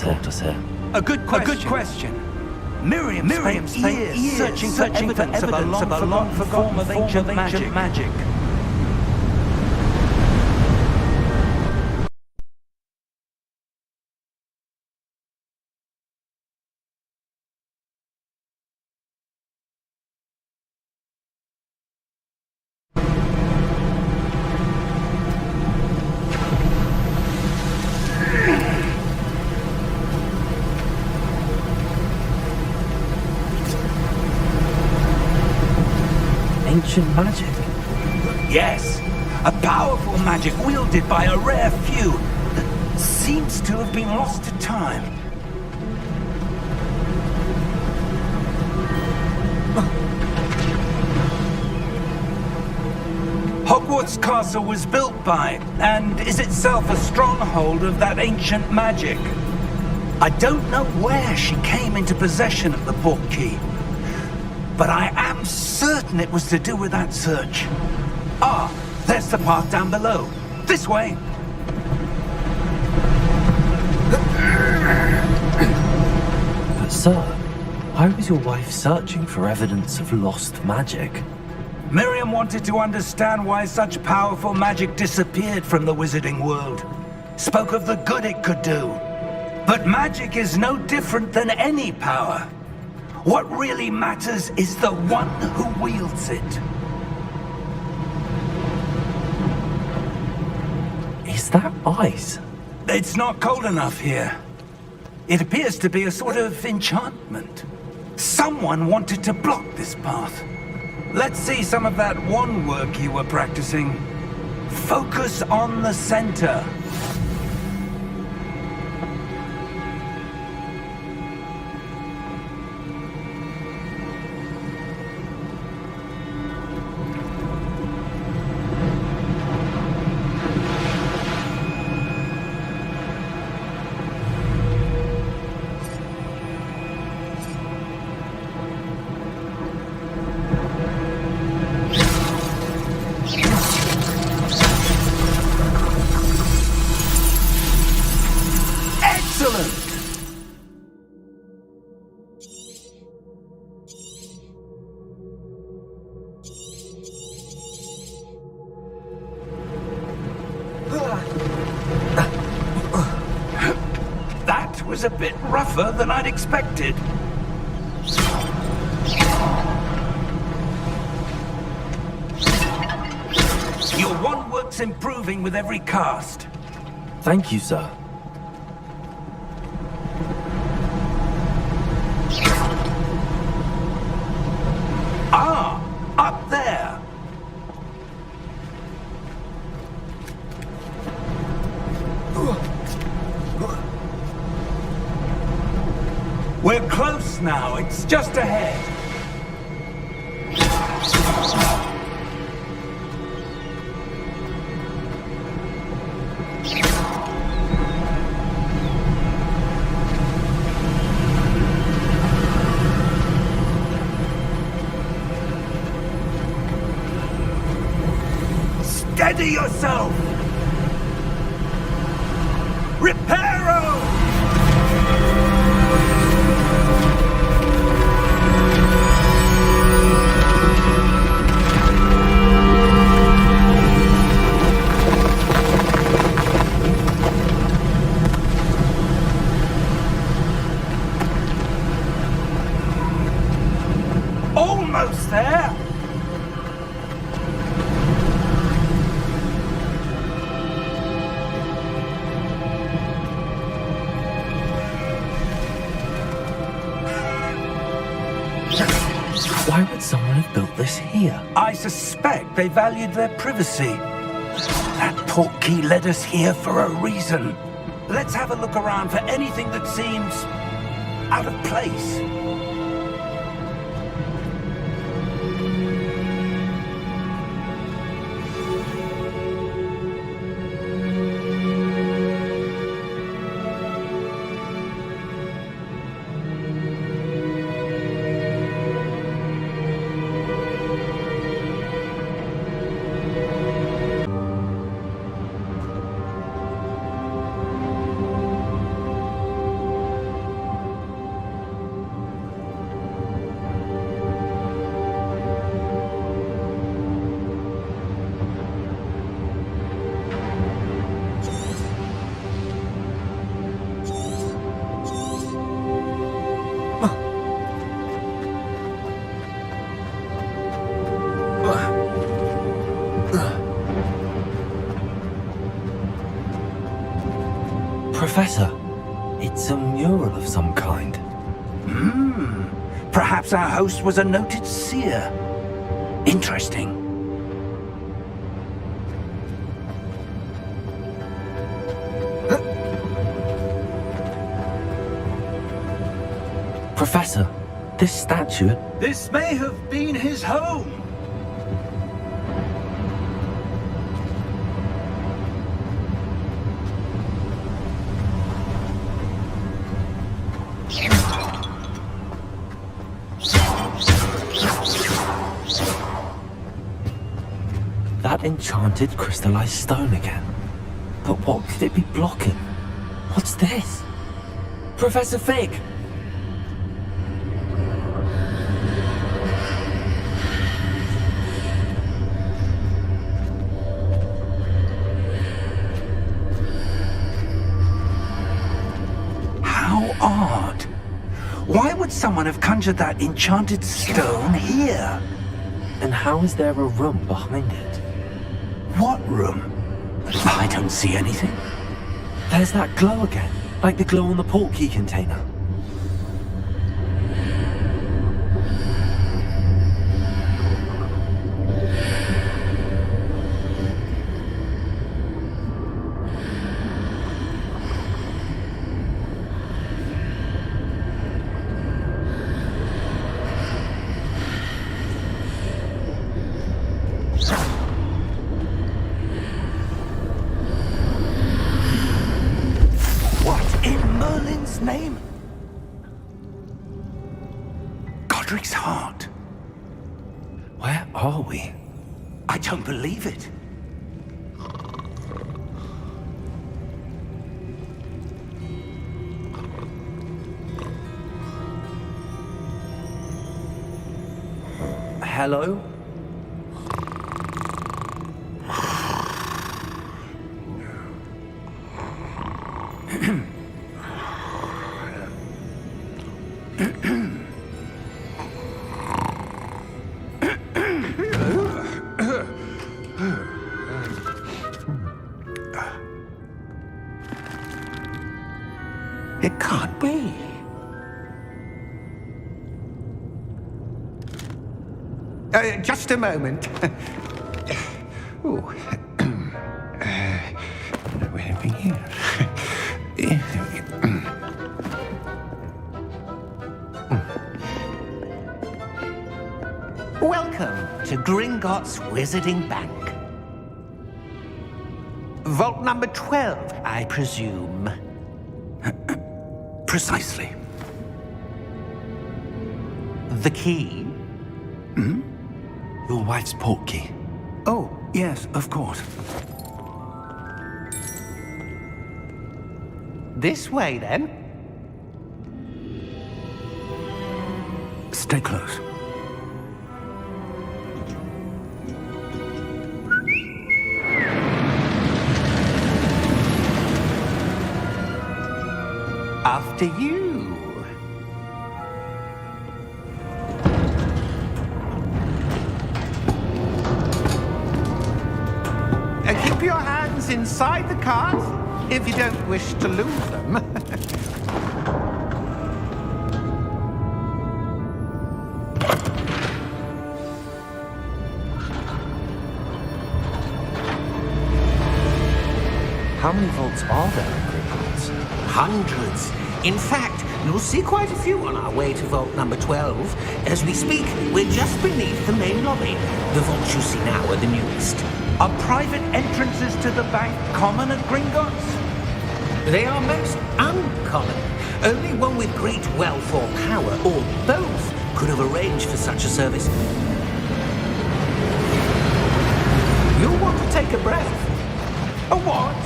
brought us here? A good question. Miriam spent years searching for evidence of a long-forgotten form of ancient magic. Ancient magic? Yes, a powerful magic wielded by a rare few that seems to have been lost to time. Hogwarts Castle was built by, and is itself a stronghold of that ancient magic. I don't know where she came into possession of the portkey, but I am certain it was to do with that search. Ah, there's the path down below. This way. But sir, why was your wife searching for evidence of lost magic? Miriam wanted to understand why such powerful magic disappeared from the wizarding world. Spoke of the good it could do. But magic is no different than any power. What really matters is the one who wields it. Is that ice? It's not cold enough here. It appears to be a sort of enchantment. Someone wanted to block this path. Let's see some of that wand work you were practicing. Focus on the center. That was a bit rougher than I'd expected. Your wand work's improving with every cast. Thank you, sir. Ah, up there. We're close now. It's just ahead. Steady yourself! Reparo! Almost there! Why would someone have built this here? I suspect they valued their privacy. That portkey led us here for a reason. Let's have a look around for anything that seems out of place. Professor, it's a mural of some kind. Perhaps our host was a noted seer. Interesting. Professor, this statue... This may have been his home. That enchanted crystallized stone again. But what could it be blocking? What's this? Professor Fig! How odd. Why would someone have conjured that enchanted stone here? And how is there a room behind it? What room? I don't see anything. There's that glow again, like the glow on the portkey container. Name? Godric's heart. Where are we? I don't believe it. Hello? It can't be. Just a moment. Oh. Where are we here? Welcome to Gringotts Wizarding Bank. Vault number 12, I presume. Precisely. The key? Your wife's portkey. Oh, yes, of course. This way, then. Stay close. After you. Keep your hands inside the cart if you don't wish to lose them. How many vaults are there in Hogwarts? Hundreds. In fact, you'll see quite a few on our way to vault number 12. As we speak, we're just beneath the main lobby. The vaults you see now are the newest. Are private entrances to the bank common at Gringotts? They are most uncommon. Only one with great wealth or power, or both, could have arranged for such a service. You'll want to take a breath. A what?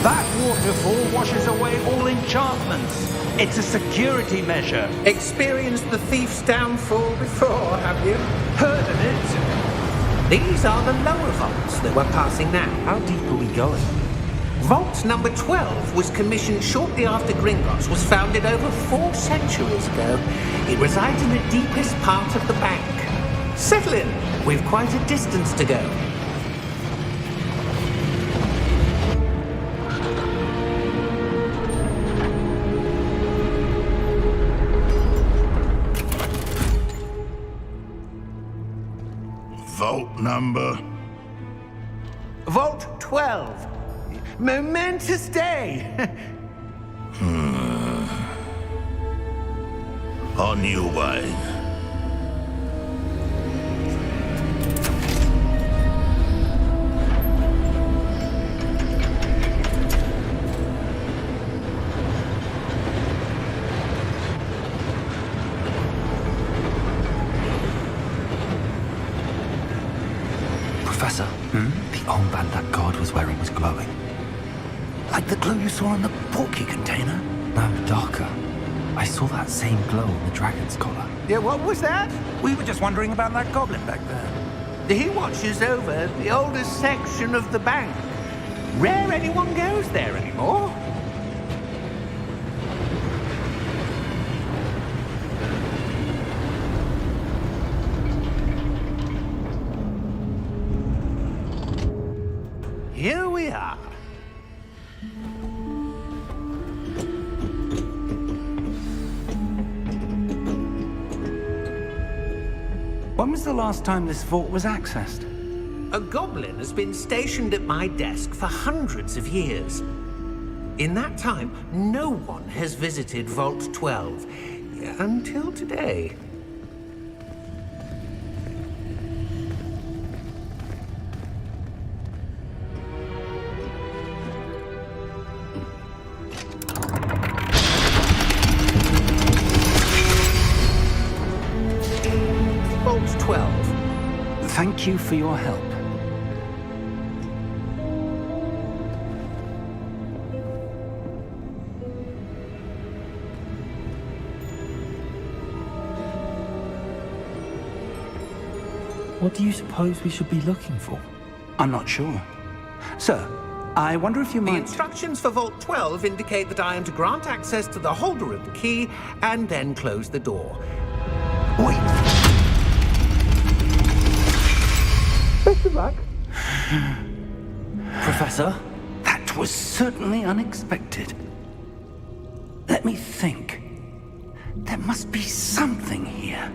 That waterfall washes away all enchantments. It's a security measure. Experienced the thief's downfall before, have you? Heard of it? These are the lower vaults that we're passing now. How deep are we going? Vault number 12 was commissioned shortly after Gringotts was founded over 4 centuries ago. It resides in the deepest part of the bank. Settle in. We've quite a distance to go. number? Vault 12. Momentous day. On your way. Professor, the armband that guard was wearing was glowing. Like the glow you saw on the portkey container? No, darker. I saw that same glow on the dragon's collar. Yeah, what was that? We were just wondering about that goblin back there. He watches over the oldest section of the bank. Rare anyone goes there anymore. Here we are. When was the last time this vault was accessed? A goblin has been stationed at my desk for hundreds of years. In that time, no one has visited Vault 12 until today. Vault 12. Thank you for your help. What do you suppose we should be looking for? I'm not sure. Sir, I wonder if you The might... instructions for Vault 12 indicate that I am to grant access to the holder of the key and then close the door. Wait! Best of luck. Professor? That was certainly unexpected. Let me think. There must be something here.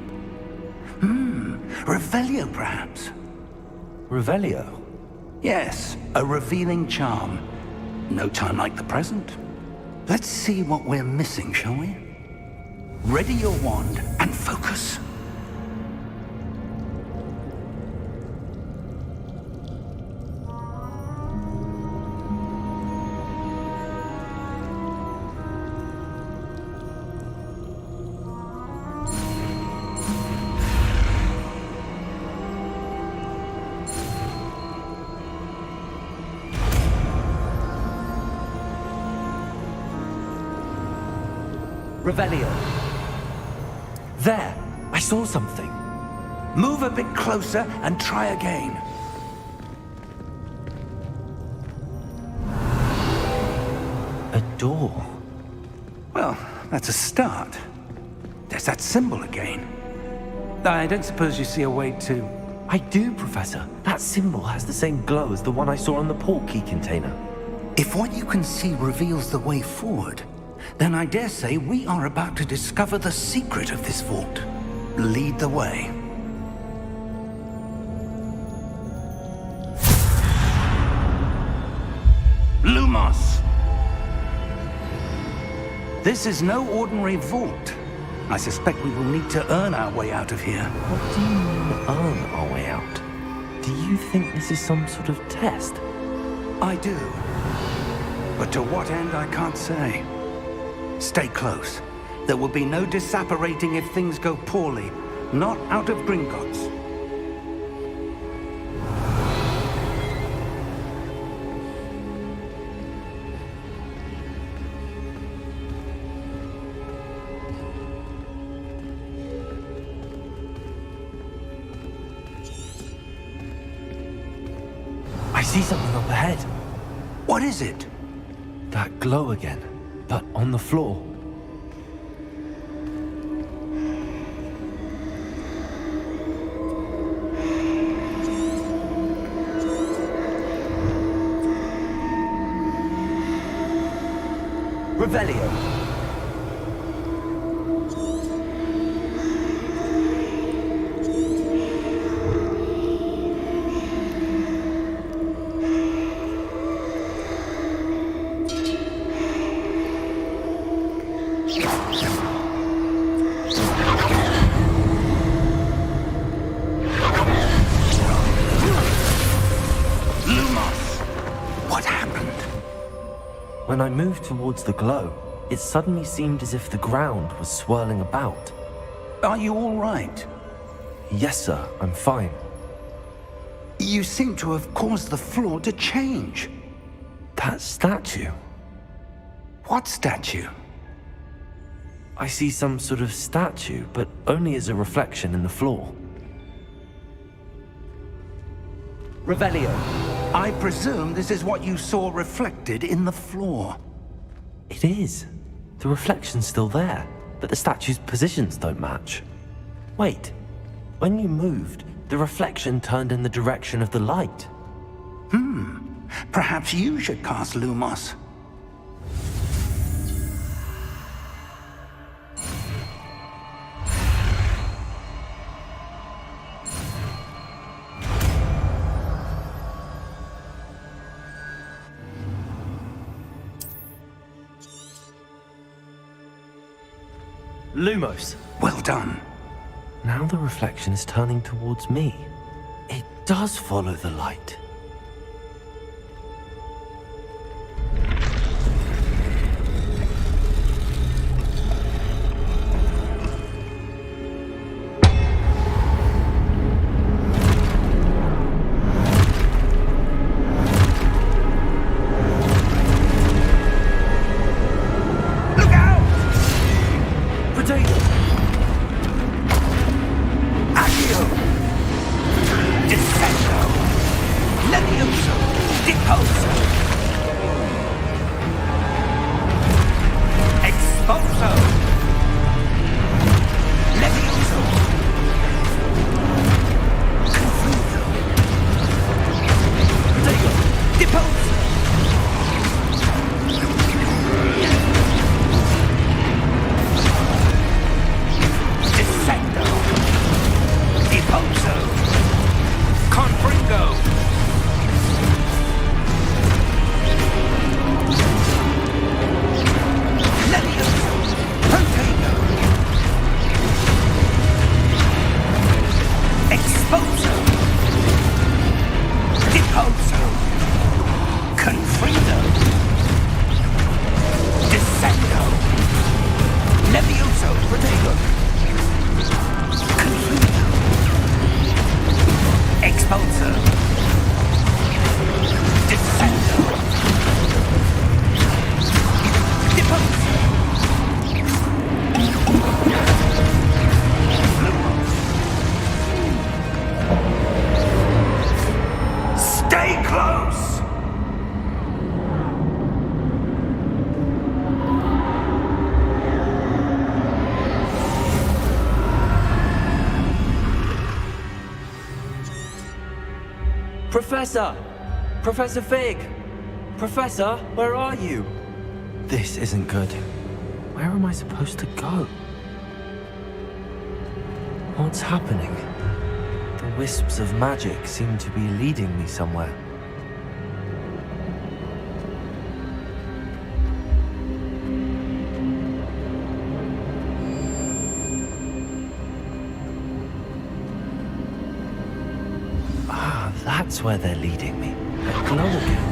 Revelio, perhaps? Revelio? Yes, a revealing charm. No time like the present. Let's see what we're missing, shall we? Ready your wand and focus. Revelio. There! I saw something. Move a bit closer and try again. A door. Well, that's a start. There's that symbol again. I don't suppose you see a way to... I do, Professor. That symbol has the same glow as the one I saw on the portkey container. If what you can see reveals the way forward, then I dare say we are about to discover the secret of this vault. Lead the way. Lumos! This is no ordinary vault. I suspect we will need to earn our way out of here. What do you mean, earn our way out? Do you think this is some sort of test? I do. But to what end, I can't say. Stay close. There will be no disapparating if things go poorly. Not out of Gringotts. I see something up ahead. What is it? That glow again, but on the floor. Revelio. When I moved towards the glow, it suddenly seemed as if the ground was swirling about. Are you all right? Yes, sir, I'm fine. You seem to have caused the floor to change. That statue? What statue? I see some sort of statue, but only as a reflection in the floor. Revelio. I presume this is what you saw reflected in the floor. It is. The reflection's still there, but the statue's positions don't match. Wait, when you moved, the reflection turned in the direction of the light. Perhaps you should cast Lumos. Lumos! Well done. Now the reflection is turning towards me. It does follow the light. Professor! Professor Fig! Professor, where are you? This isn't good. Where am I supposed to go? What's happening? The wisps of magic seem to be leading me somewhere. That's where they're leading me. That glow again.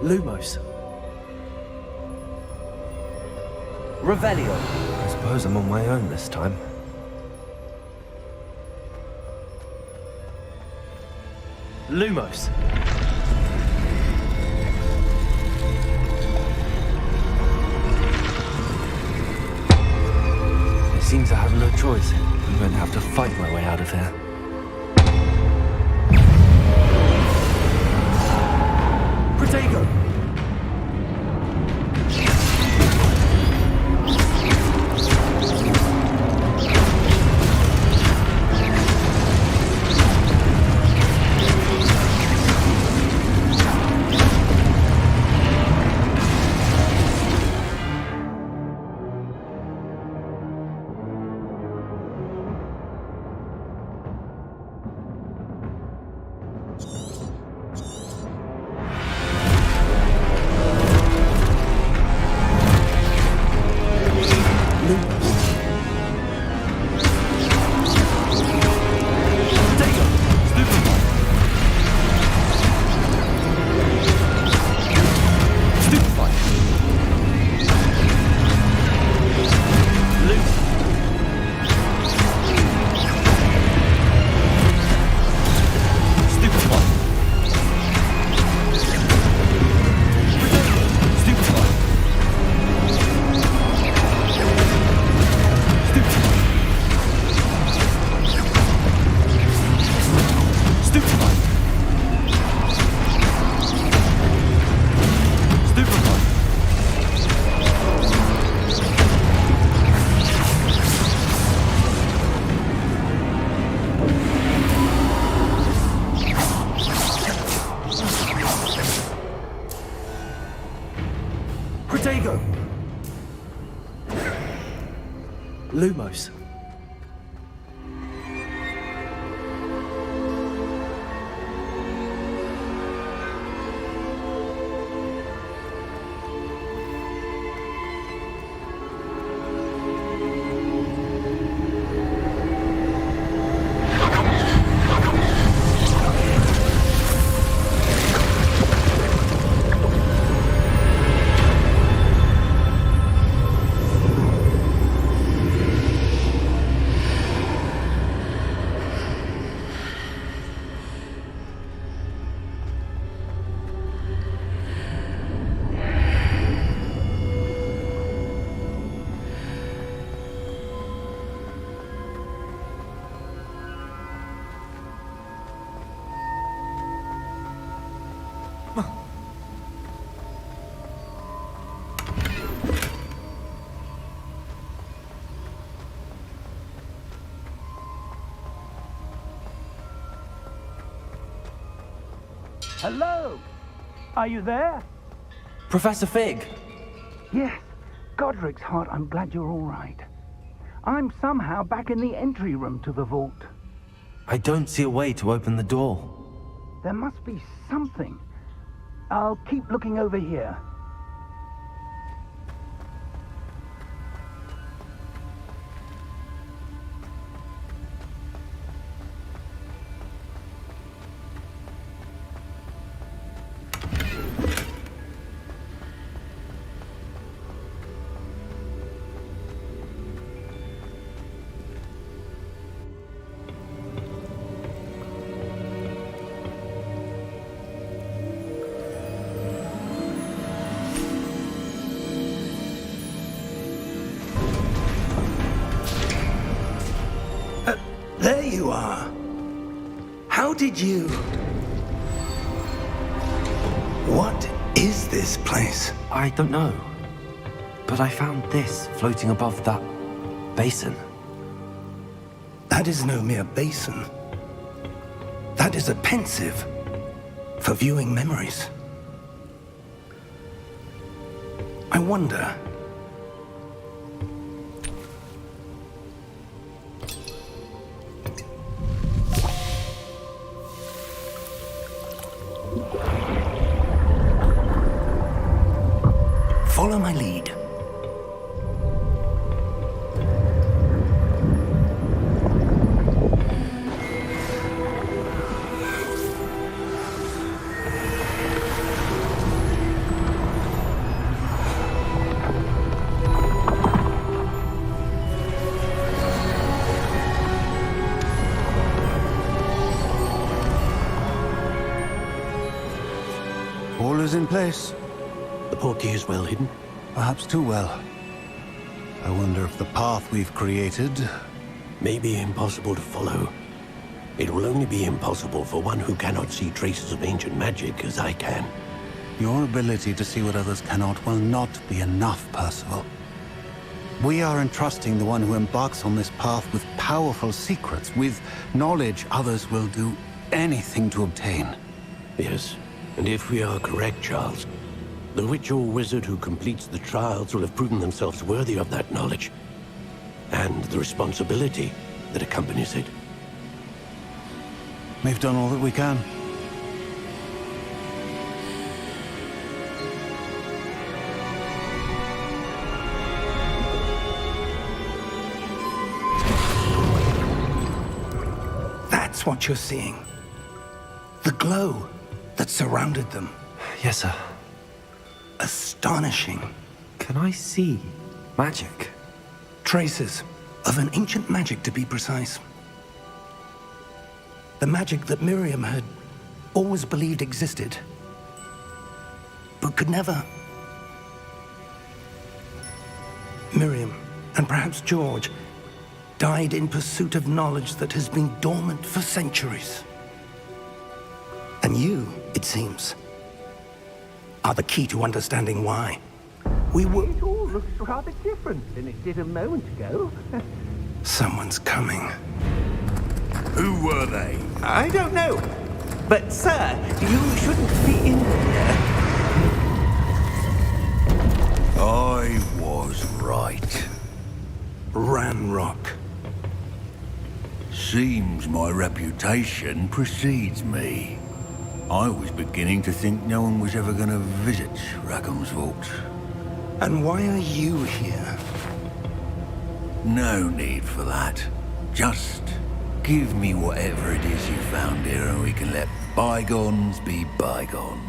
Lumos. Revelio. I suppose I'm on my own this time. Lumos. Seems I have no choice. I'm going to have to fight my way out of here. Protego! close. Hello? Are you there? Professor Fig! Yes. Godric's heart, I'm glad you're all right. I'm somehow back in the entry room to the vault. I don't see a way to open the door. There must be something. I'll keep looking over here. There you are. How did you... What is this place? I don't know. But I found this floating above that basin. That is no mere basin. That is a pensive for viewing memories. I wonder... Follow my lead. All is in place. The portkey is well hidden. Perhaps too well. I wonder if the path we've created... May be impossible to follow. It will only be impossible for one who cannot see traces of ancient magic as I can. Your ability to see what others cannot will not be enough, Percival. We are entrusting the one who embarks on this path with powerful secrets, with knowledge others will do anything to obtain. Yes, and if we are correct, Charles, the witch or wizard who completes the trials will have proven themselves worthy of that knowledge, and the responsibility that accompanies it. We've done all that we can. That's what you're seeing. The glow that surrounded them. Yes, sir. Astonishing. Can I see magic? Traces of an ancient magic, to be precise. The magic that Miriam had always believed existed, but could never. Miriam, and perhaps George, died in pursuit of knowledge that has been dormant for centuries. And you, it seems, are the key to understanding why. We were... It all looks rather different than it did a moment ago. Someone's coming. Who were they? I don't know. But, sir, you shouldn't be in here. I was right. Ranrock. Seems my reputation precedes me. I was beginning to think no one was ever going to visit Rackham's vault. And why are you here? No need for that. Just give me whatever it is you found here and we can let bygones be bygones.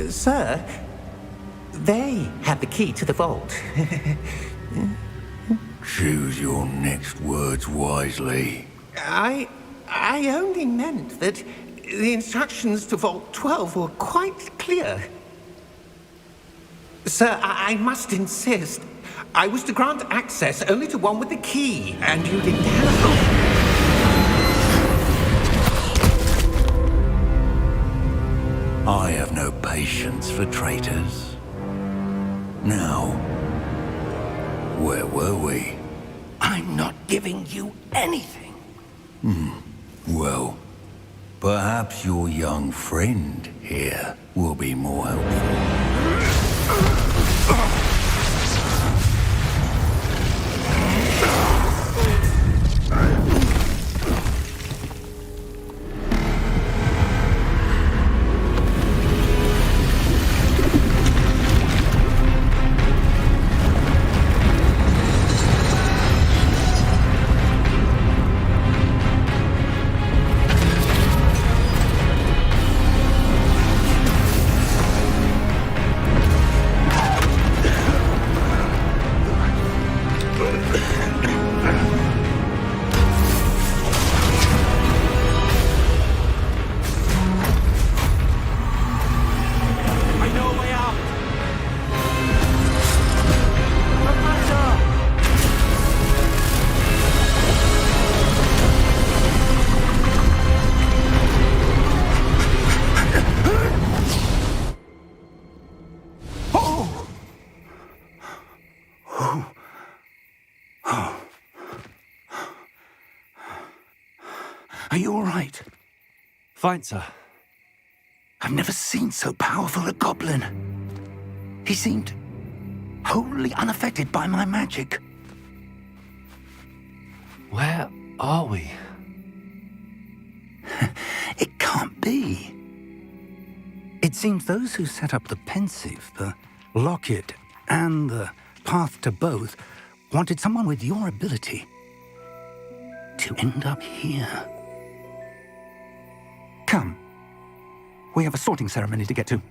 Sir, they had the key to the vault. Choose your next words wisely. I only meant that the instructions to Vault 12 were quite clear. Sir, I must insist. I was to grant access only to one with the key, and you didn't have... I have no patience for traitors. Now, where were we? I'm not giving you anything. Well, perhaps your young friend here will be more helpful. Are you all right? Fine, sir. I've never seen so powerful a goblin. He seemed wholly unaffected by my magic. Where are we? It can't be. It seems those who set up the pensive, the locket, and the path to both wanted someone with your ability to end up here. Come. We have a sorting ceremony to get to.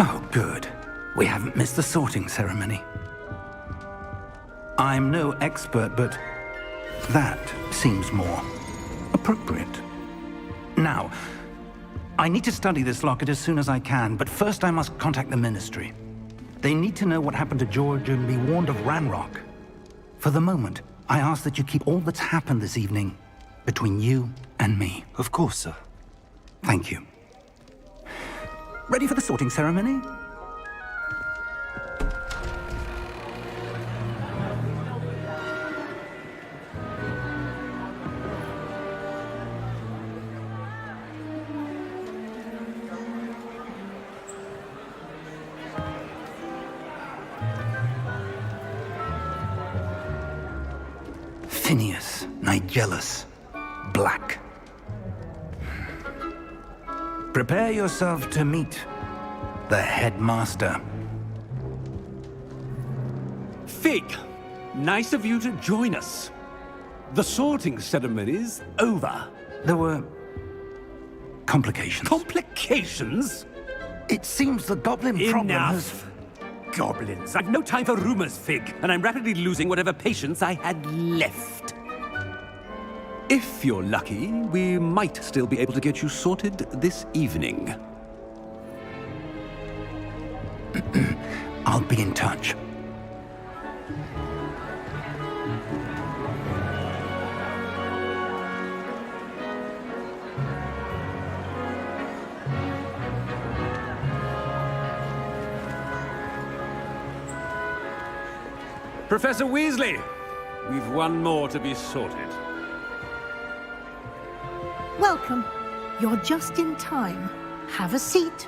Oh, good. We haven't missed the sorting ceremony. I'm no expert, but that seems more appropriate. Now, I need to study this locket as soon as I can, but first I must contact the Ministry. They need to know what happened to George and be warned of Ranrock. For the moment, I ask that you keep all that's happened this evening between you and me. Of course, sir. Thank you. Ready for the sorting ceremony? Tinius, Nigellus, Black. Prepare yourself to meet the headmaster. Fig, nice of you to join us. The sorting ceremony's over. There were complications. Complications? It seems the goblin problem has... Enough! Goblins. I've no time for rumors, Fig, and I'm rapidly losing whatever patience I had left. If you're lucky, we might still be able to get you sorted this evening. I'll be in touch. Professor Weasley, we've one more to be sorted. Welcome. You're just in time. Have a seat.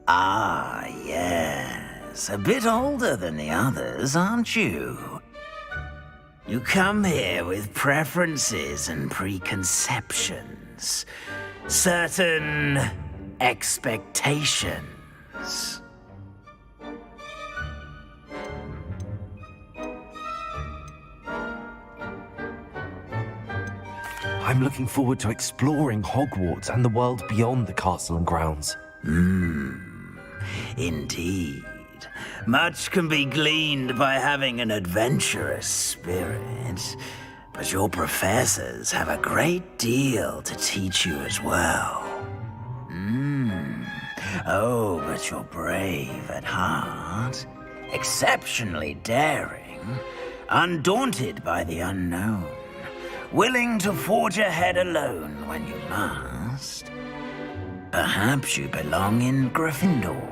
Ah, yes. A bit older than the others, aren't you? You come here with preferences and preconceptions. Certain expectations. I'm looking forward to exploring Hogwarts and the world beyond the castle and grounds. Indeed. Much can be gleaned by having an adventurous spirit, but your professors have a great deal to teach you as well. Oh, but you're brave at heart, exceptionally daring, undaunted by the unknown, willing to forge ahead alone when you must. Perhaps you belong in Gryffindor.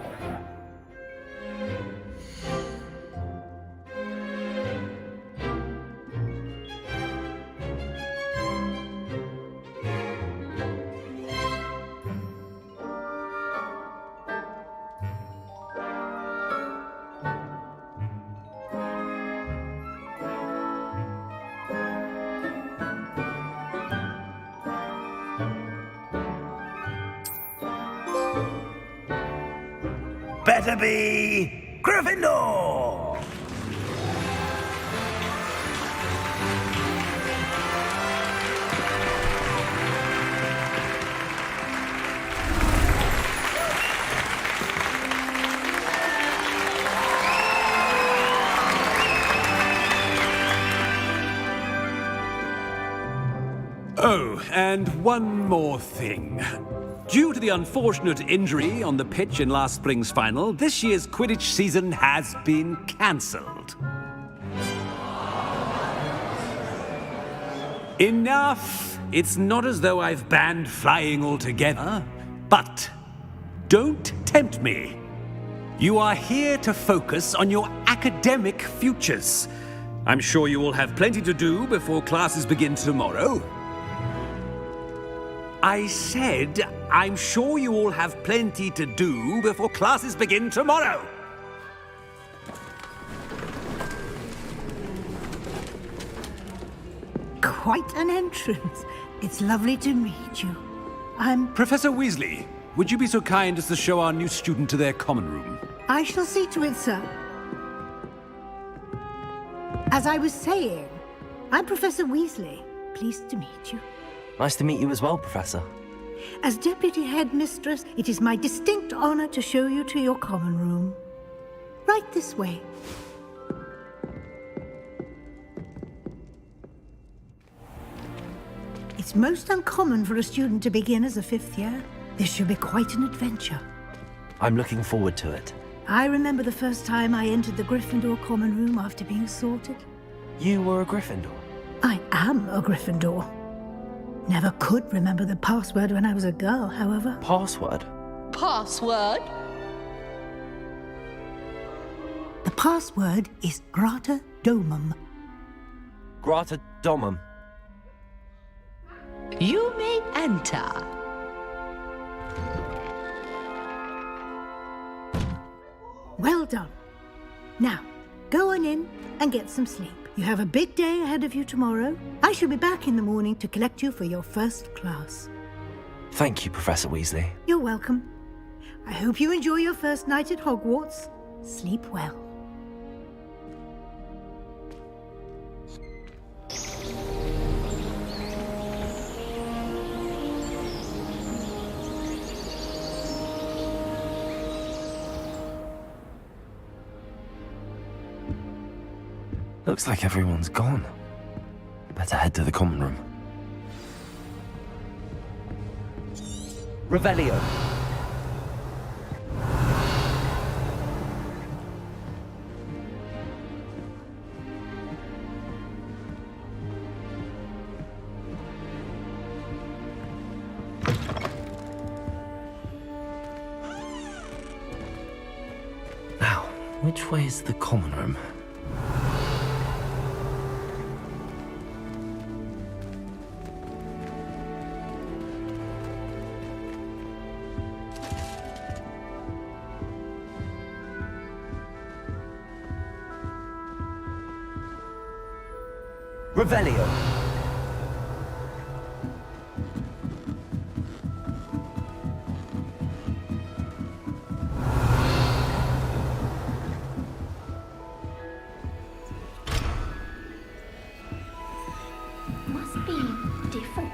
Better be Gryffindor! Oh, and one more thing. Due to the unfortunate injury on the pitch in last spring's final, this year's Quidditch season has been cancelled. Enough! It's not as though I've banned flying altogether, but don't tempt me. You are here to focus on your academic futures. I'm sure you will have plenty to do before classes begin tomorrow. I said, I'm sure you all have plenty to do before classes begin tomorrow. Quite an entrance. It's lovely to meet you. I'm... Professor Weasley, would you be so kind as to show our new student to their common room? I shall see to it, sir. As I was saying, I'm Professor Weasley. Pleased to meet you. Nice to meet you as well, Professor. As Deputy Headmistress, it is my distinct honor to show you to your common room. Right this way. It's most uncommon for a student to begin as a fifth year. This should be quite an adventure. I'm looking forward to it. I remember the first time I entered the Gryffindor common room after being sorted. You were a Gryffindor? I am a Gryffindor. Never could remember the password when I was a girl, however. Password? Password? The password is Grata Domum. Grata Domum. You may enter. Well done. Now, go on in and get some sleep. You have a big day ahead of you tomorrow. I shall be back in the morning to collect you for your first class. Thank you, Professor Weasley. You're welcome. I hope you enjoy your first night at Hogwarts. Sleep well. Looks like everyone's gone. Better head to the common room. Revelio. Now, which way is the common room? Revelio. Must be different,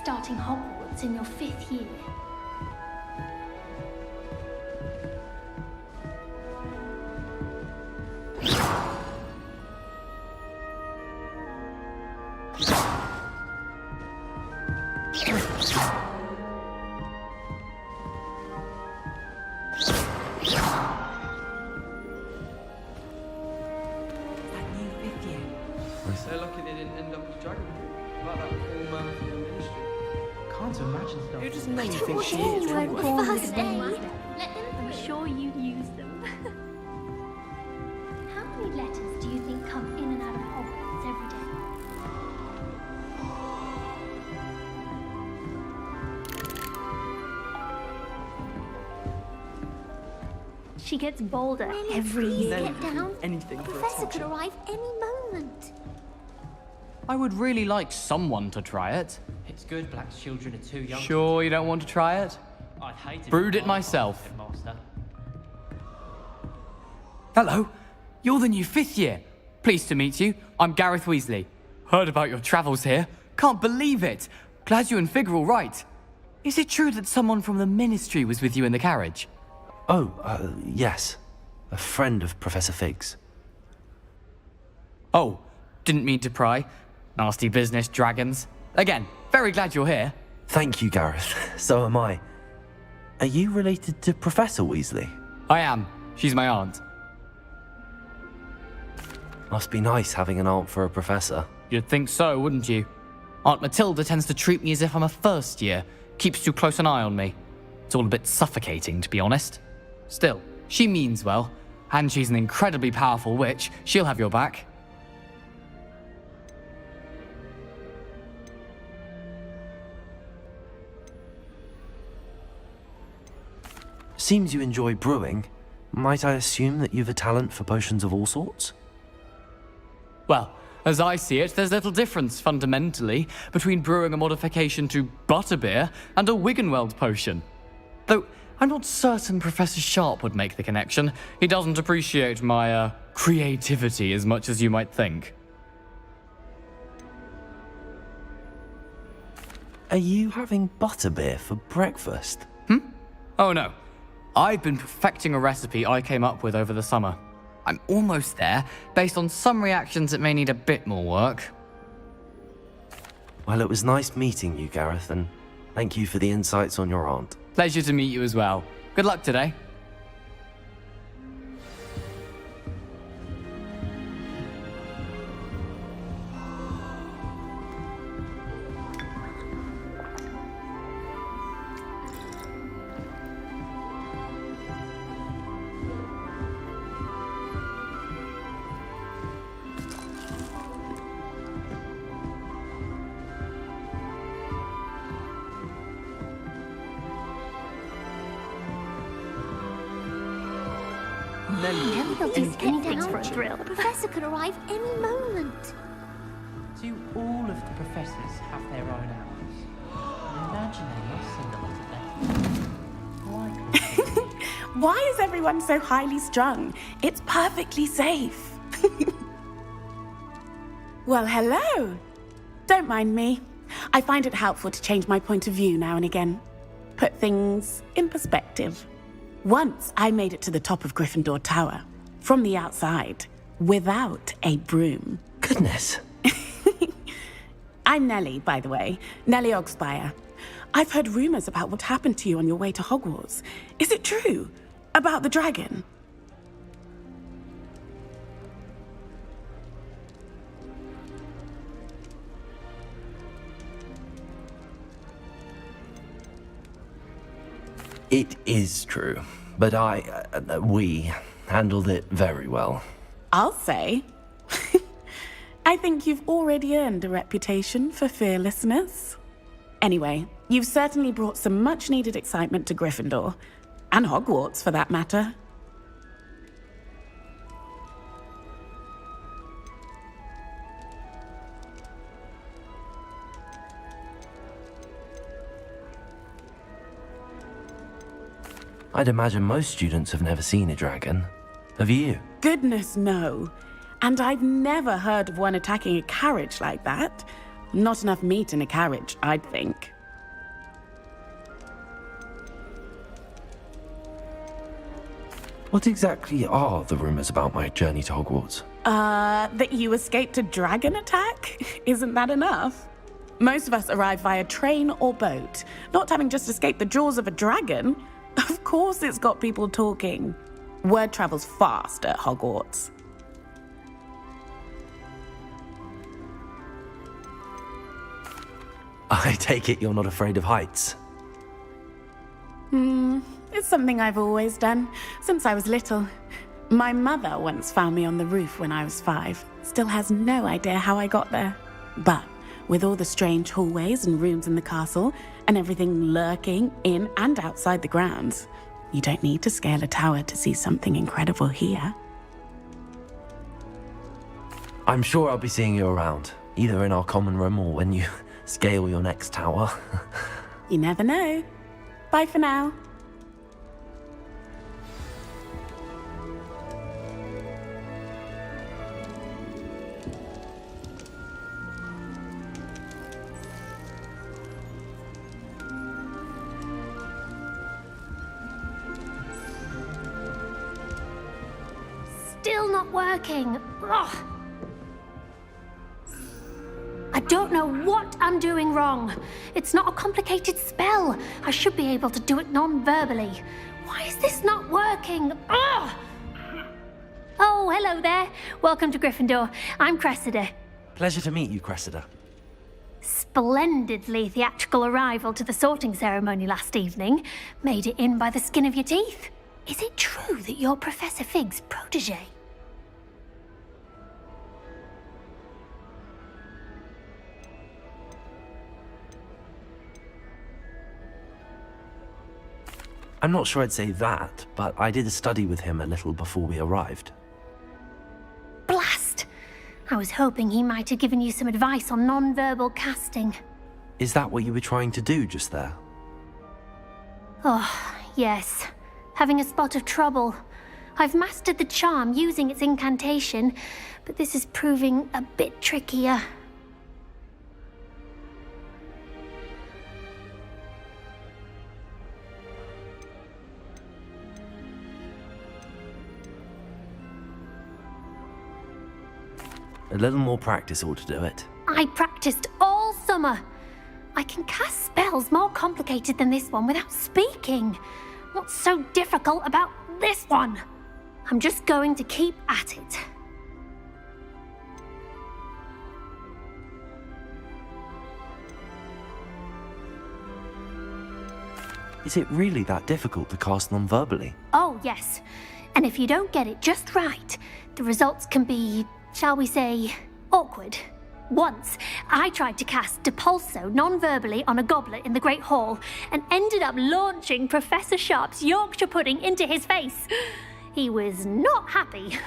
starting Hogwarts in your 5th year. They're lucky they didn't end up with Dragon Ball. About that poor man from the ministry. Can't imagine stuff. Who doesn't know you think she is? First aid. Let them. I'm sure you use them. How many letters do you think come in and out of Hogwarts every day? She gets bolder every year. Get down. Anything The for professor could attention. arrive any moment. I would really like someone to try it. It's good black children are too young. Sure you don't want to try it? I'd hate it. Brewed if it I was myself. headmaster. Hello, you're the new 5th year. Pleased to meet you. I'm Gareth Weasley. Heard about your travels here. Can't believe it. Glad you and Fig are all right. Is it true that someone from the Ministry was with you in the carriage? Oh, yes. A friend of Professor Fig's. Oh, didn't mean to pry. Nasty business, dragons. Again, very glad you're here. Thank you, Gareth. So am I. Are you related to Professor Weasley? I am. She's my aunt. Must be nice having an aunt for a professor. You'd think so, wouldn't you? Aunt Matilda tends to treat me as if I'm a first year. Keeps too close an eye on me. It's all a bit suffocating, to be honest. Still, she means well. And she's an incredibly powerful witch. She'll have your back. Seems you enjoy brewing. Might I assume that you've a talent for potions of all sorts? Well, as I see it, there's little difference, fundamentally, between brewing a modification to butterbeer and a Wiggenweld potion. Though, I'm not certain Professor Sharp would make the connection. He doesn't appreciate my, creativity as much as you might think. Are you having butterbeer for breakfast? Oh no. I've been perfecting a recipe I came up with over the summer. I'm almost there. Based on some reactions, it may need a bit more work. Well, it was nice meeting you, Gareth, and thank you for the insights on your aunt. Pleasure to meet you as well. Good luck today. Nellie will do anything for a thrill. The professor could arrive any moment. Do all of the professors have their own hours? Imagine they lost a lot of them. Why is everyone so highly strung? It's perfectly safe. Well, hello. Don't mind me. I find it helpful to change my point of view now and again. Put things in perspective. Once I made it to the top of Gryffindor Tower, from the outside, without a broom. Goodness. I'm Nellie, by the way. Nellie Ogspire. I've heard rumors about what happened to you on your way to Hogwarts. Is it true? About the dragon? It is true, but we handled it very well. I'll say. I think you've already earned a reputation for fearlessness. Anyway, you've certainly brought some much-needed excitement to Gryffindor. And Hogwarts, for that matter. I'd imagine most students have never seen a dragon. Have you? Goodness, no. And I've never heard of one attacking a carriage like that. Not enough meat in a carriage, I'd think. What exactly are the rumors about my journey to Hogwarts? That you escaped a dragon attack? Isn't that enough? Most of us arrive via train or boat, not having just escaped the jaws of a dragon. Of course it's got people talking. Word travels fast at Hogwarts. I take it you're not afraid of heights? It's something I've always done, since I was little. My mother once found me on the roof when I was 5. Still has no idea how I got there. But with all the strange hallways and rooms in the castle, and everything lurking in and outside the grounds, you don't need to scale a tower to see something incredible here. I'm sure I'll be seeing you around, either in our common room or when you scale your next tower. You never know. Bye for now. Still not working. Ugh. I don't know what I'm doing wrong. It's not a complicated spell. I should be able to do it non-verbally. Why is this not working? Ugh. Oh, hello there. Welcome to Gryffindor. I'm Cressida. Pleasure to meet you, Cressida. Splendidly theatrical arrival to the sorting ceremony last evening. Made it in by the skin of your teeth. Is it true that you're Professor Fig's protege? I'm not sure I'd say that, but I did study with him a little before we arrived. Blast! I was hoping he might have given you some advice on non-verbal casting. Is that what you were trying to do just there? Oh, yes. Having a spot of trouble. I've mastered the charm using its incantation, but this is proving a bit trickier. A little more practice ought to do it. I practiced all summer. I can cast spells more complicated than this one without speaking. What's so difficult about this one? I'm just going to keep at it. Is it really that difficult to cast non-verbally? Oh, yes. And if you don't get it just right, the results can be, shall we say, awkward. Once, I tried to cast Depulso non-verbally on a goblet in the Great Hall and ended up launching Professor Sharp's Yorkshire pudding into his face. He was not happy.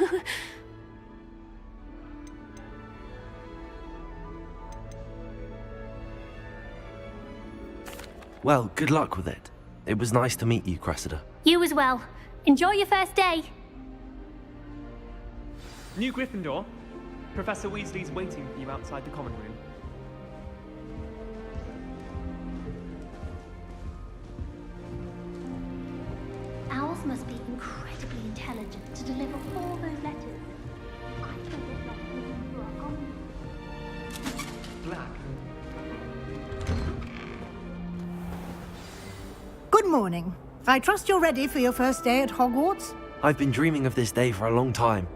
Well, good luck with it. It was nice to meet you, Cressida. You as well. Enjoy your first day. New Gryffindor. Professor Weasley's waiting for you outside the common room. Owls must be incredibly intelligent to deliver all those letters. I can't get lost moving through our common room. Black. Good morning. I trust you're ready for your first day at Hogwarts? I've been dreaming of this day for a long time.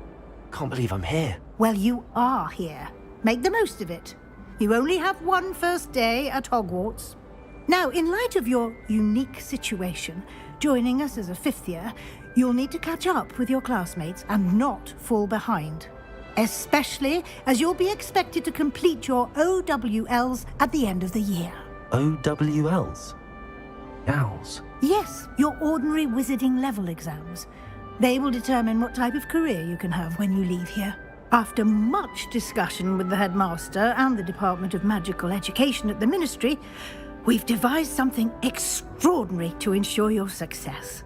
Can't believe I'm here. Well, you are here. Make the most of it. You only have one first day at Hogwarts. Now, in light of your unique situation, joining us as a fifth year, you'll need to catch up with your classmates and not fall behind. Especially as you'll be expected to complete your OWLs at the end of the year. OWLs? Owls? Yes, your ordinary wizarding level exams. They will determine what type of career you can have when you leave here. After much discussion with the headmaster and the Department of Magical Education at the Ministry, we've devised something extraordinary to ensure your success.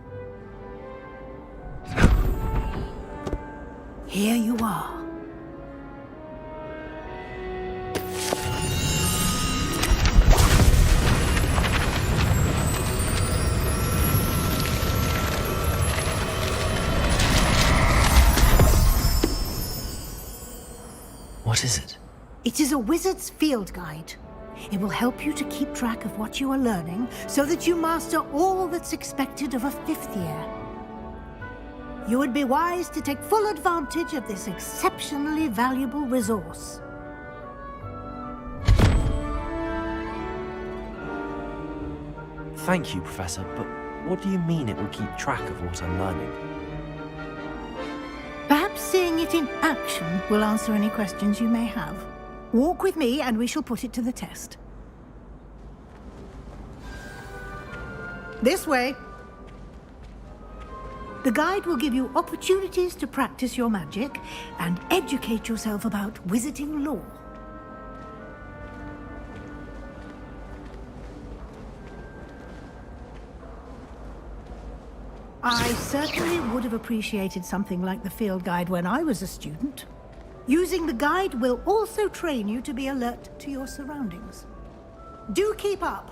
Here you are. What is it? It is a wizard's field guide. It will help you to keep track of what you are learning so that you master all that's expected of a fifth year. You would be wise to take full advantage of this exceptionally valuable resource. Thank you, Professor, but what do you mean it will keep track of what I'm learning? Perhaps seeing it in action will answer any questions you may have. Walk with me and we shall put it to the test. This way. The guide will give you opportunities to practice your magic and educate yourself about wizarding lore. I certainly would have appreciated something like the field guide when I was a student. Using the guide will also train you to be alert to your surroundings. Do keep up!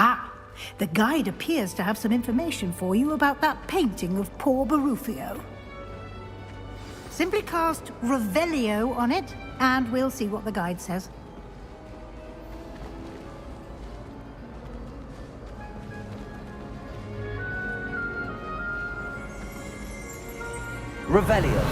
Ah, the guide appears to have some information for you about that painting of poor Barufio. Simply cast Revelio on it, and we'll see what the guide says. Revelio.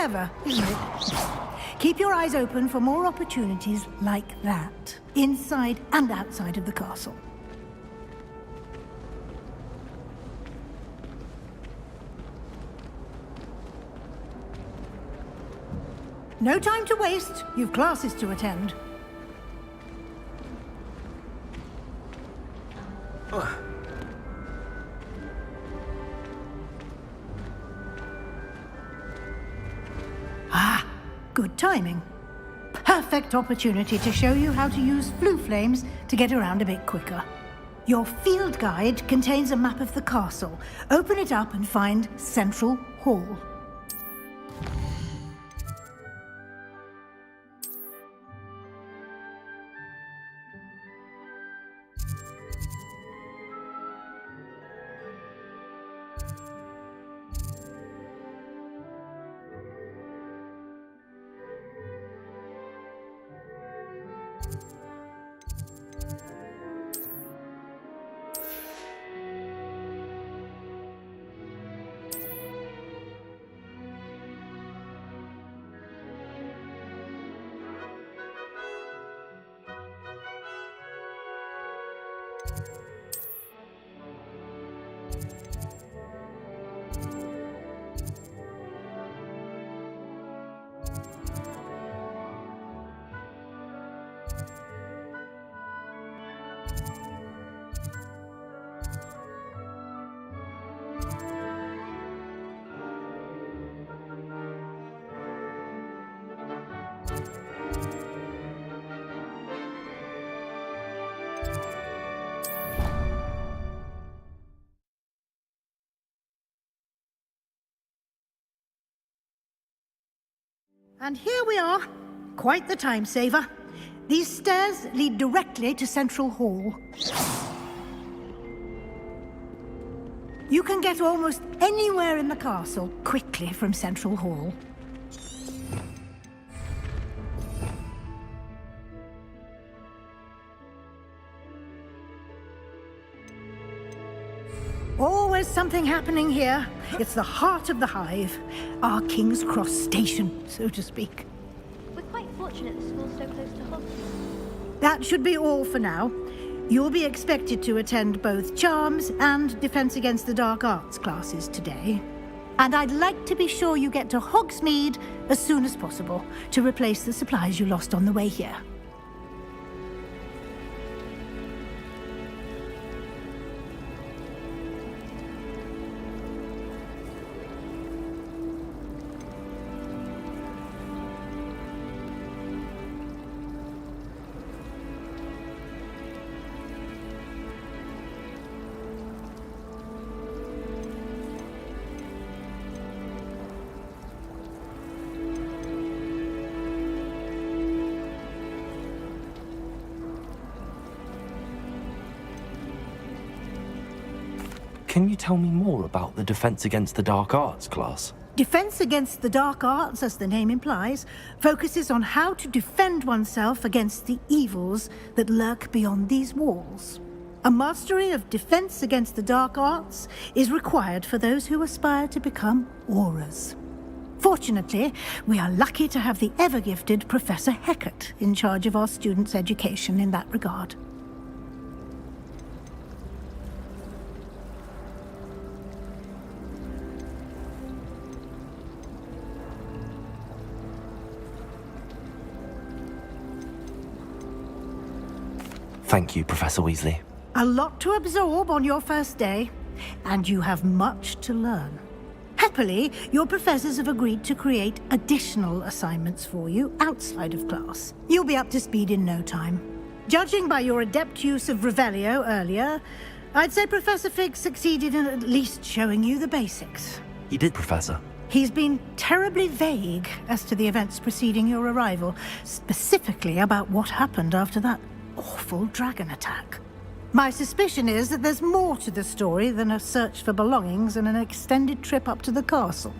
clever, isn't it? Keep your eyes open for more opportunities like that, inside and outside of the castle. No time to waste. You've classes to attend. Ah, good timing. Perfect opportunity to show you how to use flue flames to get around a bit quicker. Your field guide contains a map of the castle. Open it up and find Central Hall. And here we are. Quite the time saver. These stairs lead directly to Central Hall. You can get almost anywhere in the castle quickly from Central Hall. Always something happening here. It's the heart of the hive. Our King's Cross station, so to speak. We're quite fortunate the school's so close to Hogwarts. That should be all for now. You'll be expected to attend both Charms and Defense Against the Dark Arts classes today. And I'd like to be sure you get to Hogsmeade as soon as possible to replace the supplies you lost on the way here. Can you tell me more about the Defense Against the Dark Arts class? Defense Against the Dark Arts, as the name implies, focuses on how to defend oneself against the evils that lurk beyond these walls. A mastery of Defense Against the Dark Arts is required for those who aspire to become Aurors. Fortunately, we are lucky to have the ever-gifted Professor Hecat in charge of our students' education in that regard. Thank you, Professor Weasley. A lot to absorb on your first day, and you have much to learn. Happily, your professors have agreed to create additional assignments for you outside of class. You'll be up to speed in no time. Judging by your adept use of Revelio earlier, I'd say Professor Fig succeeded in at least showing you the basics. He did, Professor. He's been terribly vague as to the events preceding your arrival, specifically about what happened after that awful dragon attack. My suspicion is that there's more to the story than a search for belongings and an extended trip up to the castle.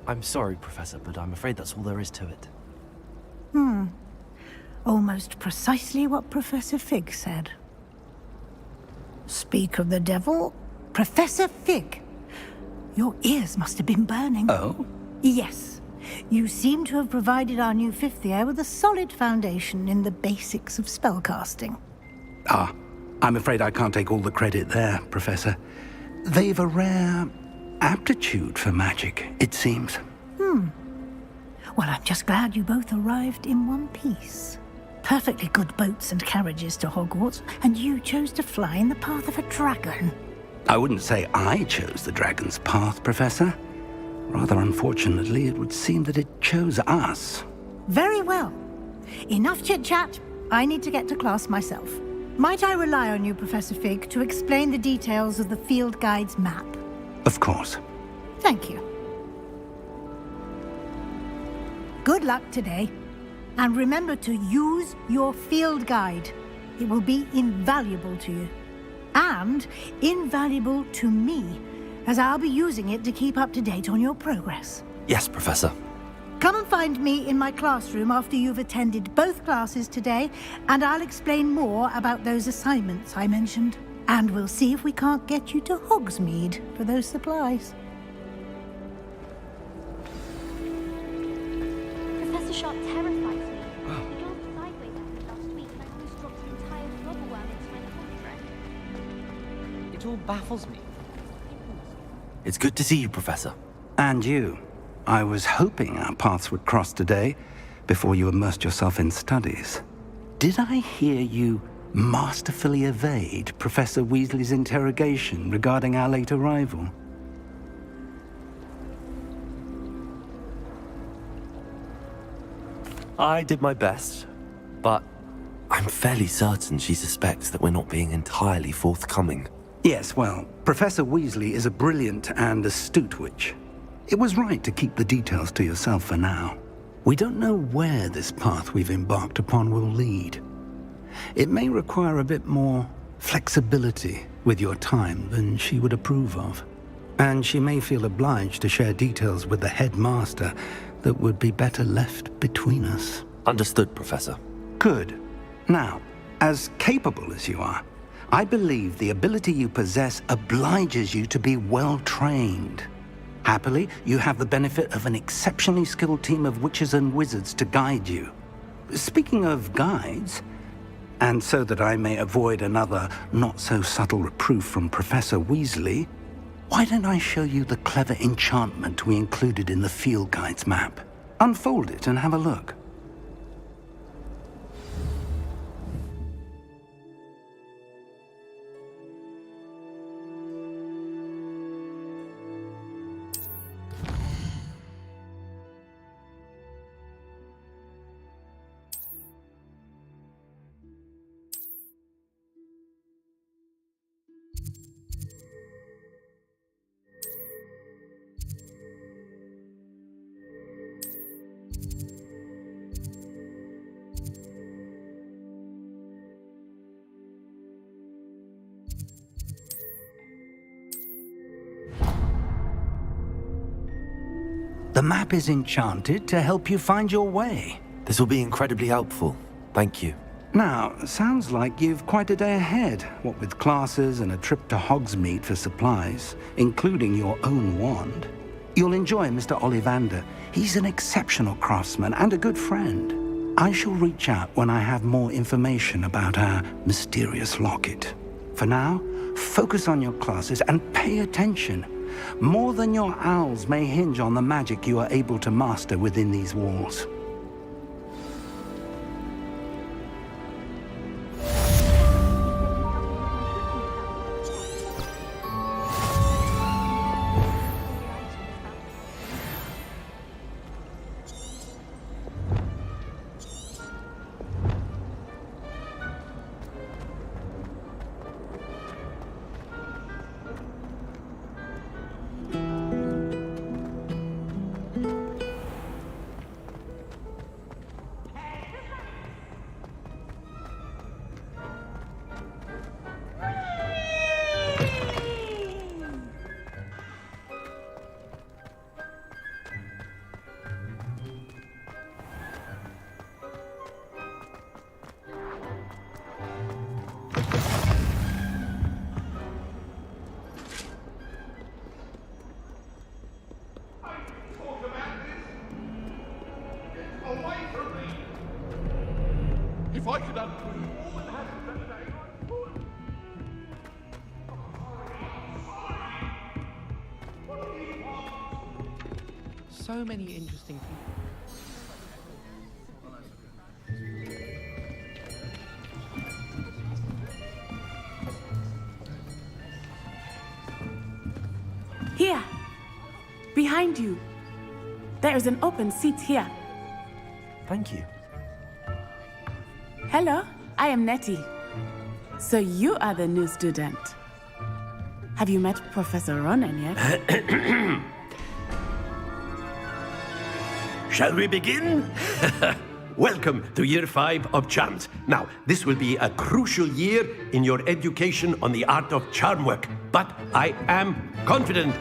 I'm sorry, Professor, but I'm afraid that's all there is to it. Almost precisely what Professor Fig said. Speak of the devil, Professor Fig. Your ears must have been burning. Oh? Yes. You seem to have provided our new fifth year with a solid foundation in the basics of spellcasting. Ah, I'm afraid I can't take all the credit there, Professor. They've a rare aptitude for magic, it seems. Well, I'm just glad you both arrived in one piece. Perfectly good boats and carriages to Hogwarts, and you chose to fly in the path of a dragon. I wouldn't say I chose the dragon's path, Professor. Rather unfortunately, it would seem that it chose us. Very well. Enough chit-chat. I need to get to class myself. Might I rely on you, Professor Fig, to explain the details of the field guide's map? Of course. Thank you. Good luck today. And remember to use your field guide. It will be invaluable to you. And invaluable to me, as I'll be using it to keep up to date on your progress. Yes, Professor. Come and find me in my classroom after you've attended both classes today, and I'll explain more about those assignments I mentioned. And we'll see if we can't get you to Hogsmeade for those supplies. Professor Sharp terrifies me. He drove sideways at me last week and I almost dropped an entire flubberworm into my contract. It all baffles me. It's good to see you, Professor. And you. I was hoping our paths would cross today, before you immersed yourself in studies. Did I hear you masterfully evade Professor Weasley's interrogation regarding our late arrival? I did my best, but I'm fairly certain she suspects that we're not being entirely forthcoming. Yes, well, Professor Weasley is a brilliant and astute witch. It was right to keep the details to yourself for now. We don't know where this path we've embarked upon will lead. It may require a bit more flexibility with your time than she would approve of. And she may feel obliged to share details with the headmaster that would be better left between us. Understood, Professor. Good. Now, as capable as you are, I believe the ability you possess obliges you to be well-trained. Happily, you have the benefit of an exceptionally skilled team of witches and wizards to guide you. Speaking of guides, and so that I may avoid another not-so-subtle reproof from Professor Weasley, why don't I show you the clever enchantment we included in the field guide's map? Unfold it and have a look. The map is enchanted to help you find your way. This will be incredibly helpful. Thank you. Now, sounds like you've quite a day ahead, what with classes and a trip to Hogsmeade for supplies, including your own wand. You'll enjoy Mr. Ollivander. He's an exceptional craftsman and a good friend. I shall reach out when I have more information about our mysterious locket. For now, focus on your classes and pay attention. More than your owls may hinge on the magic you are able to master within these walls. If I could undo all that happened that day, I would. So many interesting people. Here, behind you. There is an open seat here. Thank you. Hello, I am Nettie. So you are the new student. Have you met Professor Ronan yet? Shall we begin? Welcome to Year 5 of Charms. Now, this will be a crucial year in your education on the art of charm work, but I am confident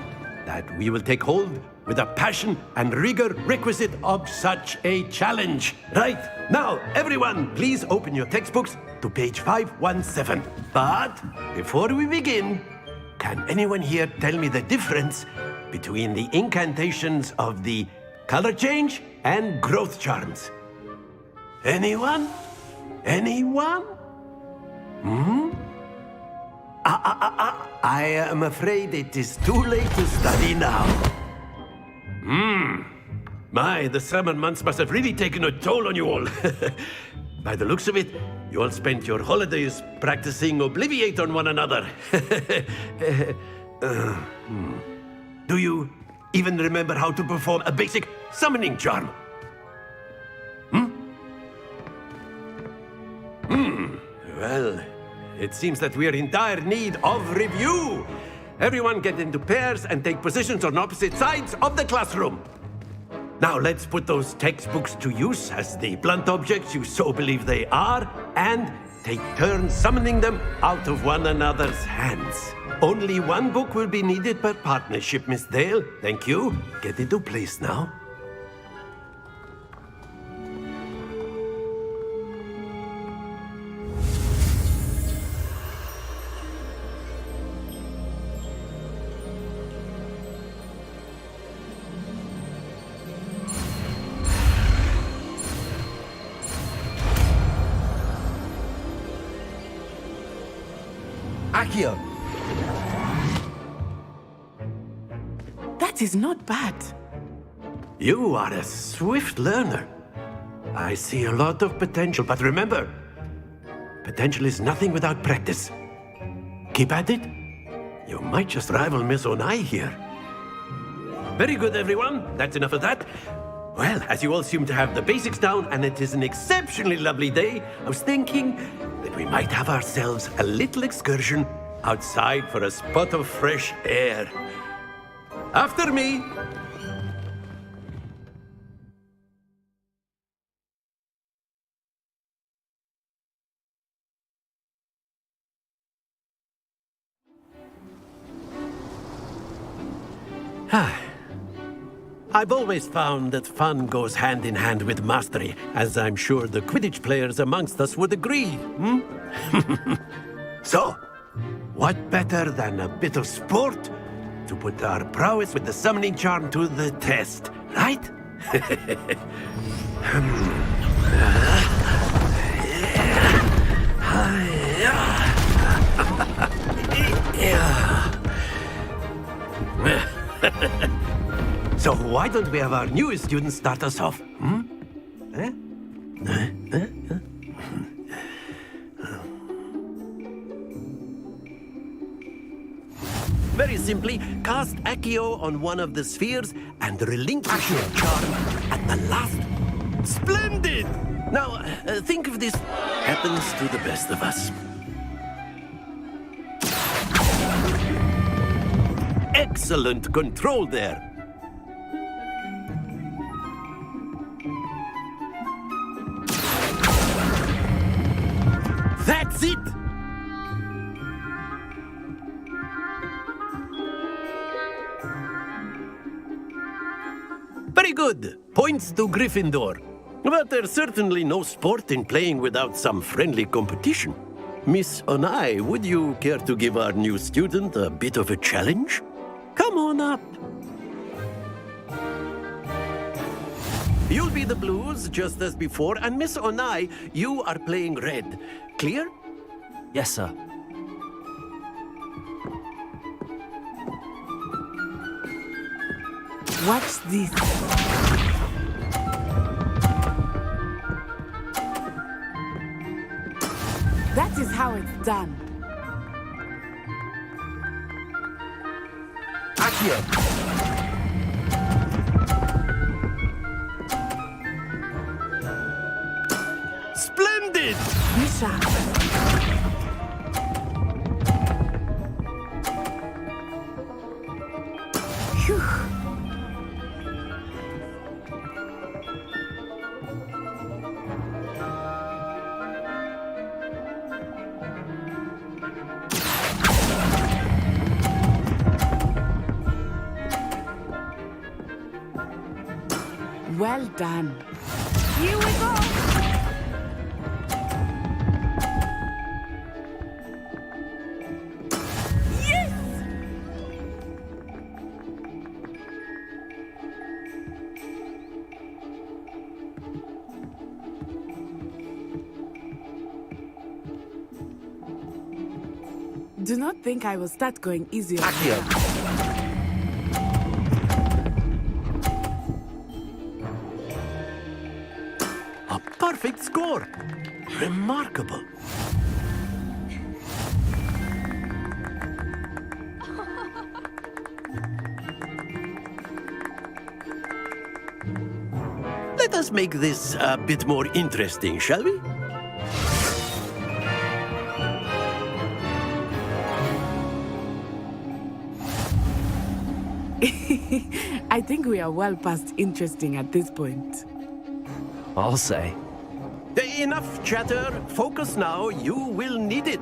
that we will take hold with the passion and rigor requisite of such a challenge. Right, now, everyone, please open your textbooks to page 517. But before we begin, can anyone here tell me the difference between the incantations of the color change and growth charms? Anyone? Anyone? I am afraid it is too late to study now. My, the summer months must have really taken a toll on you all. By the looks of it, you all spent your holidays practicing Obliviate on one another. Do you even remember how to perform a basic summoning charm? Well, it seems that we are in dire need of review. Everyone get into pairs and take positions on opposite sides of the classroom. Now let's put those textbooks to use as the blunt objects you so believe they are, and take turns summoning them out of one another's hands. Only one book will be needed per partnership, Miss Dale. Thank you. Get into place now. Accio! That is not bad. You are a swift learner. I see a lot of potential, but remember, potential is nothing without practice. Keep at it. You might just rival Miss Onai here. Very good, everyone. That's enough of that. Well, as you all seem to have the basics down, and it is an exceptionally lovely day, I was thinking that we might have ourselves a little excursion outside for a spot of fresh air. After me. I've always found that fun goes hand in hand with mastery, as I'm sure the Quidditch players amongst us would agree. So, what better than a bit of sport to put our prowess with the summoning charm to the test, right? So why don't we have our newest student start us off? Very simply, cast Accio on one of the spheres and relinquish your charm at the last. Splendid! Now, think of this. Happens to the best of us. Excellent control there. That's it! Very good. Points to Gryffindor. But there's certainly no sport in playing without some friendly competition. Miss Onai, would you care to give our new student a bit of a challenge? Come on up. You'll be be the blues, just as before, and Miss Onai, you are playing red. Clear? Yes, sir. Watch this. That is how it's done. Accio! Splendid! Bishop. Phew. Well done. Here we go. Yes! Do not think I will start going easy on you. A perfect score. Remarkable. Let us make this a bit more interesting, shall we? I think we are well past interesting at this point. I'll say. Enough chatter. Focus now. You will need it.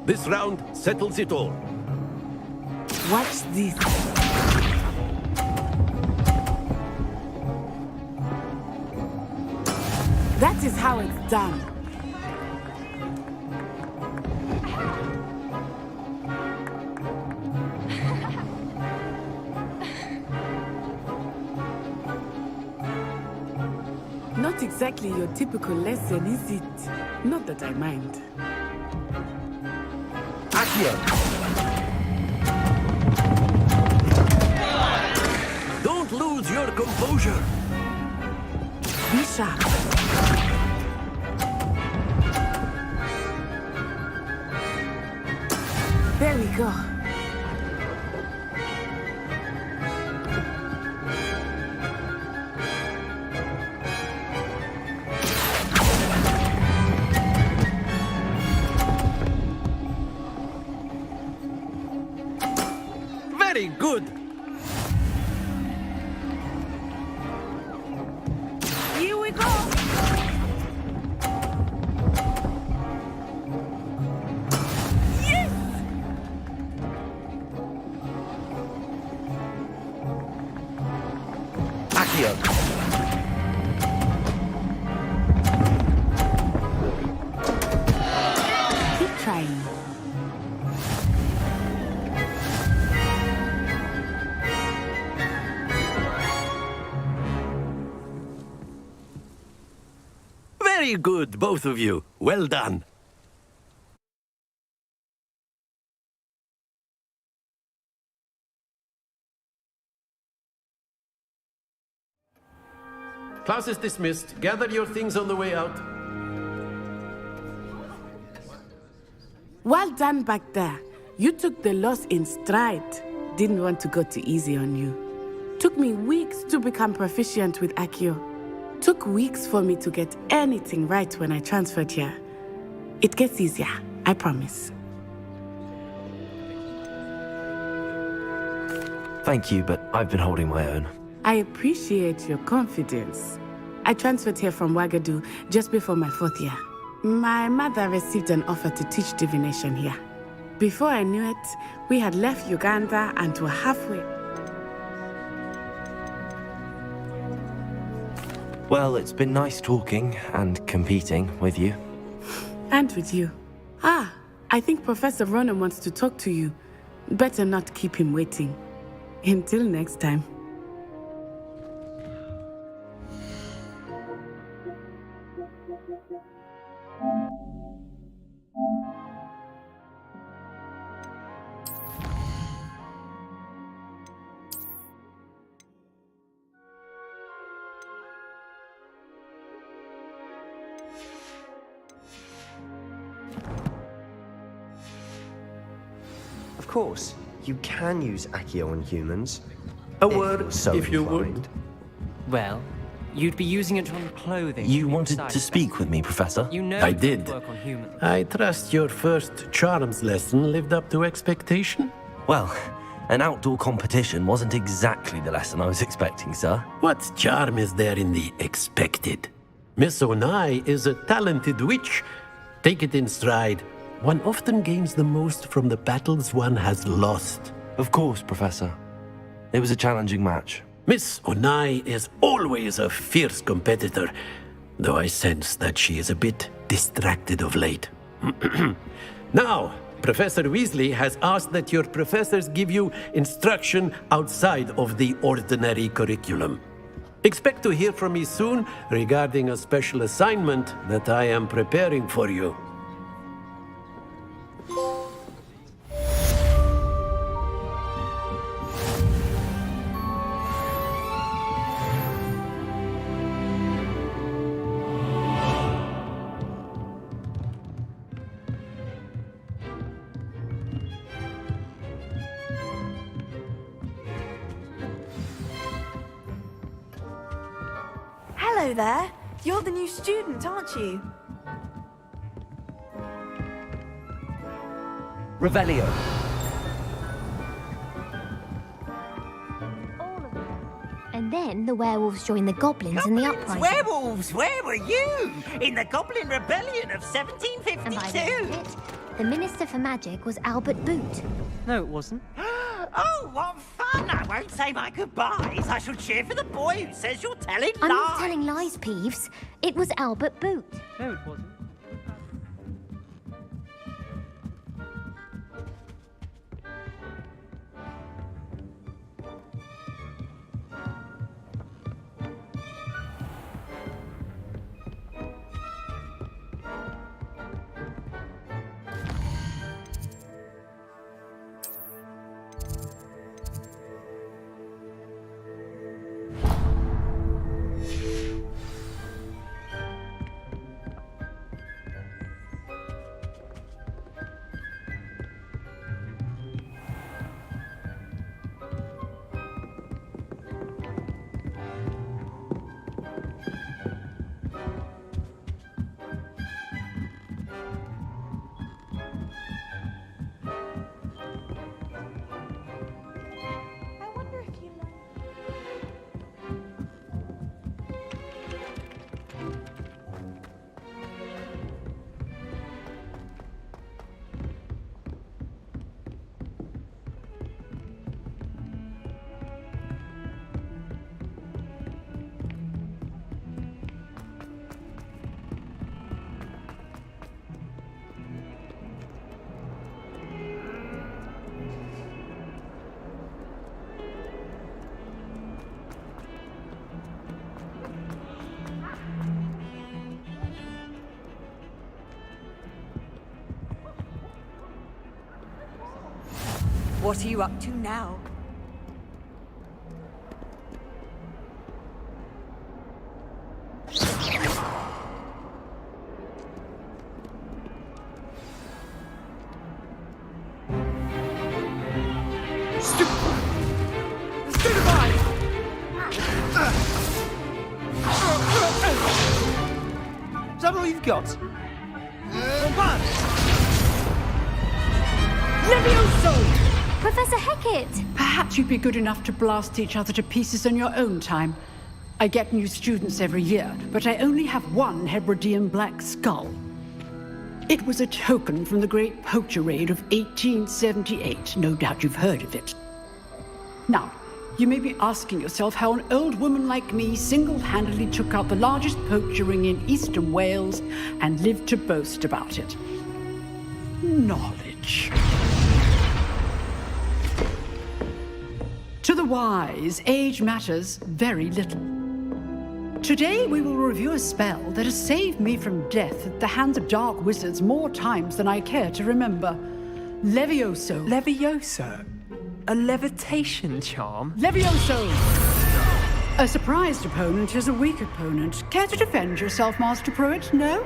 This round settles it all. Watch this. That is how it's done. Not exactly your typical lesson, is it? Not that I mind. Accio! Don't lose your composure. Bishop. There we go. Very good. Here we go. Yes! Accio! Keep trying. Very good, both of you. Well done. Class is dismissed. Gather your things on the way out. Well done back there. You took the loss in stride. Didn't want to go too easy on you. Took me weeks to become proficient with Accio. Took weeks for me to get anything right when I transferred here. It gets easier, I promise. Thank you, but I've been holding my own. I appreciate your confidence. I transferred here from Wagadu just before my 4th year. My mother received an offer to teach divination here. Before I knew it, we had left Uganda and were halfway. Well, it's been nice talking and competing with you. And with you. Ah, I think Professor Ronan wants to talk to you. Better not keep him waiting. Until next time. course, you can use Accio on humans. A word, if you would. Well, you'd be using it on clothing. You wanted to speak with me, Professor? You know I it did. would work on humans. I trust your first charms lesson lived up to expectation? Well, an outdoor competition wasn't exactly the lesson I was expecting, sir. What charm is there in the expected? Miss Onai is a talented witch. Take it in stride. One often gains the most from the battles one has lost. Of course, Professor. It was a challenging match. Miss Onai is always a fierce competitor, though I sense that she is a bit distracted of late. Now, Professor Weasley has asked that your professors give you instruction outside of the ordinary curriculum. Expect to hear from me soon regarding a special assignment that I am preparing for you. Hello there. You're the new student, aren't you? Revelio. And then the werewolves joined the goblins in the uprising. Werewolves, where were you? In the Goblin Rebellion of And by the end 1752. of it, the Minister for Magic was Albert Boot. No, it wasn't. Oh, what fun! I won't say my goodbyes. I shall cheer for the boy who says you're telling I'm lies. not telling lies, Peeves. It was Albert Boot. No, it wasn't. What are you up to now? Is that all you've got? Levioso! Professor Hecat! Perhaps you'd be good enough to blast each other to pieces on your own time. I get new students every year, but I only have one Hebridean black skull. It was a token from the Great Poacher Raid of 1878. No doubt you've heard of it. Now, you may be asking yourself how an old woman like me single-handedly took out the largest poacher ring in eastern Wales and lived to boast about it. Knowledge. To the wise, age matters very little. Today we will review a spell that has saved me from death at the hands of dark wizards more times than I care to remember. Levioso. Levioso? A levitation charm? Levioso! A surprised opponent is a weak opponent. Care to defend yourself, Master Pruitt? No?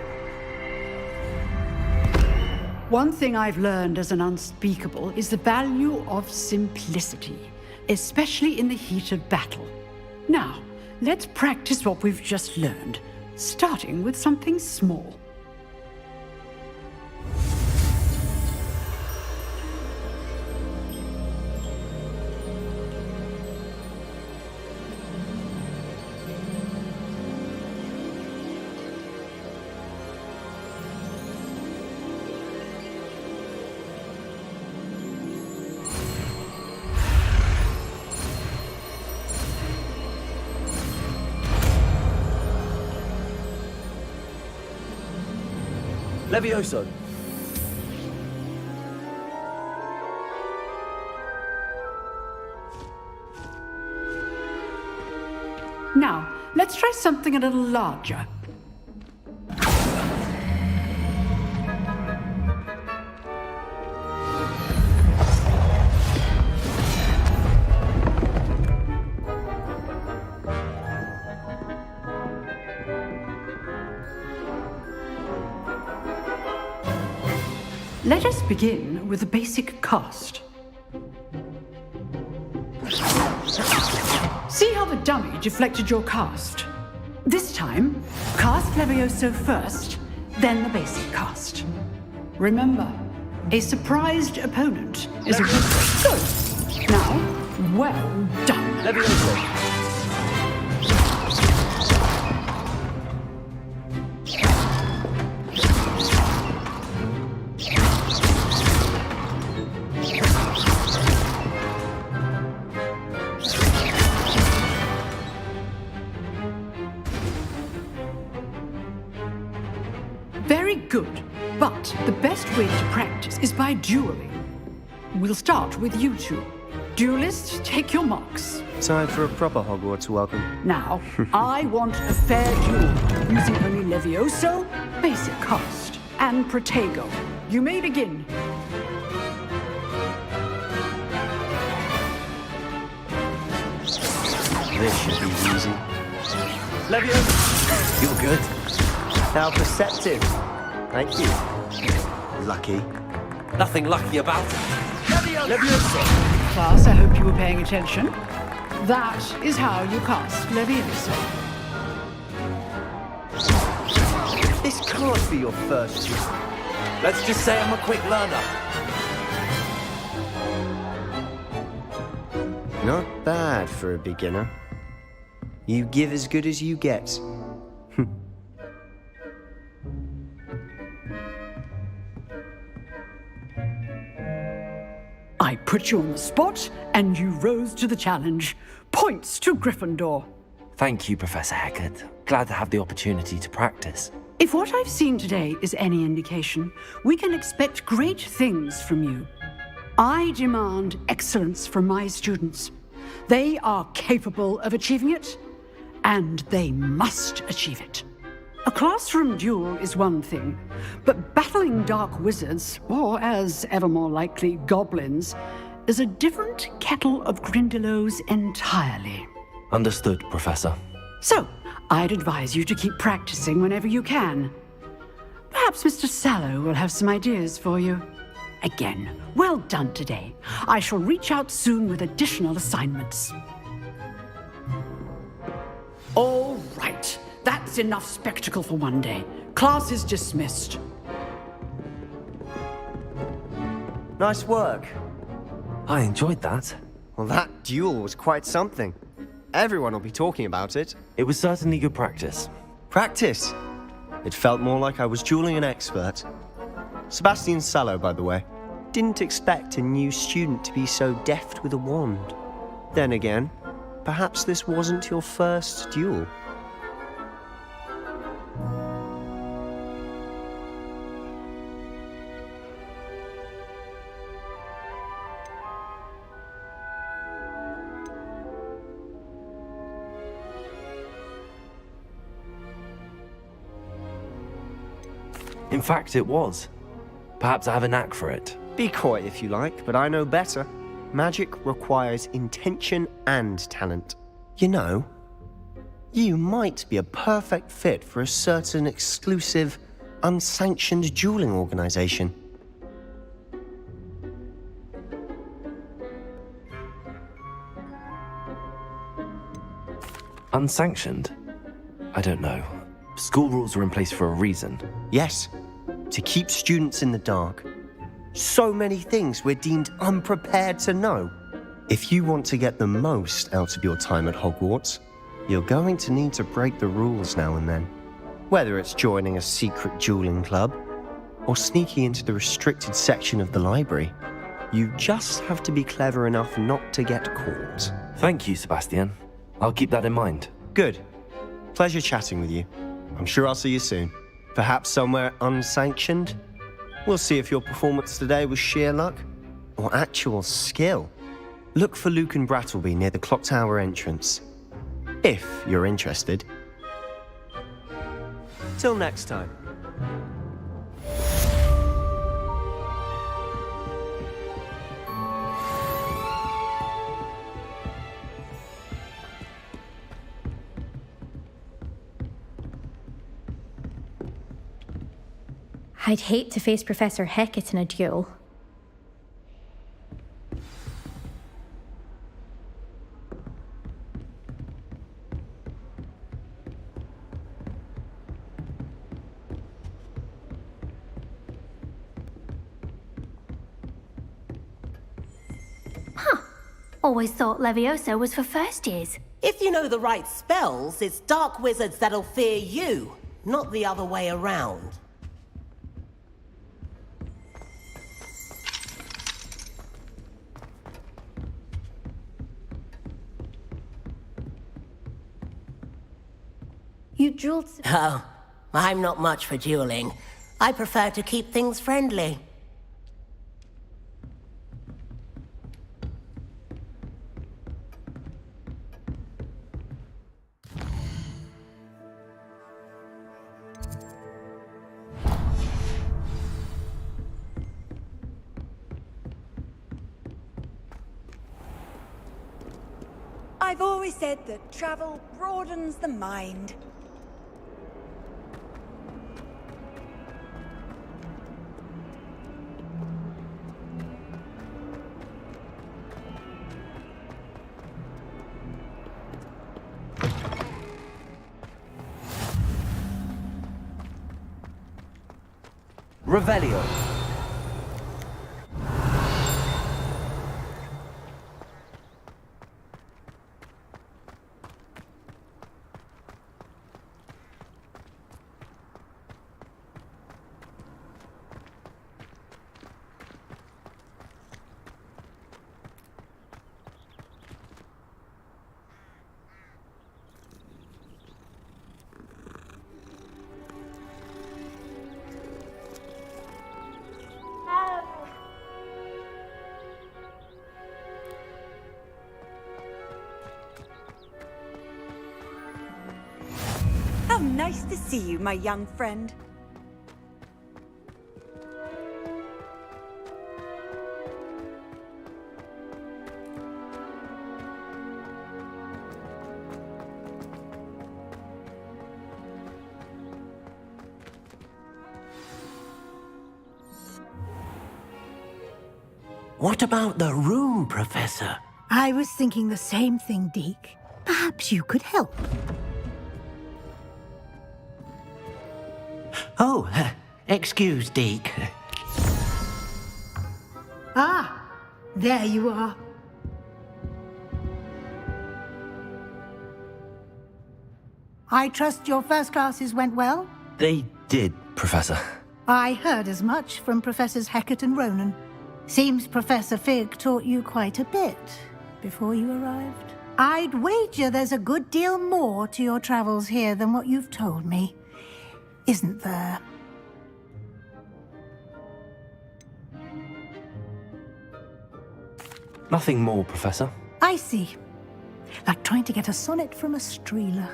One thing I've learned as an unspeakable is the value of simplicity, especially in the heat of battle. Now, let's practice what we've just learned, starting with something small. Levioso. Now, let's try something a little larger. Let us begin with the basic cast. See how the dummy deflected your cast? This time, cast Levioso first, then the basic cast. Remember, a surprised opponent is a good. Now, well done. Levioso. Very good, but the best way to practice is by dueling. We'll start with you two. Duelists, take your marks. Time for a proper Hogwarts welcome. Now, I want a fair duel, using only Levioso, basic cast, and Protego. You may begin. This should be easy. Levioso. You're good. How perceptive. Thank you. Lucky. Nothing lucky about it. Levioso. Class, I hope you were paying attention. That is how you cast Levioso. This can't be your first duel. Let's just say I'm a quick learner. Not bad for a beginner. You give as good as you get. I put you on the spot, and you rose to the challenge. Points to Gryffindor. Thank you, Professor Heckard. Glad to have the opportunity to practice. If what I've seen today is any indication, we can expect great things from you. I demand excellence from my students. They are capable of achieving it, and they must achieve it. A classroom duel is one thing, but battling dark wizards, or as ever more likely, goblins, is a different kettle of Grindylows entirely. Understood, Professor. So, I'd advise you to keep practicing whenever you can. Perhaps Mr. Sallow will have some ideas for you. Again, well done today. I shall reach out soon with additional assignments. All right. That's enough spectacle for one day. Class is dismissed. Nice work. I enjoyed that. Well, that duel was quite something. Everyone will be talking about it. It was certainly good practice. Practice? It felt more like I was dueling an expert. Sebastian Sallow, by the way. Didn't expect a new student to be so deft with a wand. Then again, perhaps this wasn't your first duel. In fact, it was. Perhaps I have a knack for it. Be coy if you like, but I know better. Magic requires intention and talent. You know, you might be a perfect fit for a certain exclusive, unsanctioned dueling organization. Unsanctioned? I don't know. School rules are in place for a reason. Yes, to keep students in the dark. So many things we're deemed unprepared to know. If you want to get the most out of your time at Hogwarts, you're going to need to break the rules now and then. Whether it's joining a secret dueling club, or sneaking into the restricted section of the library, you just have to be clever enough not to get caught. Thank you, Sebastian. I'll keep that in mind. Good. Pleasure chatting with you. I'm sure I'll see you soon. Perhaps somewhere unsanctioned? We'll see if your performance today was sheer luck or actual skill. Look for Luke and Brattleby near the clock tower entrance, if you're interested. Till next time. I'd hate to face Professor Hecat in a duel. Huh. Always thought Levioso was for first years. If you know the right spells, it's dark wizards that'll fear you, not the other way around. You dueled... Oh, I'm not much for dueling. I prefer to keep things friendly. I've always said that travel broadens the mind. Revelio. How nice to see you, my young friend. What about the room, Professor? I was thinking the same thing, Deke. Perhaps you could help. Oh, excuse, Deke. Ah, there you are. I trust your first classes went well? They did, Professor. I heard as much from Professors Hecat and Ronan. Seems Professor Fig taught you quite a bit before you arrived. I'd wager there's a good deal more to your travels here than what you've told me. Isn't there? Nothing more, Professor. I see. Like trying to get a sonnet from a streeler.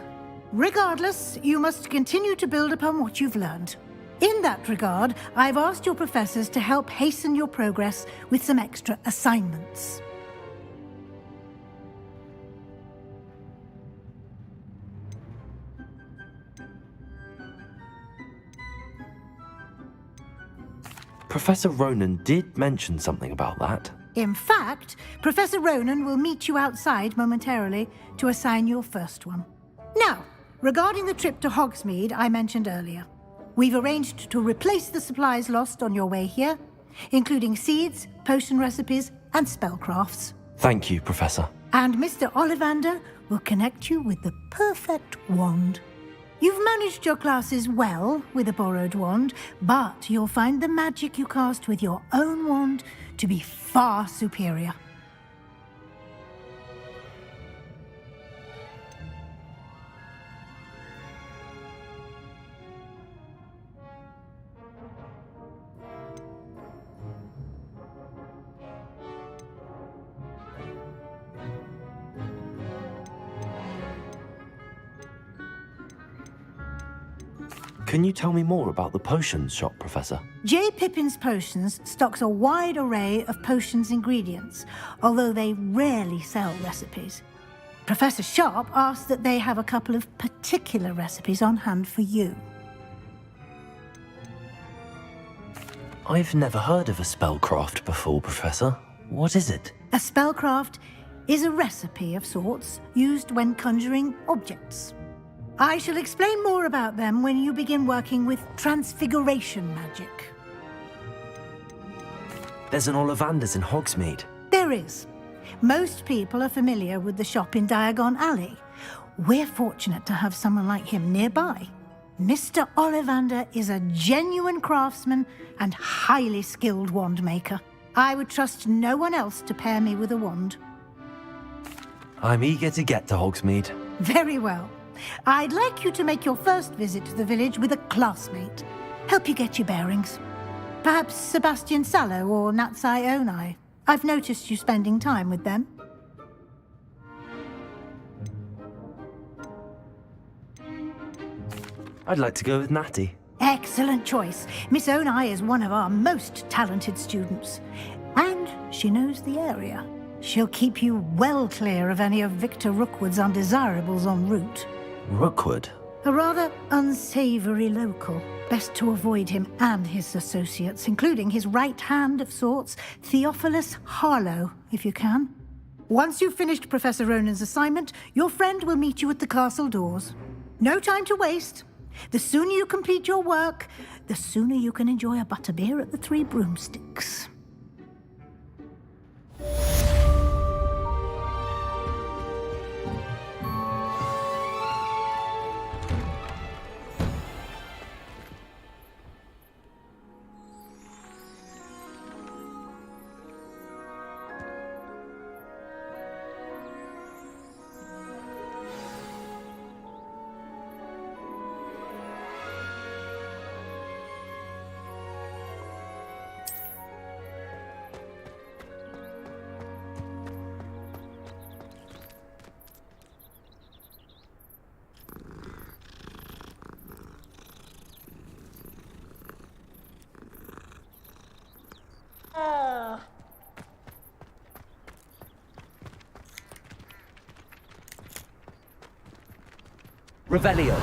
Regardless, you must continue to build upon what you've learned. In that regard, I've asked your professors to help hasten your progress with some extra assignments. Professor Ronan did mention something about that. In fact, Professor Ronan will meet you outside momentarily to assign your first one. Now, regarding the trip to Hogsmeade I mentioned earlier, we've arranged to replace the supplies lost on your way here, including seeds, potion recipes, and spellcrafts. Thank you, Professor. And Mr. Ollivander will connect you with the perfect wand. You've managed your classes well with a borrowed wand, but you'll find the magic you cast with your own wand to be far superior. Can you tell me more about the potions shop, Professor? J. Pippin's Potions stocks a wide array of potions ingredients, although they rarely sell recipes. Professor Sharp asked that they have a couple of particular recipes on hand for you. I've never heard of a spellcraft before, Professor. What is it? A spellcraft is a recipe of sorts used when conjuring objects. I shall explain more about them when you begin working with transfiguration magic. There's an Ollivander's in Hogsmeade. There is. Most people are familiar with the shop in Diagon Alley. We're fortunate to have someone like him nearby. Mr. Ollivander is a genuine craftsman and highly skilled wand maker. I would trust no one else to pair me with a wand. I'm eager to get to Hogsmeade. Very well. I'd like you to make your first visit to the village with a classmate. Help you get your bearings. Perhaps Sebastian Sallow or Natsai Onai. I've noticed you spending time with them. I'd like to go with Natty. Excellent choice. Miss Onai is one of our most talented students. And she knows the area. She'll keep you well clear of any of Victor Rookwood's undesirables en route. Rookwood? A rather unsavory local. Best to avoid him and his associates, including his right hand of sorts, Theophilus Harlow, if you can. Once you've finished Professor Ronan's assignment, your friend will meet you at the castle doors. No time to waste. The sooner you complete your work, the sooner you can enjoy a butterbeer at the Three Broomsticks. Revelio.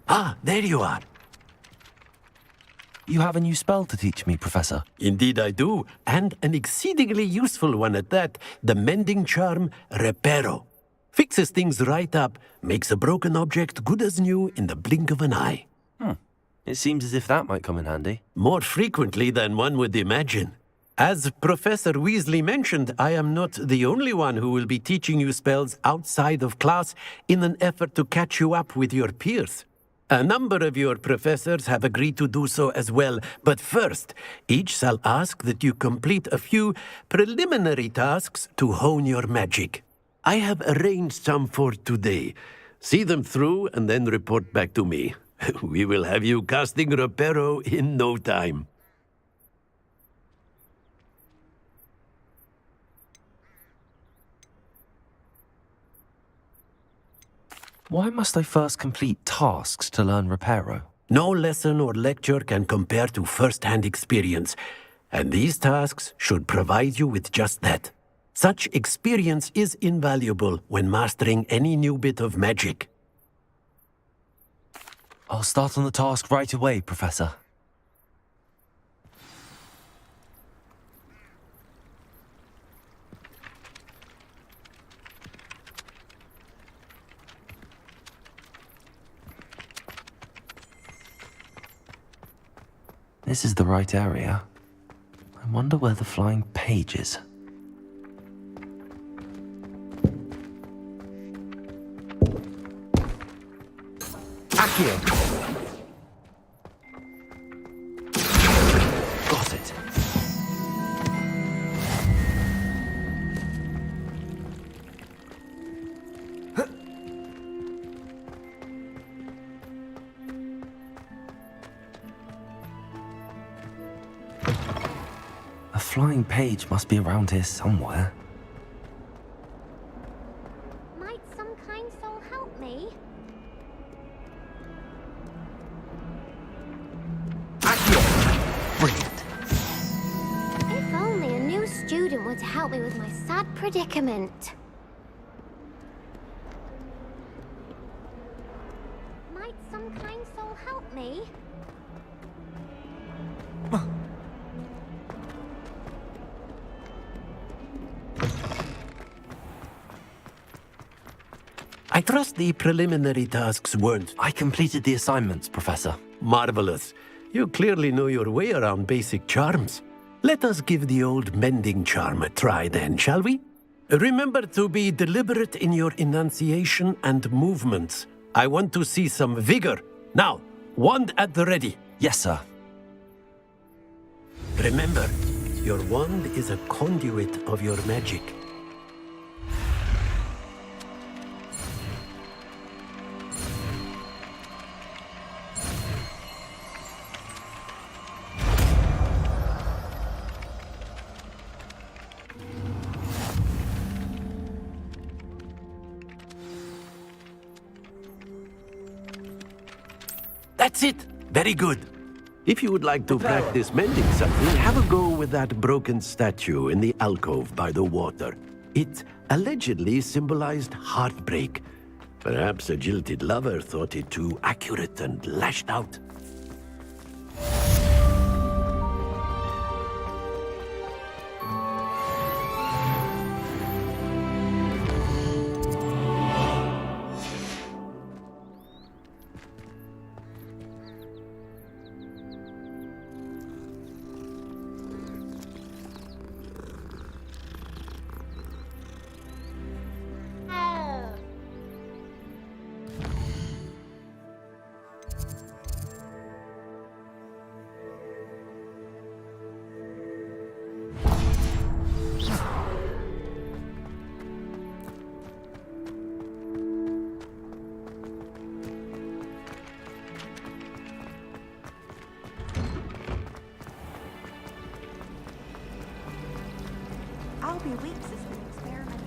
Ah, there you are. You have a new spell to teach me, Professor. Indeed I do, and an exceedingly useful one at that. The mending charm, Reparo. Fixes things right up, makes a broken object good as new in the blink of an eye. It seems as if that might come in handy. More frequently than one would imagine. As Professor Weasley mentioned, I am not the only one who will be teaching you spells outside of class in an effort to catch you up with your peers. A number of your professors have agreed to do so as well, but first, each shall ask that you complete a few preliminary tasks to hone your magic. I have arranged some for today. See them through and then report back to me. We will have you casting Reparo in no time. Why must I first complete tasks to learn Reparo? No lesson or lecture can compare to first-hand experience, and these tasks should provide you with just that. Such experience is invaluable when mastering any new bit of magic. I'll start on the task right away, Professor. This is the right area. I wonder where the flying page is. Accio! Got it. A flying page must be around here somewhere. Might some kind soul help me? Brilliant. If only a new student were to help me with my sad predicament. Might some kind soul help me? I trust the preliminary tasks weren't... I completed the assignments, Professor. Marvelous. You clearly know your way around basic charms. Let us give the old mending charm a try then, shall we? Remember to be deliberate in your enunciation and movements. I want to see some vigor. Now, wand at the ready. Yes, sir. Remember, your wand is a conduit of your magic. That's it! Very good. If you would like to practice mending something, have a go with that broken statue in the alcove by the water. It allegedly symbolized heartbreak. Perhaps a jilted lover thought it too accurate and lashed out. I'll be weeks as we experiment.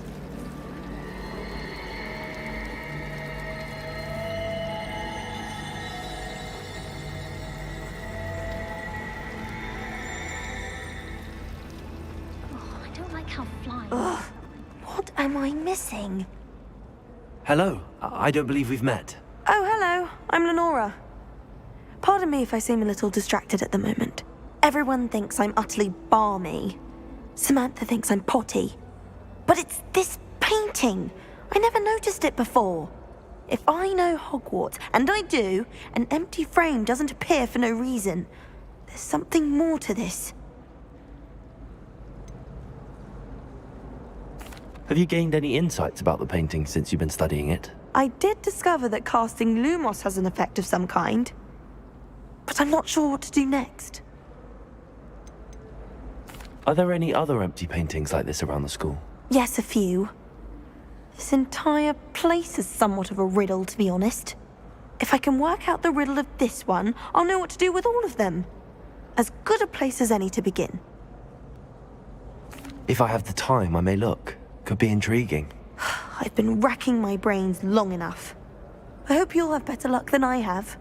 Oh, I don't like how flying. Ugh. What am I missing? Hello. I don't believe we've met. Oh, hello. I'm Lenora. Pardon me if I seem a little distracted at the moment. Everyone thinks I'm utterly balmy. Samantha thinks I'm potty. But it's this painting. I never noticed it before. If I know Hogwarts, and I do, an empty frame doesn't appear for no reason. There's something more to this. Have you gained any insights about the painting since you've been studying it? I did discover that casting Lumos has an effect of some kind. But I'm not sure what to do next. Are there any other empty paintings like this around the school? Yes, a few. This entire place is somewhat of a riddle, to be honest. If I can work out the riddle of this one, I'll know what to do with all of them. As good a place as any to begin. If I have the time, I may look. Could be intriguing. I've been racking my brains long enough. I hope you'll have better luck than I have.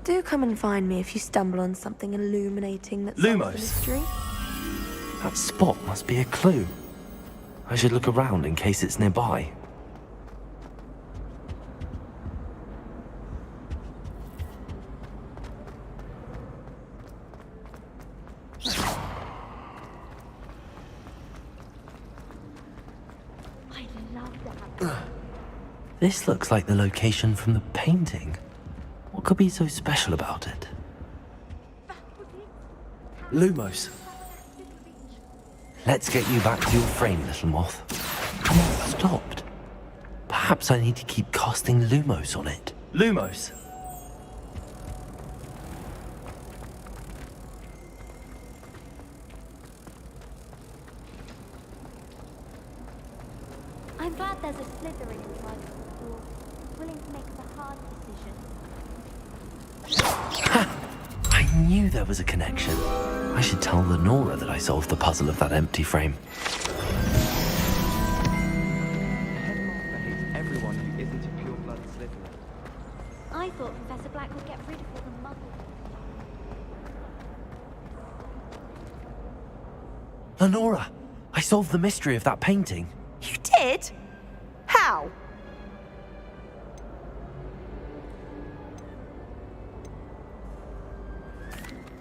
Do come and find me if you stumble on something illuminating that solves the mystery. That spot must be a clue. I should look around in case it's nearby. I love that. This looks like the location from the painting. What What could be so special about it? Lumos. Let's get you back to your frame, little moth. The moth stopped. Perhaps I need to keep casting Lumos on it. Lumos! I'm glad there's a Slytherin inside the door, willing to make the hard decision. I knew there was a connection. I should tell Lenora that I solved the puzzle of that empty frame. Headmaster hates everyone who isn't a pure-blood Slytherin. I thought Professor Black would get rid of all the muggles. Lenora! I solved the mystery of that painting. You did? How?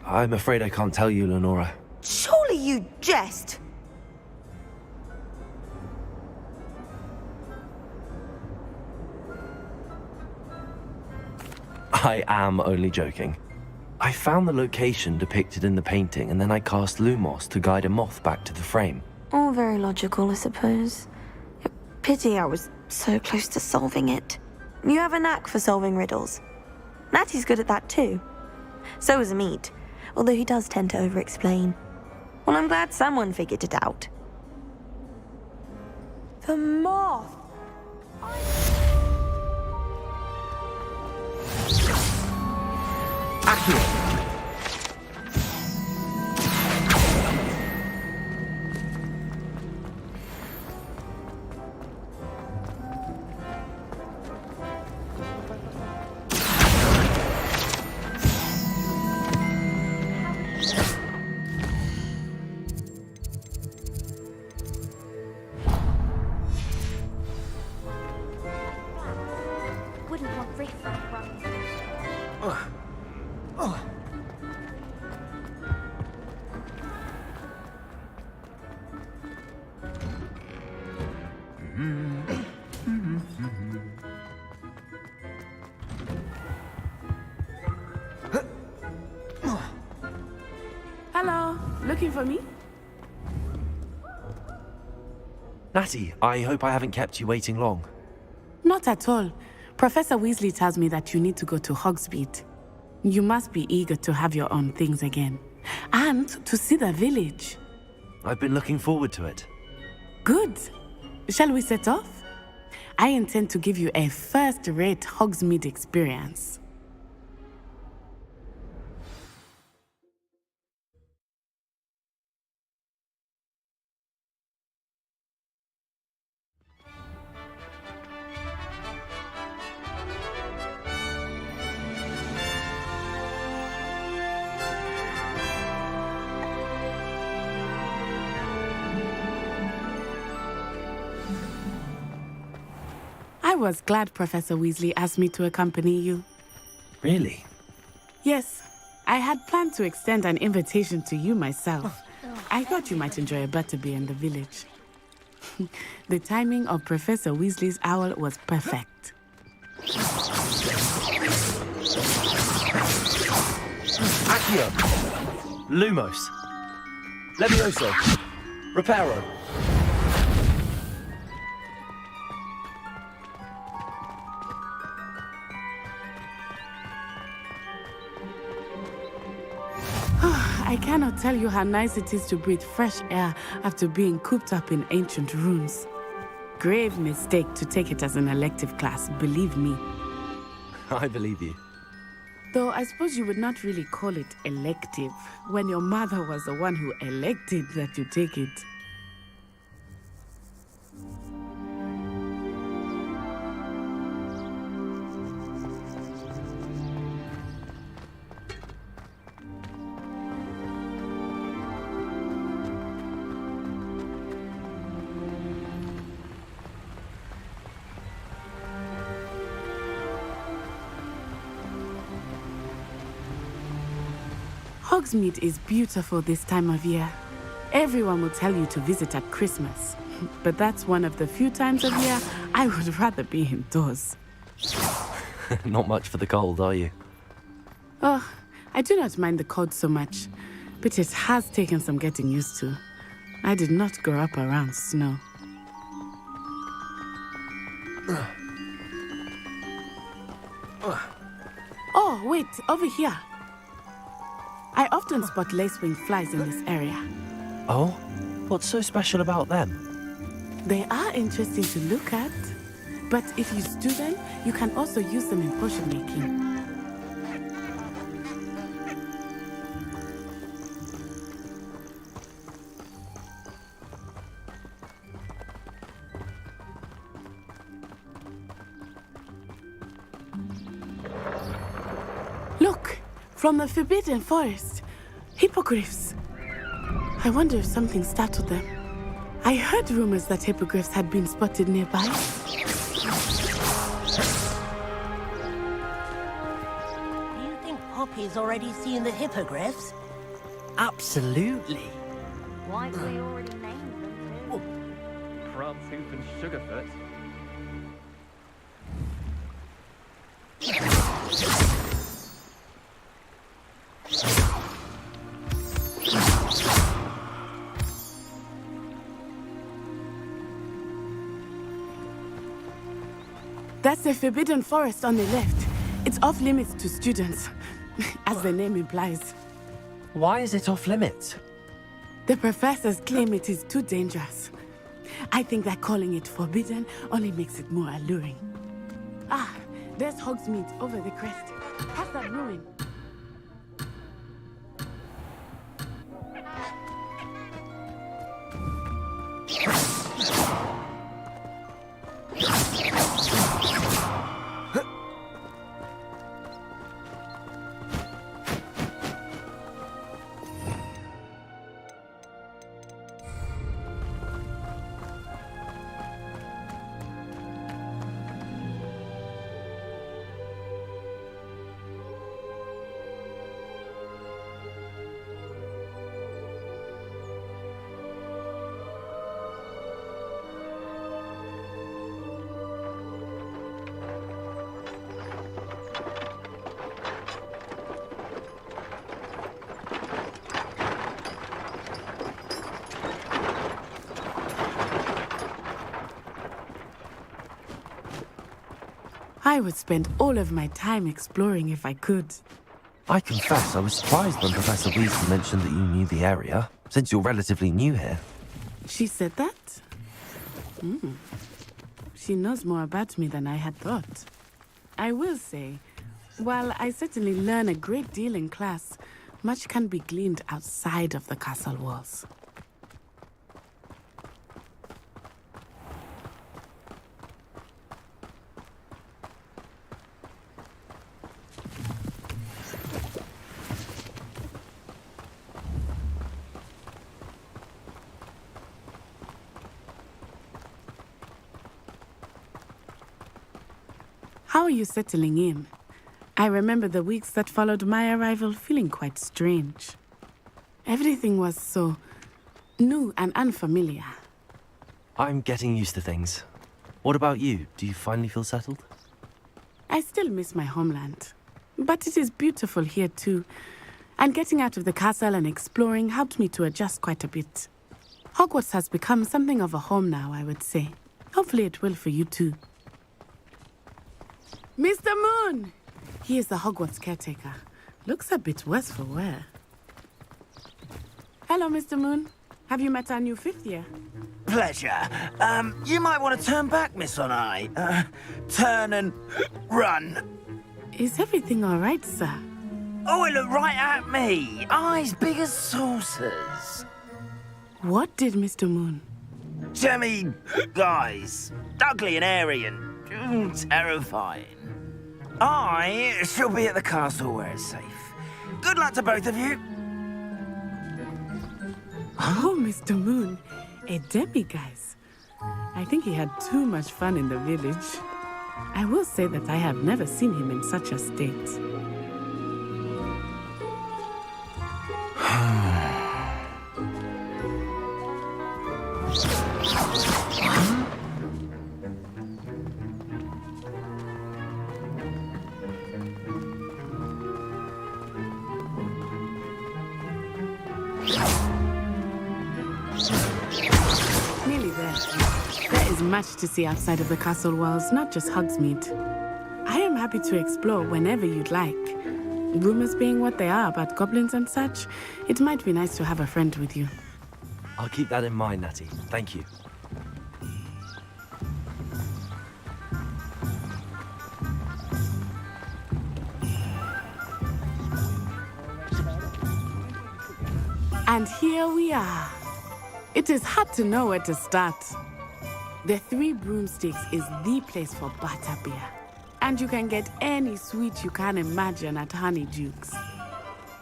I'm afraid I can't tell you, Lenora. Surely you jest. I am only joking. I found the location depicted in the painting, and then I cast Lumos to guide a moth back to the frame. All very logical, I suppose. Pity I was so close to solving it. You have a knack for solving riddles. Natty's good at that too. So is Amit, although he does tend to over-explain. Well, I'm glad someone figured it out. The moth! Accurate! Wouldn't want riff-raff runs. Hello, looking for me? Natty, I hope I haven't kept you waiting long. Not at all. Professor Weasley tells me that you need to go to Hogsmeade. You must be eager to have your own things again. And to see the village. I've been looking forward to it. Good. Shall we set off? I intend to give you a first-rate Hogsmeade experience. I was glad Professor Weasley asked me to accompany you. Really? Yes, I had planned to extend an invitation to you myself. I thought you might enjoy a butterbeer in the village. The timing of Professor Weasley's owl was perfect. Accio! Lumos! Levioso! Reparo! I cannot tell you how nice it is to breathe fresh air after being cooped up in ancient rooms. Grave mistake to take it as an elective class, believe me. I believe you. Though I suppose you would not really call it elective when your mother was the one who elected that you take it. Hogsmeade is beautiful this time of year. Everyone will tell you to visit at Christmas. But that's one of the few times of year I would rather be indoors. Not much for the cold, are you? Oh, I do not mind the cold so much, but it has taken some getting used to. I did not grow up around snow. Oh, wait, over here. I often spot lacewing flies in this area. Oh? What's so special about them? They are interesting to look at, but if you stew them, you can also use them in potion making. Look, from the Forbidden Forest, hippogriffs. I wonder if something startled them. I heard rumors that hippogriffs had been spotted nearby. Do you think Poppy's already seen the hippogriffs? Absolutely. Why do we already named them too? Crabtooth and Sugarfoot. That's the Forbidden Forest on the left. It's off limits to students, as the name implies. Why is it off limits? The professors claim it is too dangerous. I think that calling it forbidden only makes it more alluring. Ah, there's Hogsmeade over the crest. Past that ruin. I would spend all of my time exploring if I could. I confess I was surprised when Professor Weasley mentioned that you knew the area, since you're relatively new here. She said that? She knows more about me than I had thought. I will say, while I certainly learn a great deal in class, much can be gleaned outside of the castle walls. How are you settling in? I remember the weeks that followed my arrival feeling quite strange. Everything was so new and unfamiliar. I'm getting used to things. What about you? Do you finally feel settled? I still miss my homeland, but it is beautiful here too. And getting out of the castle and exploring helped me to adjust quite a bit. Hogwarts has become something of a home now, I would say. Hopefully it will for you too. Mr. Moon! He is the Hogwarts caretaker. Looks a bit worse for wear. Hello, Mr. Moon. Have you met our new fifth year? Pleasure. You might want to turn back, Miss On-Eye. Turn and run. Is everything all right, sir? Oh, it looked right at me. Eyes big as saucers. What did Mr. Moon? Jemmy guys. Ugly and airy and terrifying. I shall be at the castle where it's safe. Good luck to both of you. Oh, Mr. Moon, a demiguise. I think he had too much fun in the village. I will say that I have never seen him in such a state. There is much to see outside of the castle walls, not just Hogsmeade. I am happy to explore whenever you'd like. Rumors being what they are about goblins and such, it might be nice to have a friend with you. I'll keep that in mind, Natty. Thank you. And here we are. It is hard to know where to start. The Three Broomsticks is the place for butterbeer. And you can get any sweet you can imagine at Honeydukes.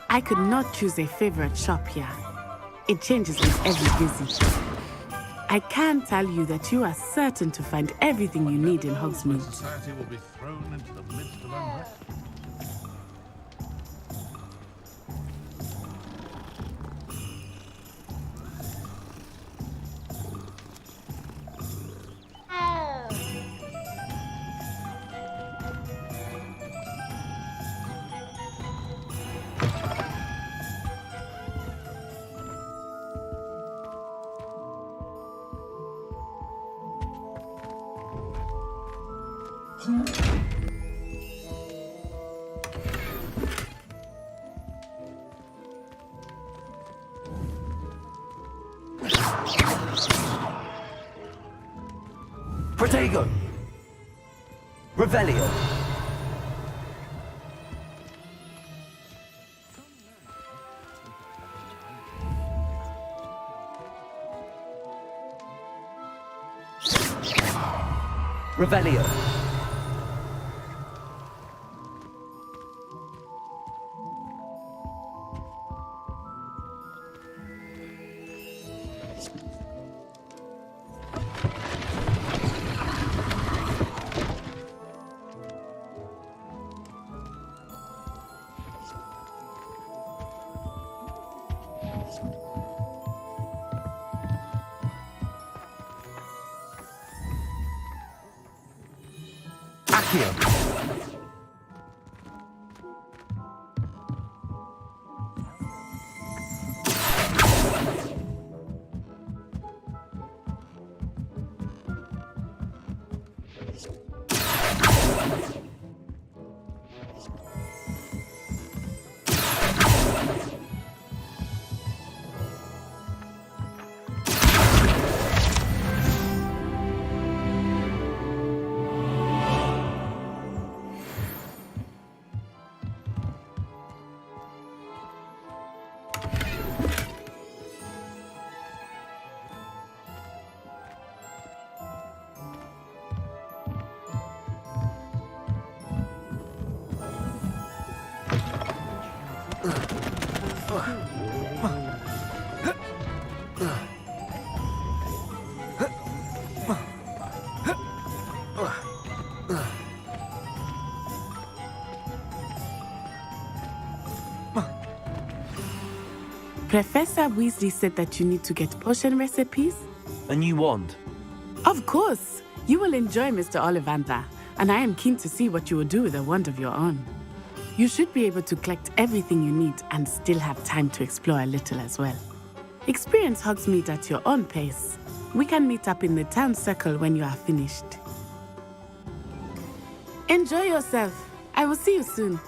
I could not choose a favorite shop here. It changes with every visit. I can tell you that you are certain to find everything you need in Hogsmeade. Society will be thrown into the midst of unrest. Protego! Revelio! Revelio! Accio! Professor Weasley said that you need to get potion recipes? A new wand. Of course! You will enjoy Mr. Ollivander, and I am keen to see what you will do with a wand of your own. You should be able to collect everything you need and still have time to explore a little as well. Experience Hogsmeade at your own pace. We can meet up in the town circle when you are finished. Enjoy yourself. I will see you soon.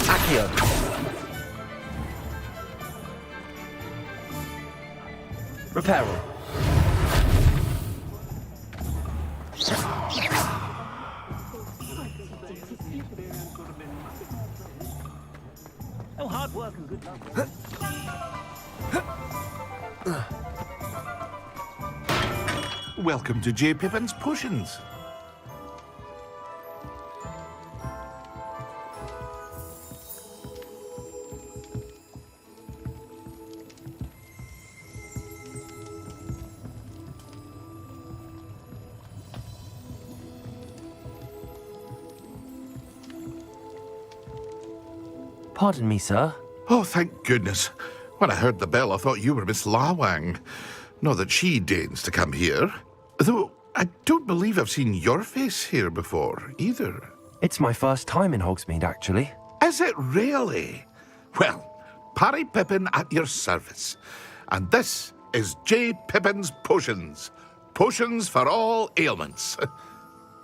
Accio! Reparo! Oh, hard work and good luck. Welcome to J. Pippin's Potions. Pardon me, sir. Oh, thank goodness. When I heard the bell, I thought you were Miss Lawang. Not that she deigns to come here. Though I don't believe I've seen your face here before, either. It's my first time in Hogsmeade, actually. Is it really? Well, Parry Pippin at your service. And this is J. Pippin's Potions. Potions for all ailments.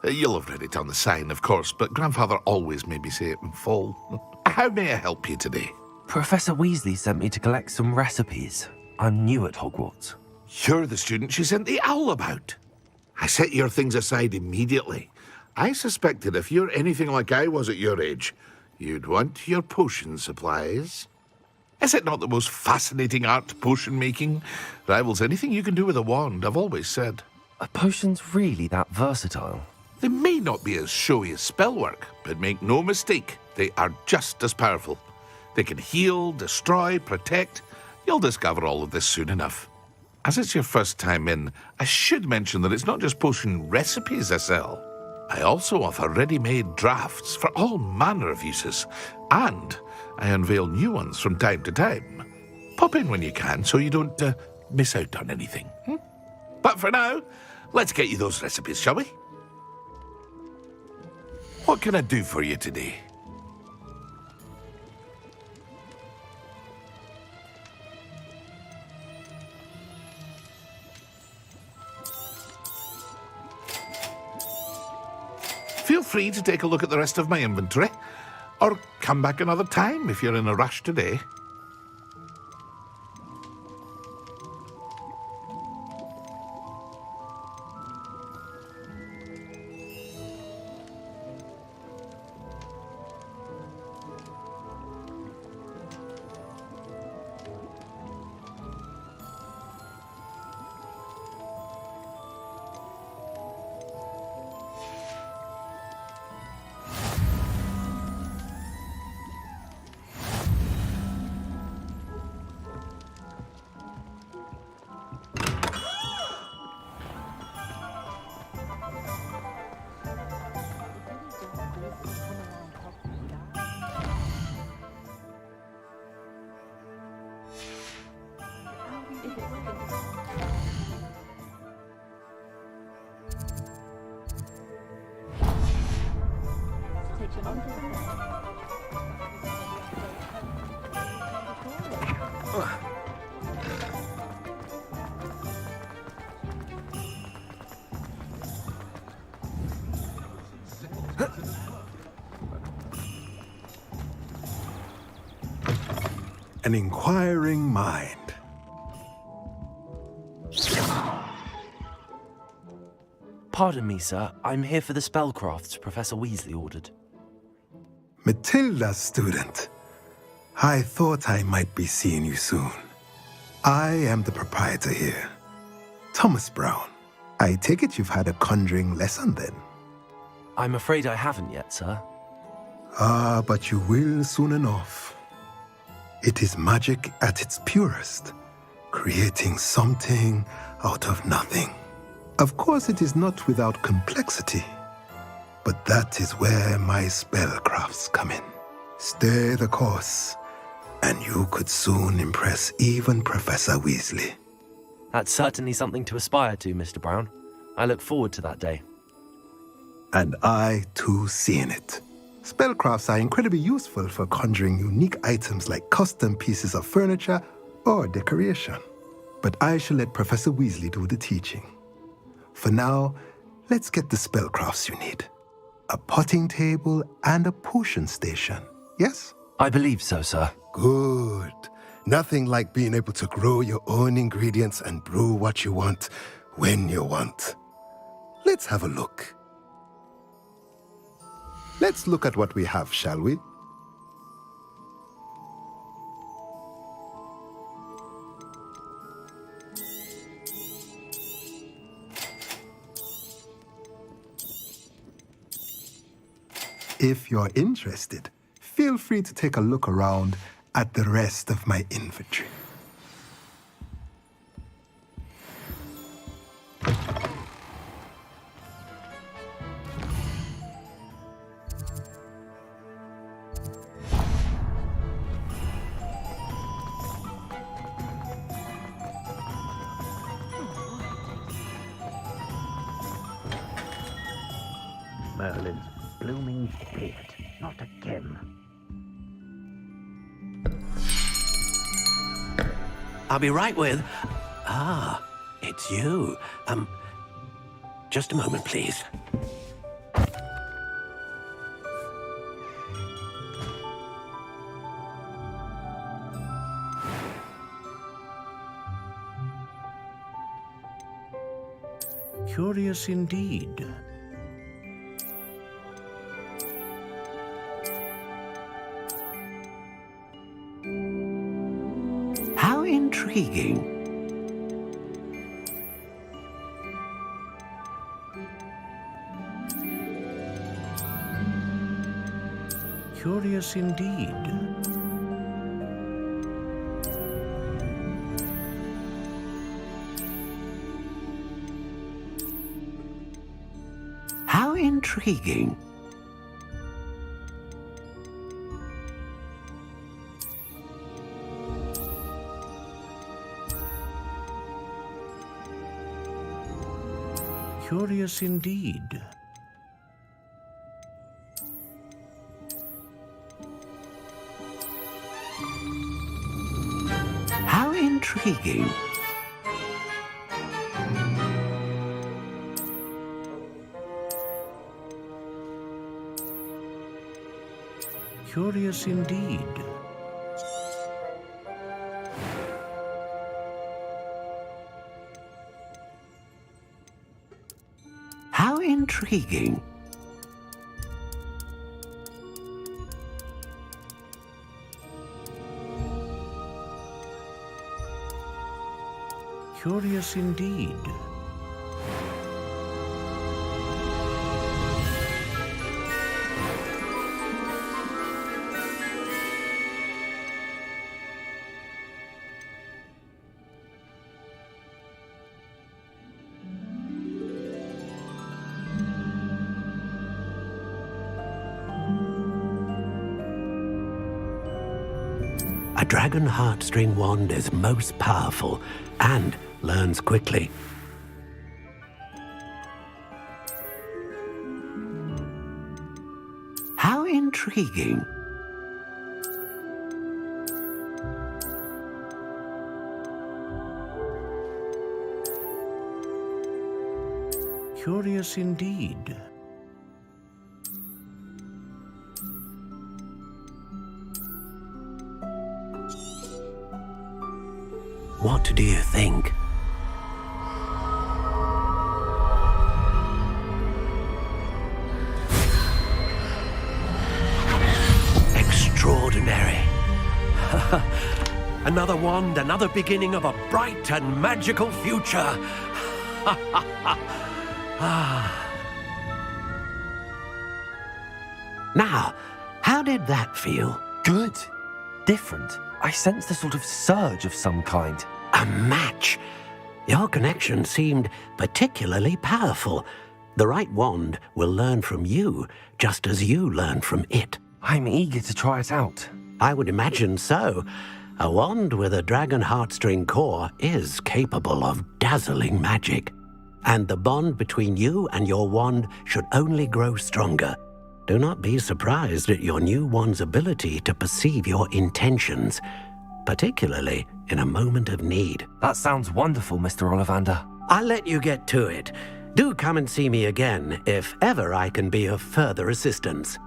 You'll have read it on the sign, of course, but Grandfather always made me say it in full. How may I help you today? Professor Weasley sent me to collect some recipes. I'm new at Hogwarts. You're the student she sent the owl about. I set your things aside immediately. I suspected if you're anything like I was at your age, you'd want your potion supplies. Is it not the most fascinating art, potion making? Rivals anything you can do with a wand, I've always said. Are potions really that versatile? They may not be as showy as spellwork, but make no mistake, they are just as powerful. They can heal, destroy, protect. You'll discover all of this soon enough. As it's your first time in, I should mention that it's not just potion recipes I sell. I also offer ready-made drafts for all manner of uses, and I unveil new ones from time to time. Pop in when you can so you don't miss out on anything. But for now, let's get you those recipes, shall we? What can I do for you today? Feel free to take a look at the rest of my inventory, or come back another time if you're in a rush today. An inquiring mind. Pardon me, sir. I'm here for the spellcrafts Professor Weasley ordered. Matilda's student. I thought I might be seeing you soon. I am the proprietor here, Thomas Brown. I take it you've had a conjuring lesson then? I'm afraid I haven't yet, sir. Ah, but you will soon enough. It is magic at its purest, creating something out of nothing. Of course, it is not without complexity, but that is where my spellcrafts come in. Stay the course, and you could soon impress even Professor Weasley. That's certainly something to aspire to, Mr. Brown. I look forward to that day. And I, too, see in it. Spellcrafts are incredibly useful for conjuring unique items like custom pieces of furniture or decoration. But I shall let Professor Weasley do the teaching. For now, let's get the spellcrafts you need. A potting table and a potion station, yes? I believe so, sir. Good. Nothing like being able to grow your own ingredients and brew what you want when you want. Let's have a look. Let's look at what we have, shall we? If you're interested, feel free to take a look around at the rest of my inventory. Merlin's blooming beard, not again. I'll be right with... Ah, it's you. Just a moment, please. Curious indeed. How intriguing. Curious indeed. How intriguing. Curious indeed. How intriguing. Curious indeed. How intriguing. Curious indeed. A dragon heartstring wand is most powerful and learns quickly. How intriguing. Curious indeed. What do you think? Extraordinary. Another wand, another beginning of a bright and magical future. Now, how did that feel? Good. Different. I sensed a sort of surge of some kind. A match. Your connection seemed particularly powerful. The right wand will learn from you, just as you learn from it. I'm eager to try it out. I would imagine so. A wand with a dragon heartstring core is capable of dazzling magic. And the bond between you and your wand should only grow stronger. Do not be surprised at your new wand's ability to perceive your intentions, particularly in a moment of need. That sounds wonderful, Mr. Ollivander. I'll let you get to it. Do come and see me again if ever I can be of further assistance.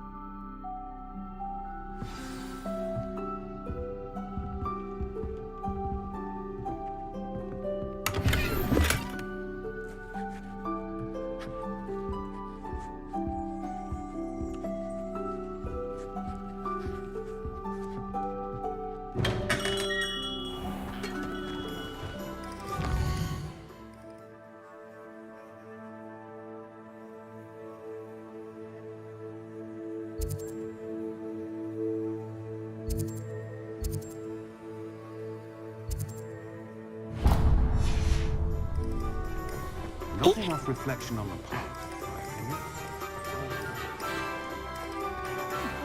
Not enough reflection on the past.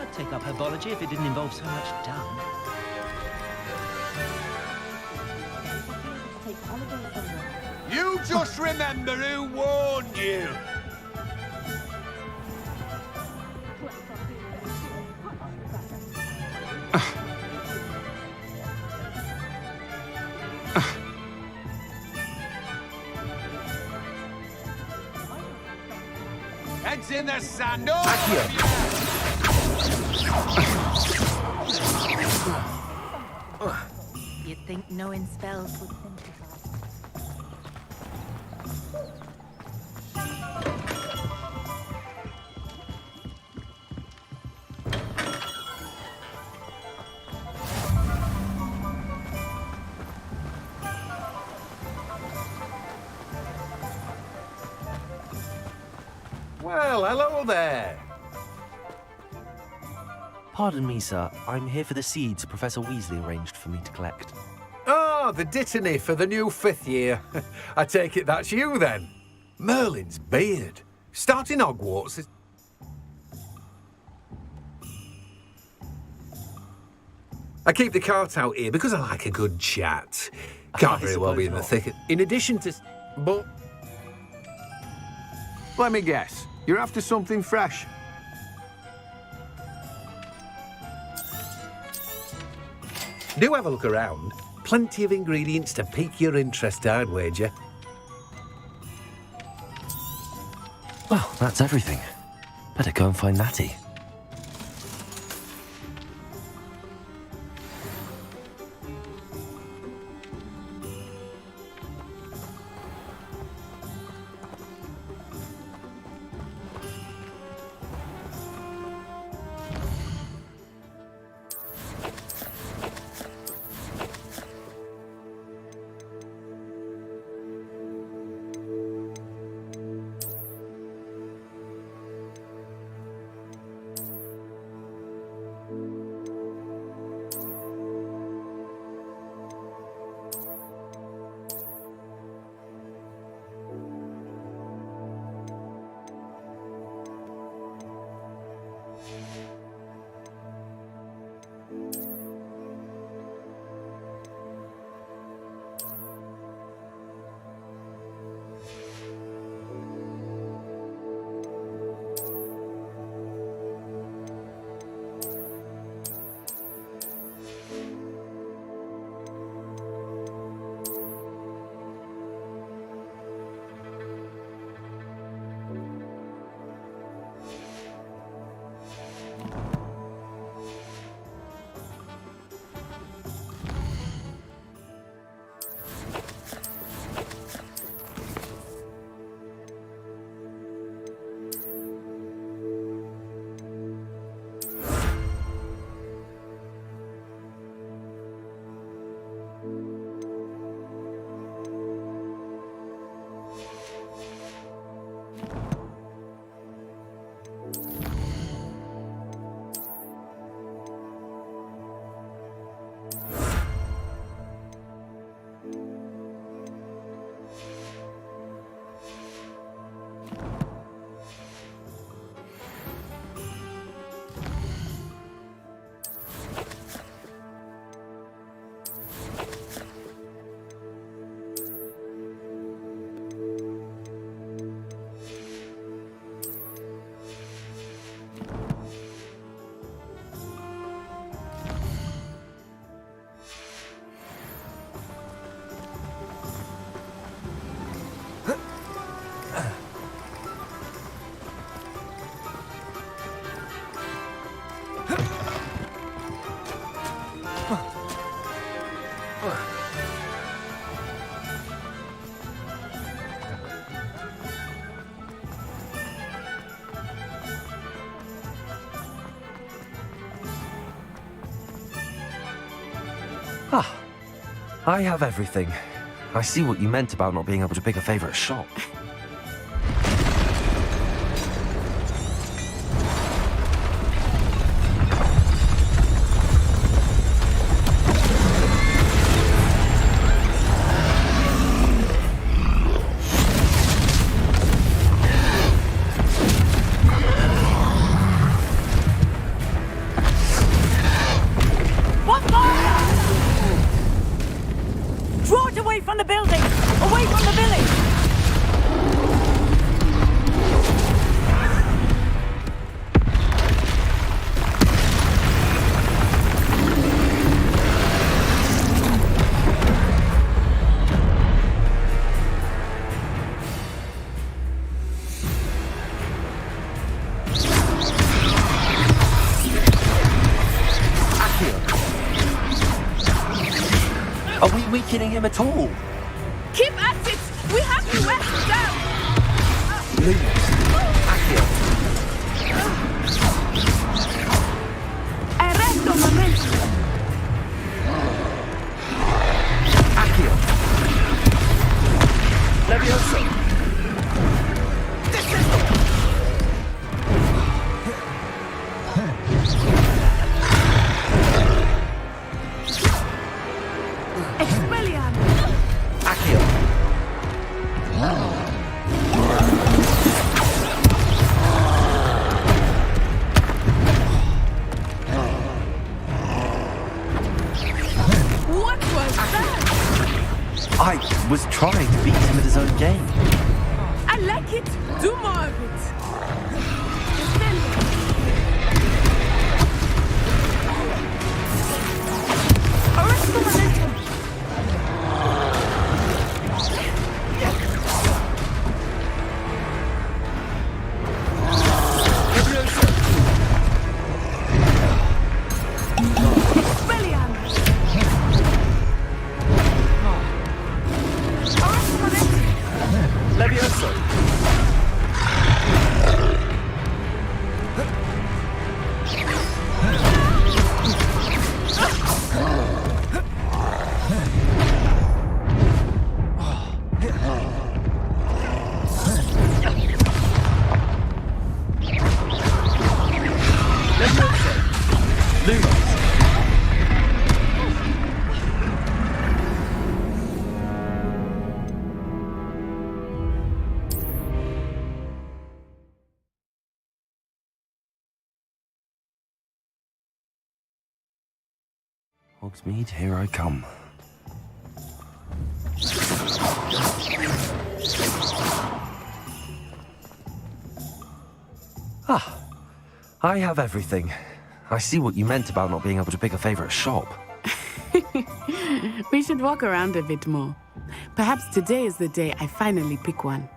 I'd take up herbology if it didn't involve so much dung. You just remember who warned you. Heads in the sand. You'd think knowing spells would simplify. Well, hello there. Pardon me, sir. I'm here for the seeds Professor Weasley arranged for me to collect. Ah, the dittany for the new 5th year. I take it that's you, then. Merlin's beard. Starting Hogwarts is... I keep the cart out here because I like a good chat. Can't very well be in the thick of... In addition to... But... Let me guess. You're after something fresh. Do have a look around. Plenty of ingredients to pique your interest, I'd wager. Well, that's everything. Better go and find Natty. Ah, I have everything. I see what you meant about not being able to pick a favourite shop. Away from the building! Away from the village! Are we weakening him at all? Keep at it! We have to wear him down! Lumos. Accio. Arresto momentum! Accio. Levioso. I was trying to beat him at his own game. I like it. Do more of it. Arrest the momentum. Hogsmeade, here I come. Ah, I have everything. I see what you meant about not being able to pick a favorite shop. We should walk around a bit more. Perhaps today is the day I finally pick one.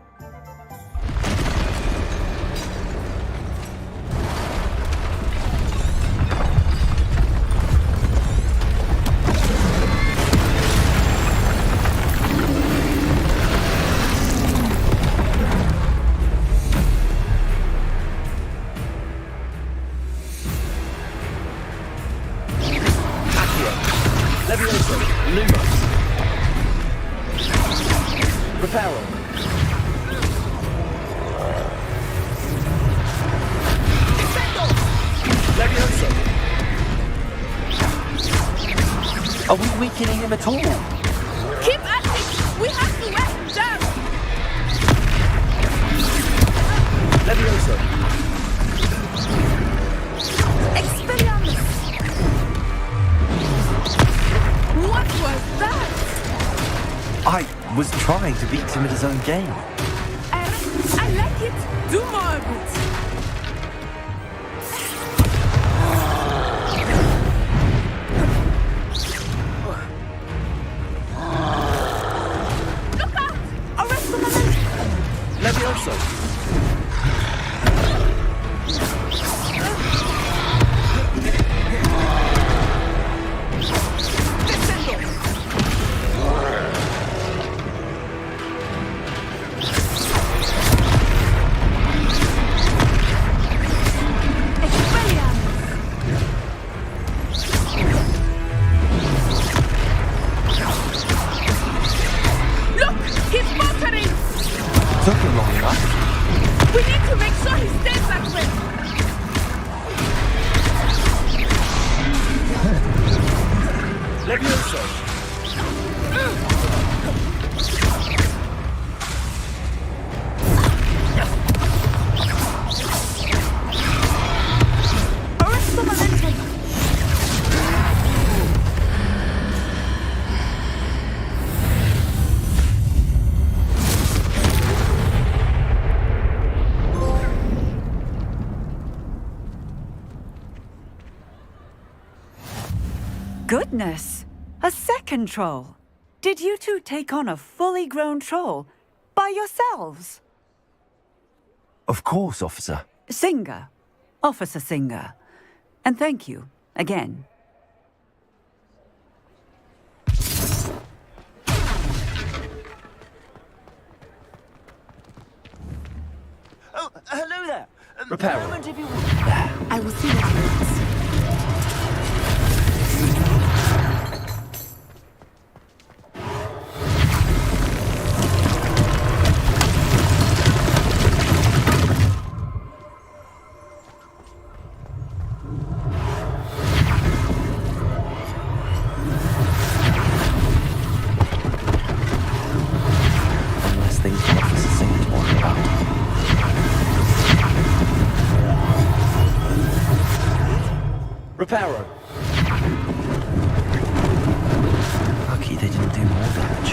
Are we weakening him at all? Keep at it! We have to wear him down! Levioso. Expelliarmus! What was that? I was trying to beat him at his own game. I like it. Do more of it. Took him long enough. We need to make sure he stays that way. Levioso. goodness! A second troll! Did you two take on a fully grown troll by yourselves? Of course, officer. Singer. Officer Singer. And thank you, again. Oh, hello there. Repair. Moment if you... I will see what happens. Unless things for Officer Singer to worry about. Reparo. Lucky they didn't do more damage.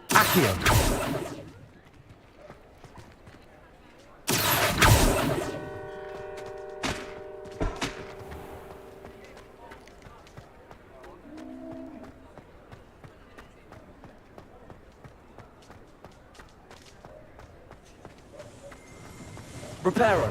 Accio. Reparo.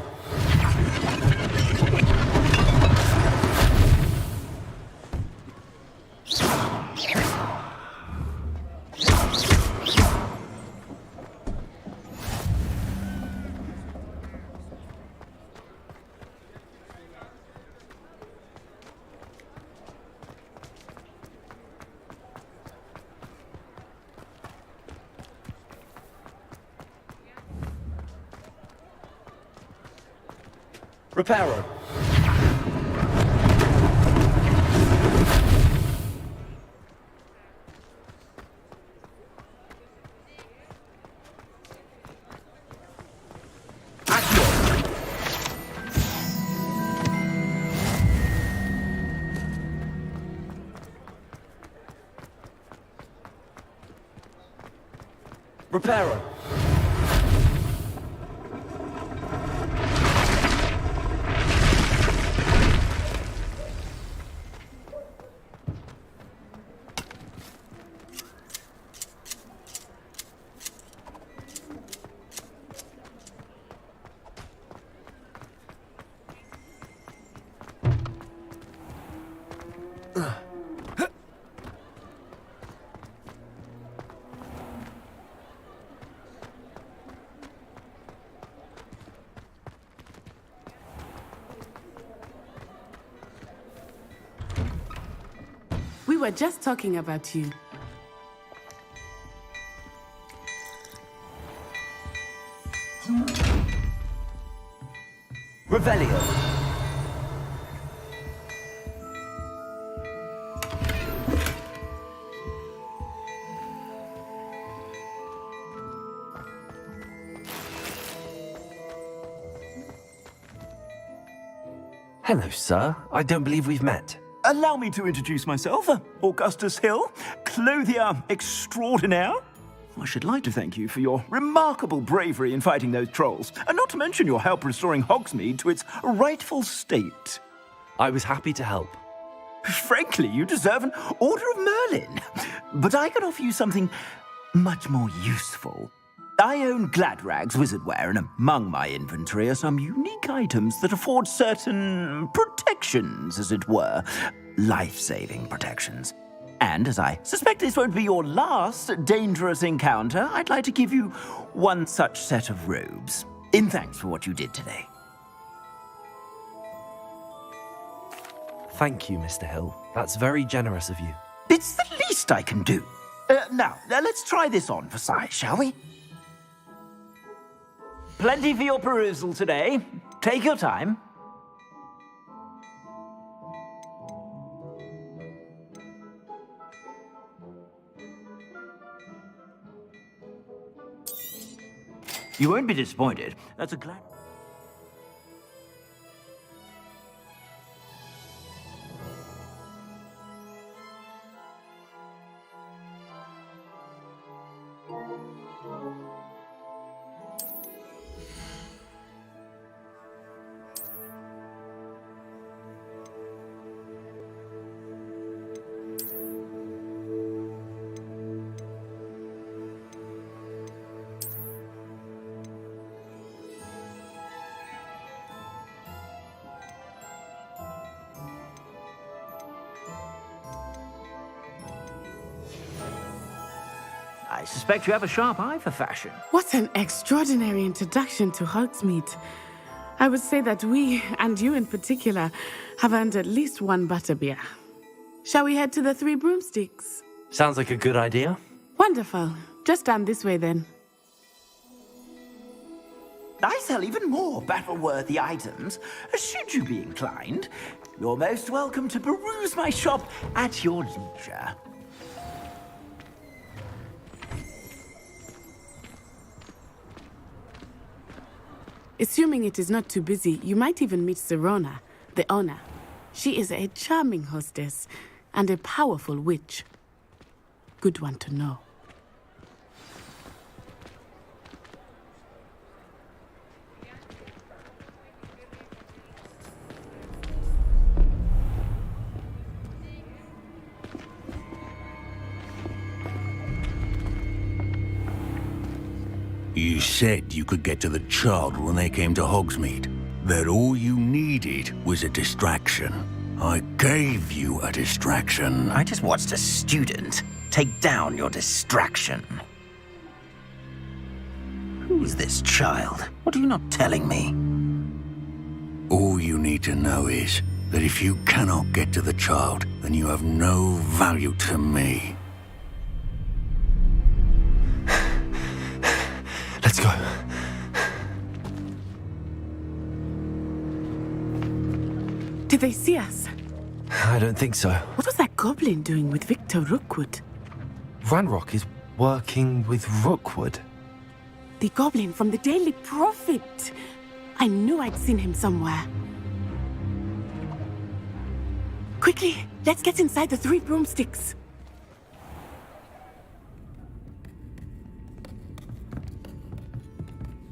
Reparo. Reparo. We were just talking about you. Revelio. Hello, sir. I don't believe we've met. Allow me to introduce myself, Augustus Hill, clothier extraordinaire. I should like to thank you for your remarkable bravery in fighting those trolls, and not to mention your help restoring Hogsmeade to its rightful state. I was happy to help. Frankly, you deserve an Order of Merlin. But I can offer you something much more useful. I own Gladrag's wizardware, and among my inventory are some unique items that afford certain protections, as it were. Life-saving protections. And as I suspect this won't be your last dangerous encounter, I'd like to give you one such set of robes, in thanks for what you did today. Thank you, Mr. Hill. That's very generous of you. It's the least I can do. Now, let's try this on for size, shall we? Plenty for your perusal today. Take your time. You won't be disappointed. That's a glad... I suspect you have a sharp eye for fashion. What an extraordinary introduction to Hogsmeade. I would say that we, and you in particular, have earned at least one butterbeer. Shall we head to the Three Broomsticks? Sounds like a good idea. Wonderful. Just down this way then. I sell even more battle-worthy items, should you be inclined. You're most welcome to peruse my shop at your leisure. Assuming it is not too busy, you might even meet Serona, the owner. She is a charming hostess and a powerful witch. Good one to know. You said you could get to the child when they came to Hogsmeade. That all you needed was a distraction. I gave you a distraction. I just watched a student take down your distraction. Who's this child? What are you not telling me? All you need to know is that if you cannot get to the child, then you have no value to me. Let's go. Did they see us? I don't think so. What was that goblin doing with Victor Rookwood? Ranrock is working with Rookwood. The goblin from the Daily Prophet. I knew I'd seen him somewhere. Quickly, let's get inside the Three Broomsticks.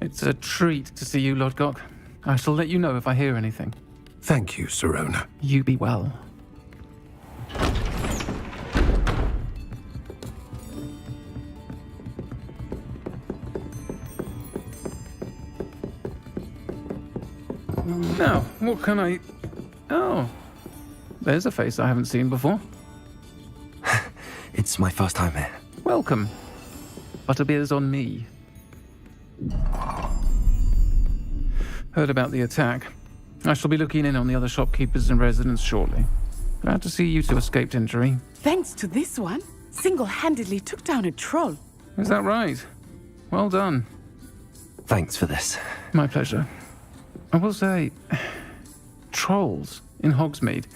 It's a treat to see you, Lodgok. I shall let you know if I hear anything. Thank you, Serona. You be well. Now, what can I... Oh, there's a face I haven't seen before. It's my first time here. Welcome. Butterbeer's on me. Heard about the attack. I shall be looking in on the other shopkeepers and residents shortly. Glad to see you two escaped injury. Thanks to this one, single-handedly took down a troll. Is that right? Well done. Thanks for this. My pleasure. I will say, trolls in Hogsmeade.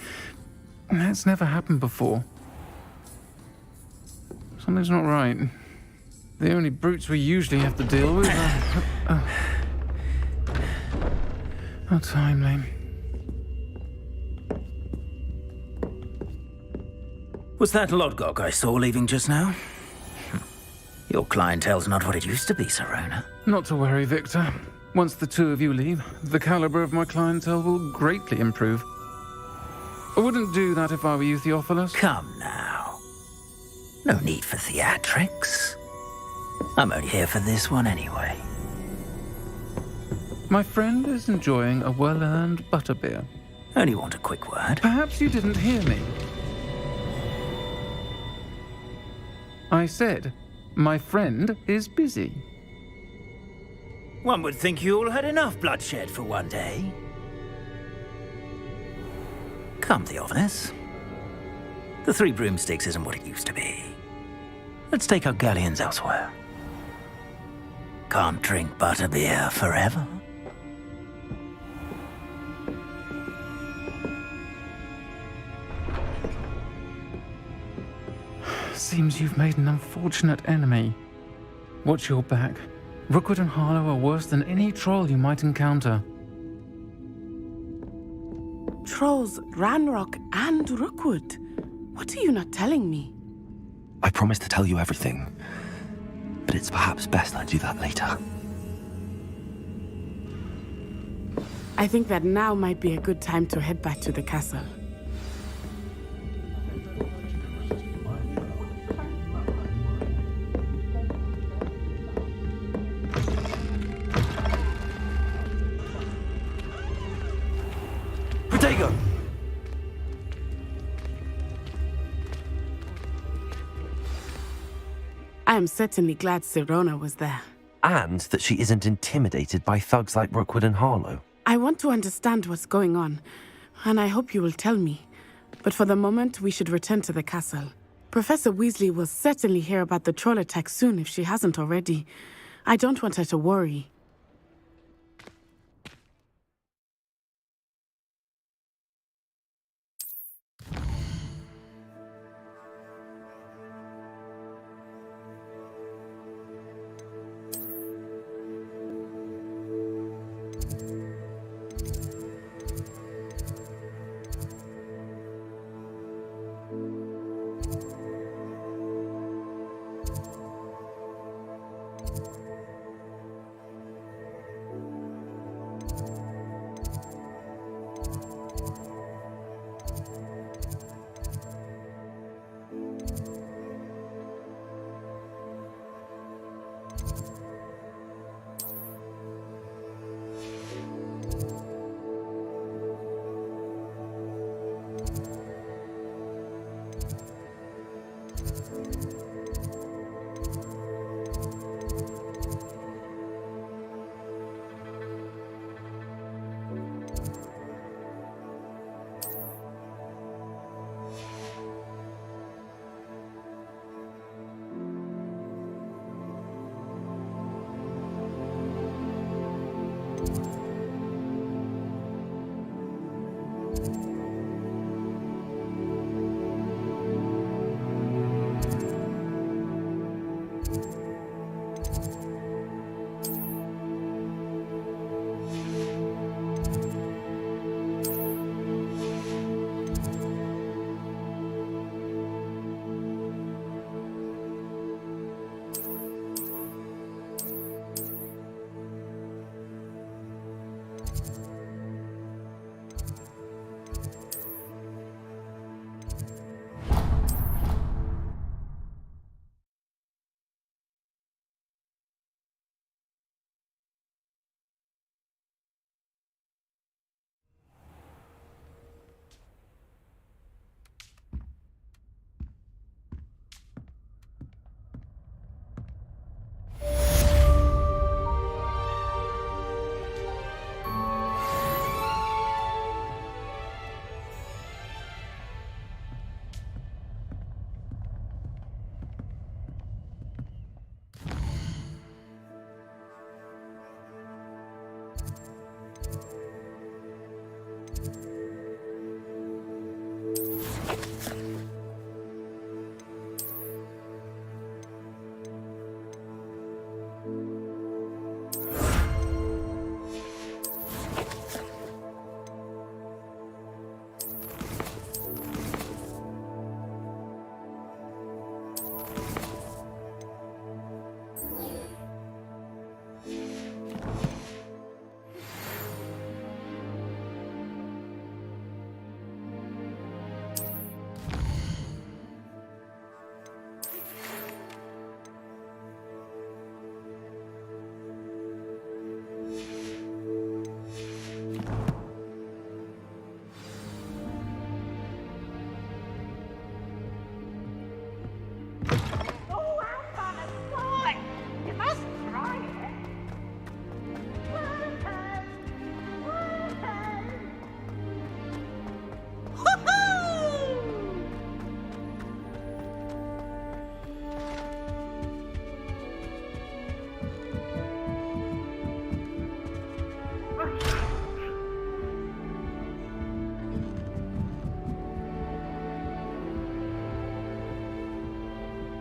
That's never happened before. Something's not right. The only brutes we usually have to deal with are... How timely. Was that Lodgok I saw leaving just now? Your clientele's not what it used to be, Serona. Not to worry, Victor. Once the two of you leave, the caliber of my clientele will greatly improve. I wouldn't do that if I were you, Theophilus. Come now. No need for theatrics. I'm only here for this one anyway. My friend is enjoying a well-earned butterbeer. Only want a quick word. Perhaps you didn't hear me. I said, my friend is busy. One would think you all had enough bloodshed for one day. Come, Theophilus. The Three Broomsticks isn't what it used to be. Let's take our galleons elsewhere. Can't drink butterbeer forever. Seems you've made an unfortunate enemy. Watch your back. Rookwood and Harlow are worse than any troll you might encounter. Trolls, Ranrock, and Rookwood. What are you not telling me? I promised to tell you everything, but it's perhaps best I do that later. I think that now might be a good time to head back to the castle. Protego! I am certainly glad Sirona was there. And that she isn't intimidated by thugs like Rookwood and Harlow. I want to understand what's going on, and I hope you will tell me. But for the moment, we should return to the castle. Professor Weasley will certainly hear about the troll attack soon if she hasn't already. I don't want her to worry.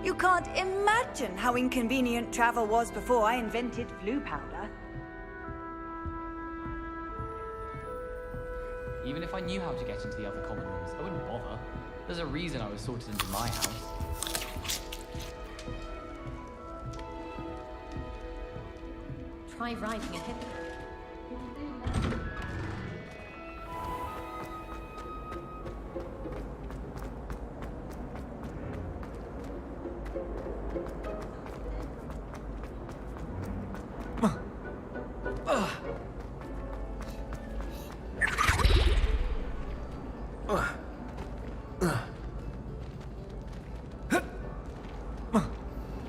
You can't imagine how inconvenient travel was before I invented flu powder. Even if I knew how to get into the other common rooms, I wouldn't bother. There's a reason I was sorted into my house. Try riding a hippo.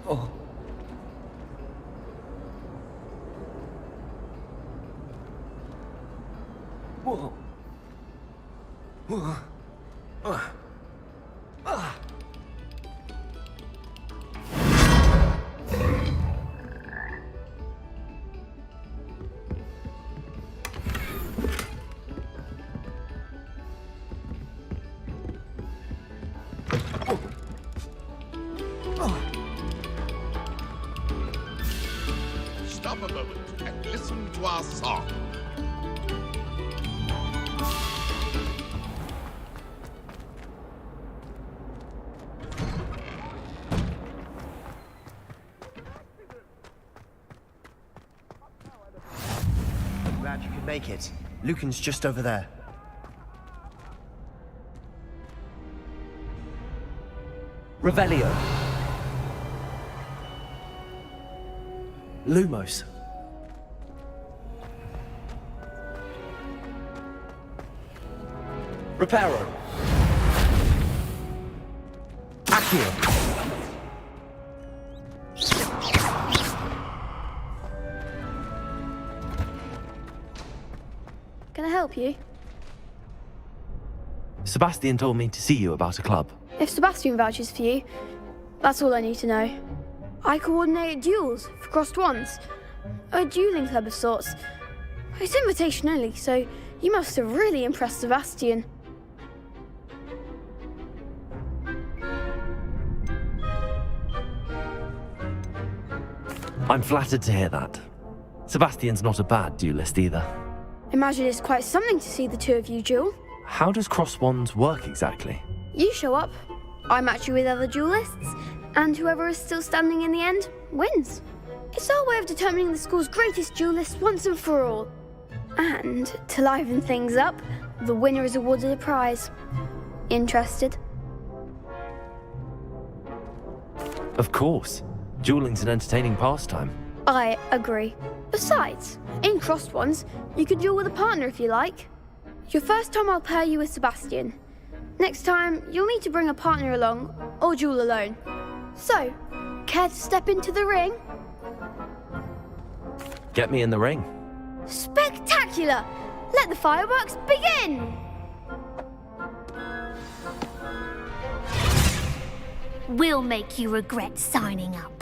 Oh. Stop a moment and listen to our song. I'm glad you could make it. Lucan's just over there. Revelio. Lumos. Reparo. Accio. Can I help you? Sebastian told me to see you about a club. If Sebastian vouches for you, that's all I need to know. I coordinate duels for crossed wands. A dueling club of sorts. It's invitation only, so you must have really impressed Sebastian. I'm flattered to hear that. Sebastian's not a bad duelist either. Imagine it's quite something to see the two of you duel. How does cross wands work exactly? You show up, I match you with other duelists, and whoever is still standing in the end wins. It's our way of determining the school's greatest duelist once and for all. And to liven things up, the winner is awarded a prize. Interested? Of course. Dueling's an entertaining pastime. I agree. Besides, in crossed ones, you can duel with a partner if you like. Your first time I'll pair you with Sebastian. Next time, you'll need to bring a partner along, or duel alone. So, care to step into the ring? Get me in the ring. Spectacular! Let the fireworks begin! We'll make you regret signing up.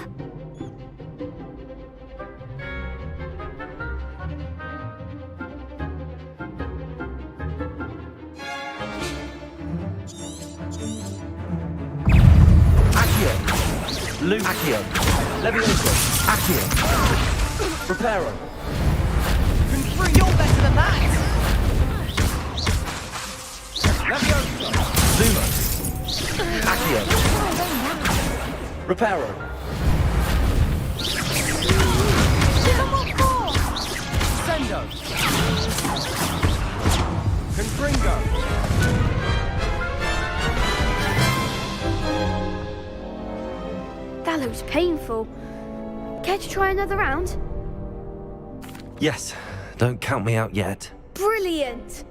Luke. Accio. Levioso. Accio. Reparo. You're better than that! Levioso. Lumos. Accio. Reparo. Sendo. Confringo. That looks painful. Care to try another round? Yes. Don't count me out yet. Brilliant!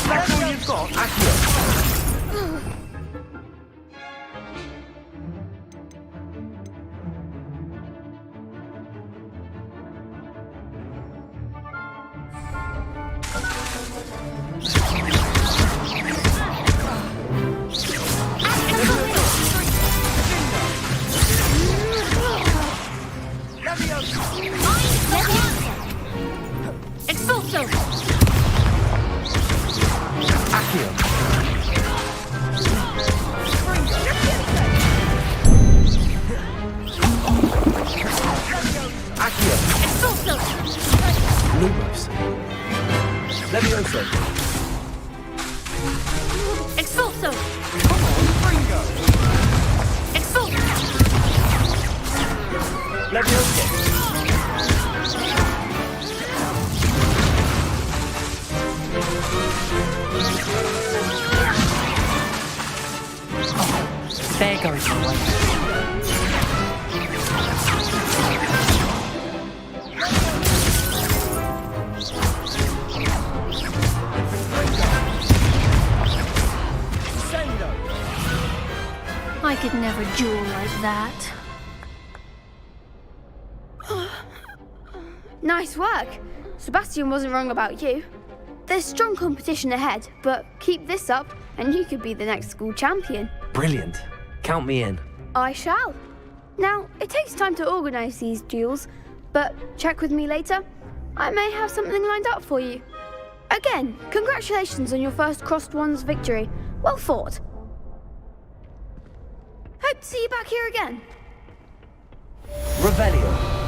That's all you've got, Accio. Expulso! Accio. Accio. Expulso! Lumos. Levioso. Expulso! Come on, Fringo! Expulso! Levioso. We're going to wait. I could never duel like that. Nice work. Sebastian wasn't wrong about you. There's strong competition ahead, but keep this up and you could be the next school champion. Brilliant. Count me in. I shall. Now, it takes time to organise these duels, but check with me later. I may have something lined up for you. Again, congratulations on your first Crossed Wands victory. Well fought. Hope to see you back here again. Revelio.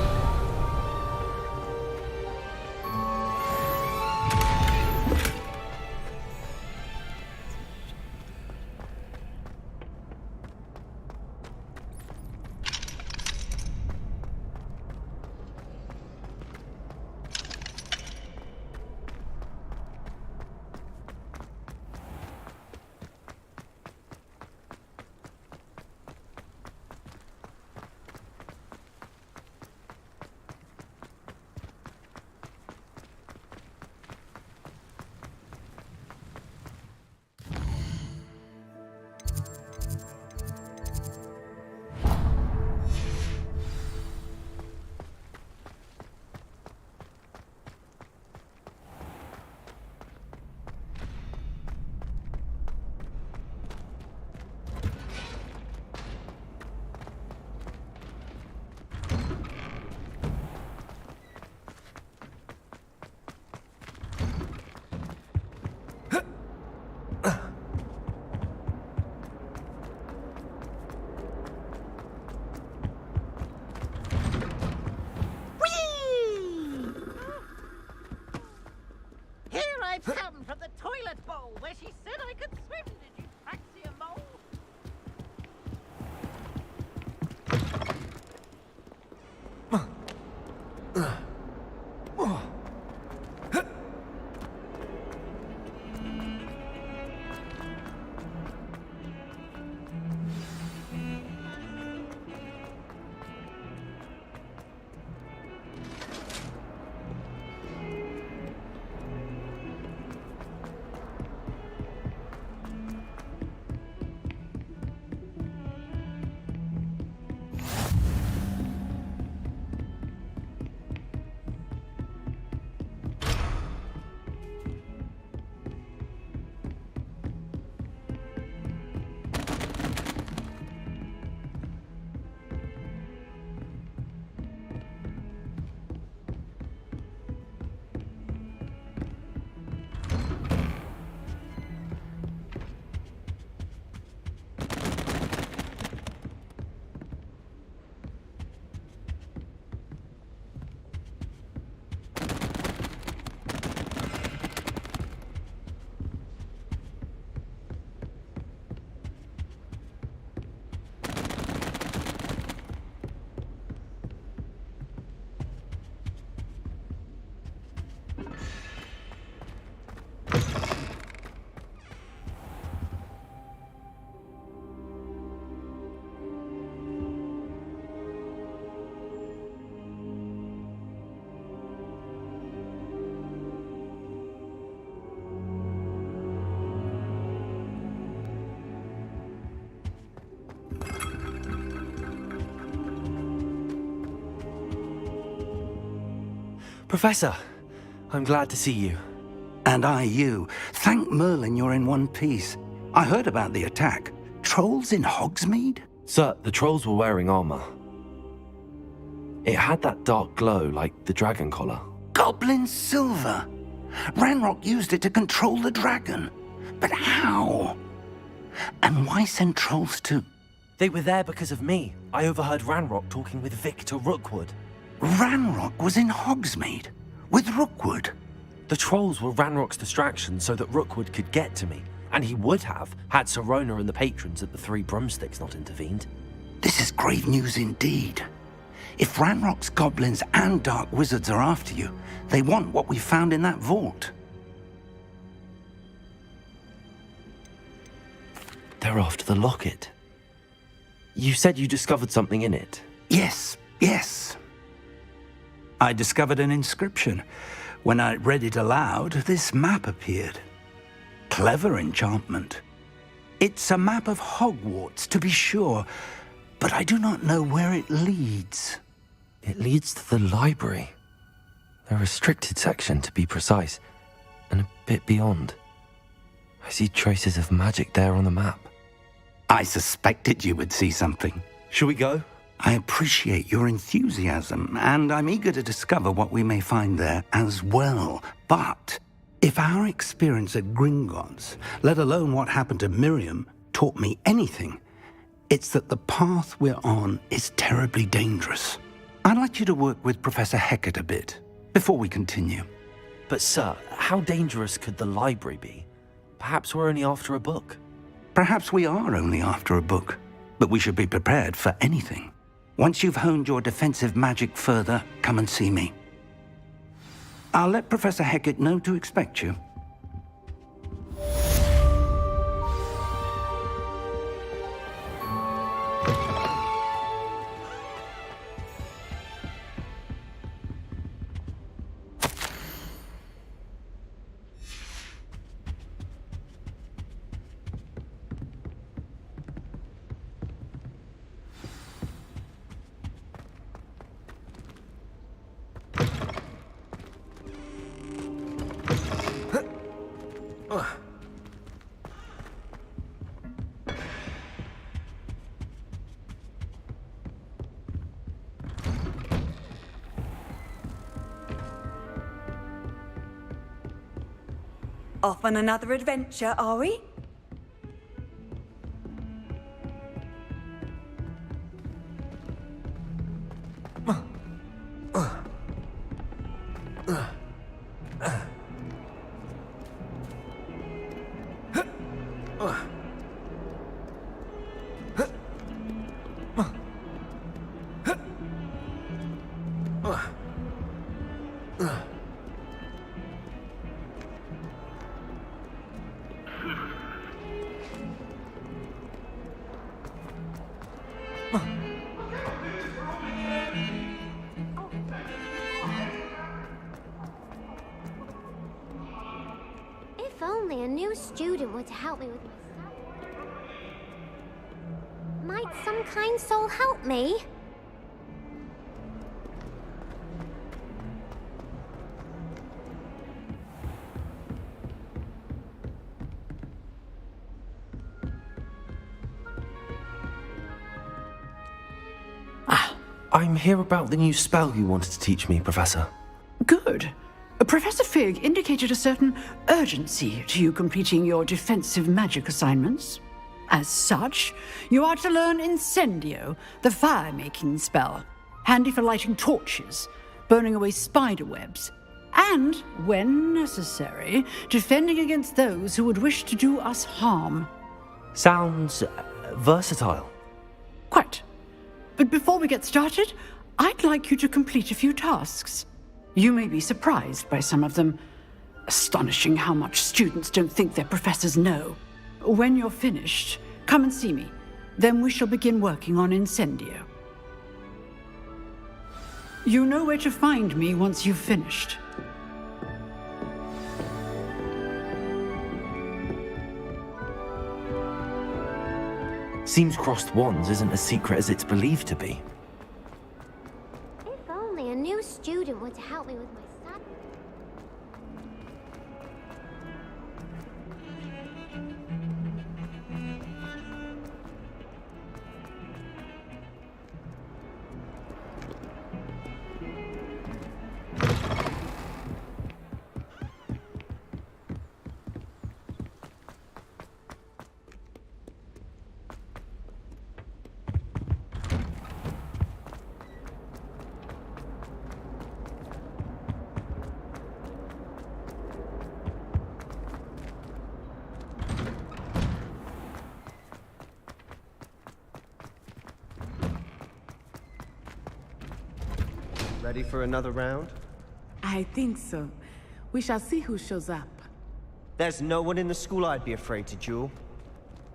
I've come from the toilet bowl where she said I could swim. Did you fancy a mole? Professor, I'm glad to see you. And I you. Thank Merlin you're in one piece. I heard about the attack. Trolls in Hogsmeade? Sir, the trolls were wearing armor. It had that dark glow like the dragon collar. Goblin silver! Ranrock used it to control the dragon. But how? And why send trolls to... They were there because of me. I overheard Ranrock talking with Victor Rookwood. Ranrock was in Hogsmeade? With Rookwood? The trolls were Ranrock's distraction so that Rookwood could get to me. And he would have, had Sirona and the patrons at the Three Broomsticks not intervened. This is grave news indeed. If Ranrock's goblins and dark wizards are after you, they want what we found in that vault. They're after the locket. You said you discovered something in it. Yes, yes. I discovered an inscription. When I read it aloud, this map appeared. Clever enchantment. It's a map of Hogwarts, to be sure, but I do not know where it leads. It leads to the library. The restricted section, to be precise, and a bit beyond. I see traces of magic there on the map. I suspected you would see something. Shall we go? I appreciate your enthusiasm, and I'm eager to discover what we may find there as well. But if our experience at Gringotts, let alone what happened to Miriam, taught me anything, it's that the path we're on is terribly dangerous. I'd like you to work with Professor Hecat a bit before we continue. But sir, how dangerous could the library be? Perhaps we're only after a book. Perhaps we are only after a book, but we should be prepared for anything. Once you've honed your defensive magic further, come and see me. I'll let Professor Hecat know to expect you. Off on another adventure, are we? If only a new student were to help me with my study. Might some kind soul help me? I'm here about the new spell you wanted to teach me, Professor. Good. Professor Fig indicated a certain urgency to you completing your defensive magic assignments. As such, you are to learn Incendio, the fire-making spell, handy for lighting torches, burning away spider webs, and, when necessary, defending against those who would wish to do us harm. Sounds versatile. Quite. But before we get started, I'd like you to complete a few tasks. You may be surprised by some of them. Astonishing how much students don't think their professors know. When you're finished, come and see me. Then we shall begin working on Incendio. You know where to find me once you've finished. Seems crossed wands isn't as secret as it's believed to be. If only a new student were to help me with my study. Ready for another round? I think so. We shall see who shows up. There's no one in the school I'd be afraid to duel.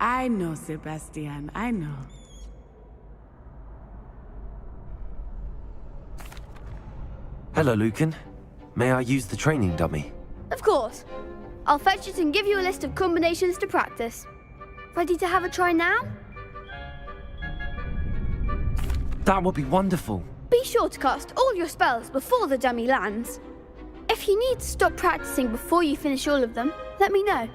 I know, Sebastian, I know. Hello, Lucan. May I use the training dummy? Of course. I'll fetch it and give you a list of combinations to practice. Ready to have a try now? That would be wonderful. Be sure to cast all your spells before the dummy lands. If you need to stop practicing before you finish all of them, let me know.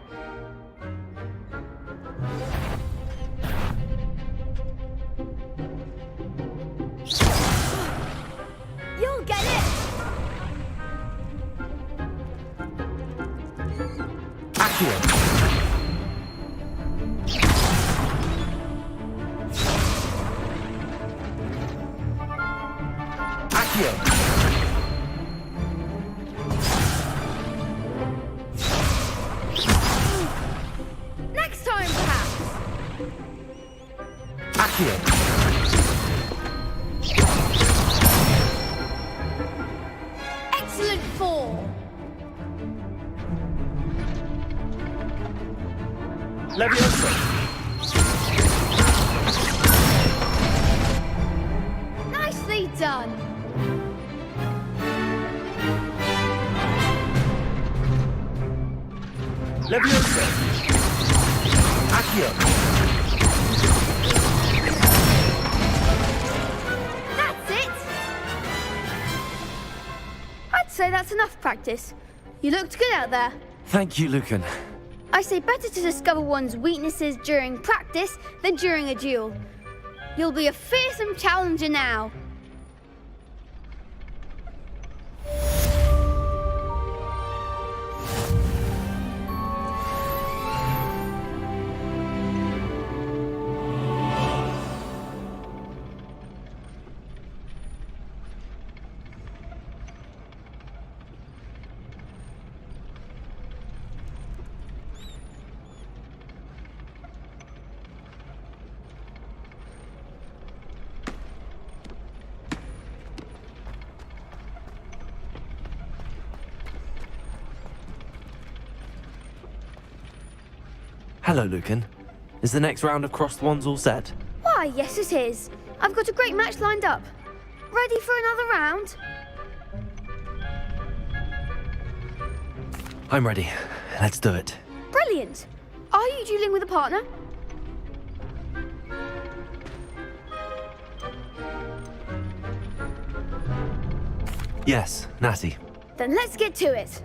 You'll get it! Accio! Next time, perhaps! Accio! Excellent fall! Leviosa! Nicely done! Leviosa! Accio! That's it! I'd say that's enough practice. You looked good out there. Thank you, Lucan. I say better to discover one's weaknesses during practice than during a duel. You'll be a fearsome challenger now. Hello, Lucan. Is the next round of crossed wands all set? Why, yes it is. I've got a great match lined up. Ready for another round? I'm ready. Let's do it. Brilliant. Are you dueling with a partner? Yes, Natty. Then let's get to it.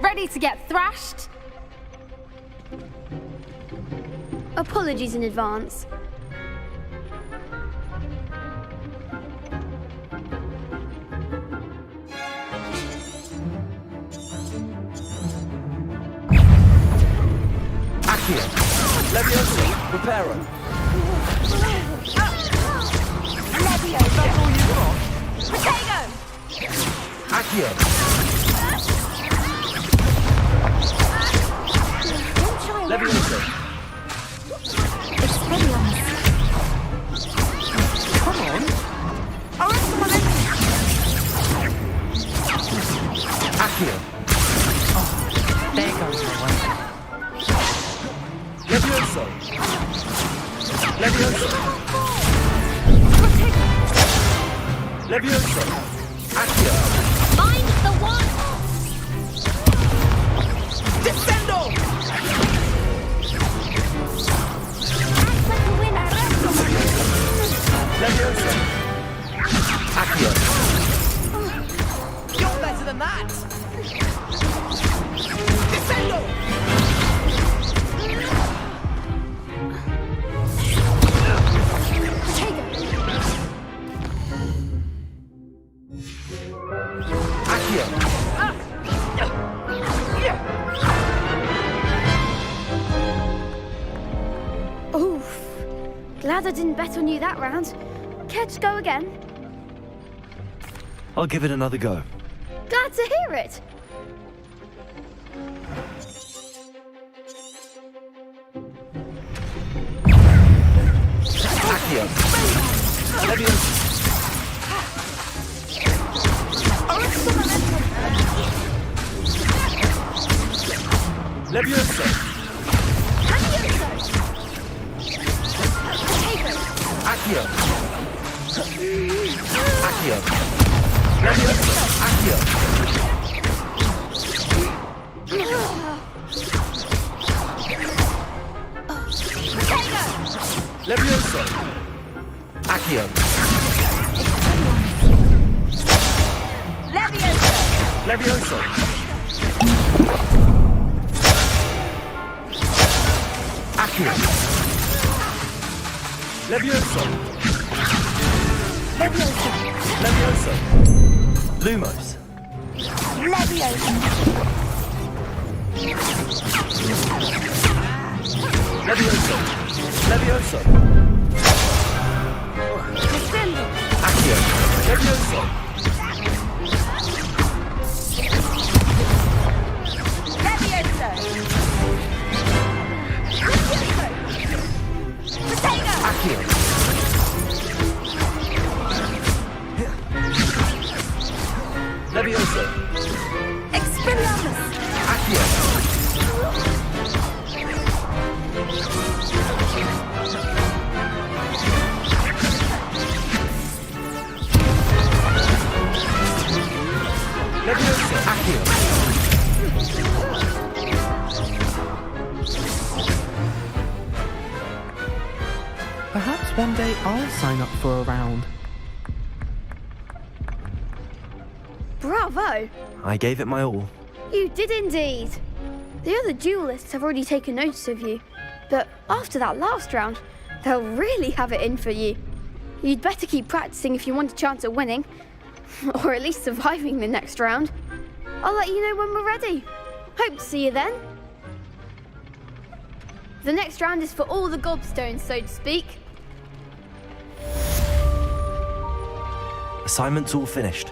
Ready to get thrashed? Apologies in advance. Accio! Leviosa! Preparo! Levio, that's all you got. Potato! Accio! Leviosa! Come on. Arrest the momentum. Accio! There goes the one. Leviosa! Leviosa! Leviosa! Accio! Find the one! Descendo! Leviosa! Accio! You're better than that! Descendo! Oof. Glad I didn't bet on you that round. Care to go again? I'll give it another go. Glad to hear it. Accio! Leviosa! Leviosa! Accio! Levioso! Accio! Levioso! Accio! Levioso! Levioso! Lumos. Levioso! Levioso! Accio! Levioso! Accio! Levioso! Expelliarmus! Accio! Levioso! Accio! Perhaps one day I'll sign up for a round. Bravo! I gave it my all. You did indeed. The other duelists have already taken notice of you, but after that last round, they'll really have it in for you. You'd better keep practicing if you want a chance at winning, or at least surviving the next round. I'll let you know when we're ready. Hope to see you then. The next round is for all the gobstones, so to speak. Assignment's all finished.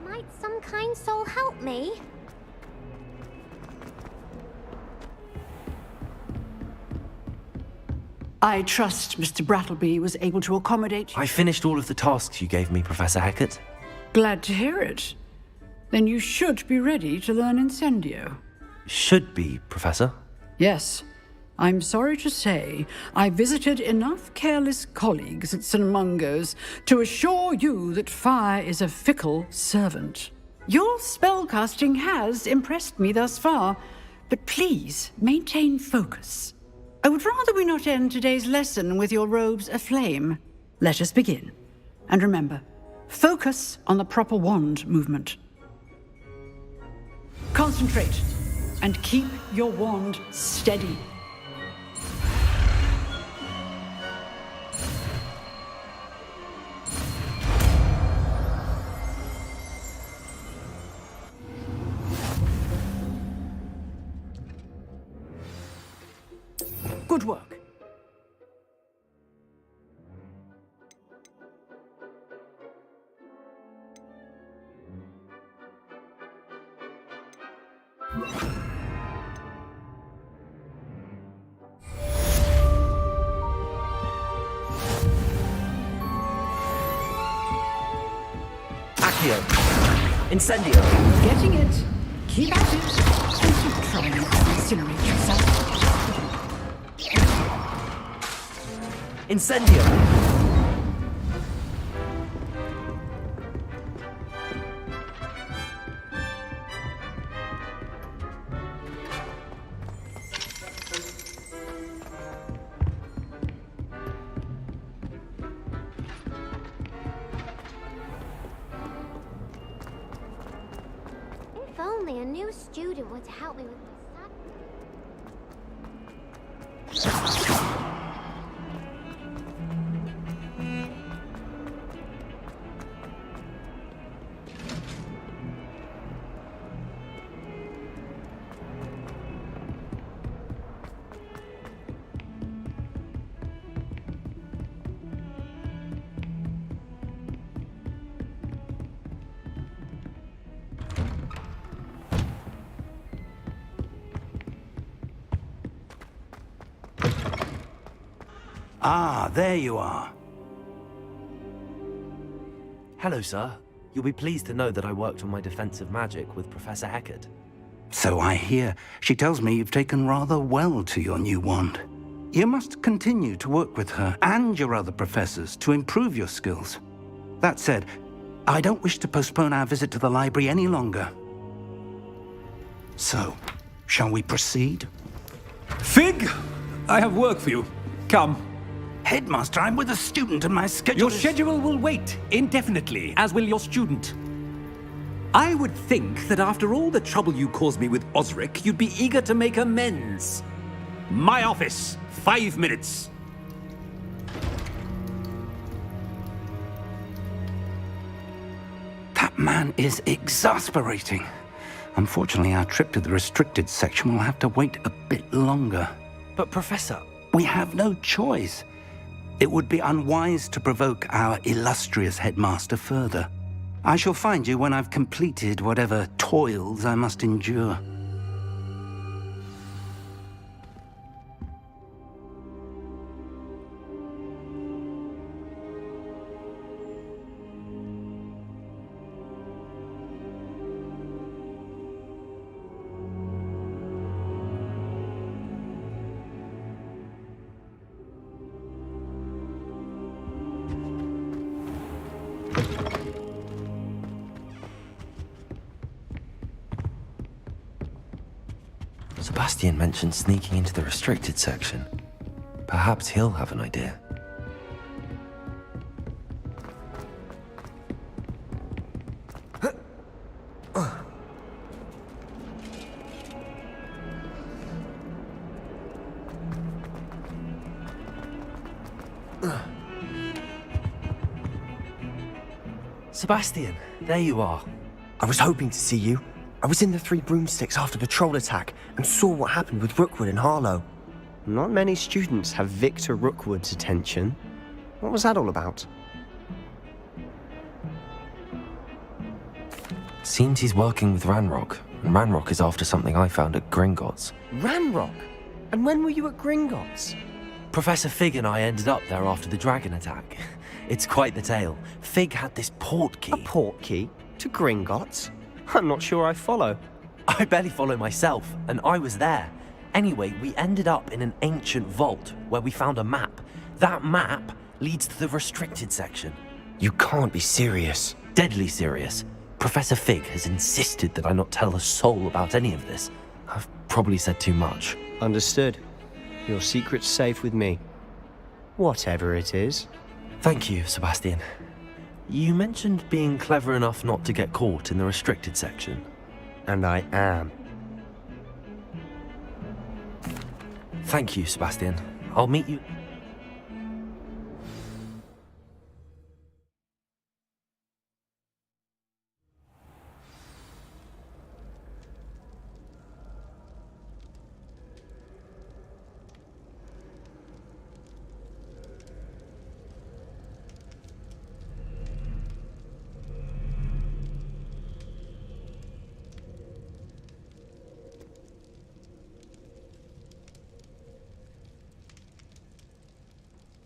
Might some kind soul help me? I trust Mr. Brattleby was able to accommodate you. I finished all of the tasks you gave me, Professor Hecat. Glad to hear it. Then you should be ready to learn Incendio. Should be, Professor. Yes. I'm sorry to say, I visited enough careless colleagues at St. Mungo's to assure you that fire is a fickle servant. Your spellcasting has impressed me thus far, but please maintain focus. I would rather we not end today's lesson with your robes aflame. Let us begin. And remember, focus on the proper wand movement. Concentrate and keep your wand steady. Good work. Accio. Incendio. Getting it. Keep at it. And keep trying to incinerate yourself. Incendio. If only a new student were to help me with this. Ah, there you are. Hello, sir. You'll be pleased to know that I worked on my defensive magic with Professor Heckard. So I hear. She tells me you've taken rather well to your new wand. You must continue to work with her and your other professors to improve your skills. That said, I don't wish to postpone our visit to the library any longer. So, shall we proceed? Fig! I have work for you. Come. Headmaster, I'm with a student and my schedule Your schedule will wait indefinitely, as will your student. I would think that after all the trouble you caused me with Osric, you'd be eager to make amends. My office, 5 minutes. That man is exasperating. Unfortunately, our trip to the restricted section will have to wait a bit longer. But Professor... We have no choice. It would be unwise to provoke our illustrious headmaster further. I shall find you when I've completed whatever toils I must endure. Sebastian mentioned sneaking into the restricted section. Perhaps he'll have an idea. Sebastian, there you are. I was hoping to see you. I was in the Three Broomsticks after the troll attack and saw what happened with Rookwood and Harlow. Not many students have Victor Rookwood's attention. What was that all about? Seems he's working with Ranrock, and Ranrock is after something I found at Gringotts. Ranrock? And when were you at Gringotts? Professor Fig and I ended up there after the dragon attack. It's quite the tale. Fig had this port key. A port key? To Gringotts? I'm not sure I follow. I barely follow myself, and I was there. Anyway, we ended up in an ancient vault where we found a map. That map leads to the restricted section. You can't be serious. Deadly serious. Professor Fig has insisted that I not tell a soul about any of this. I've probably said too much. Understood. Your secret's safe with me. Whatever it is. Thank you, Sebastian. You mentioned being clever enough not to get caught in the restricted section. And I am. Thank you, Sebastian. I'll meet you...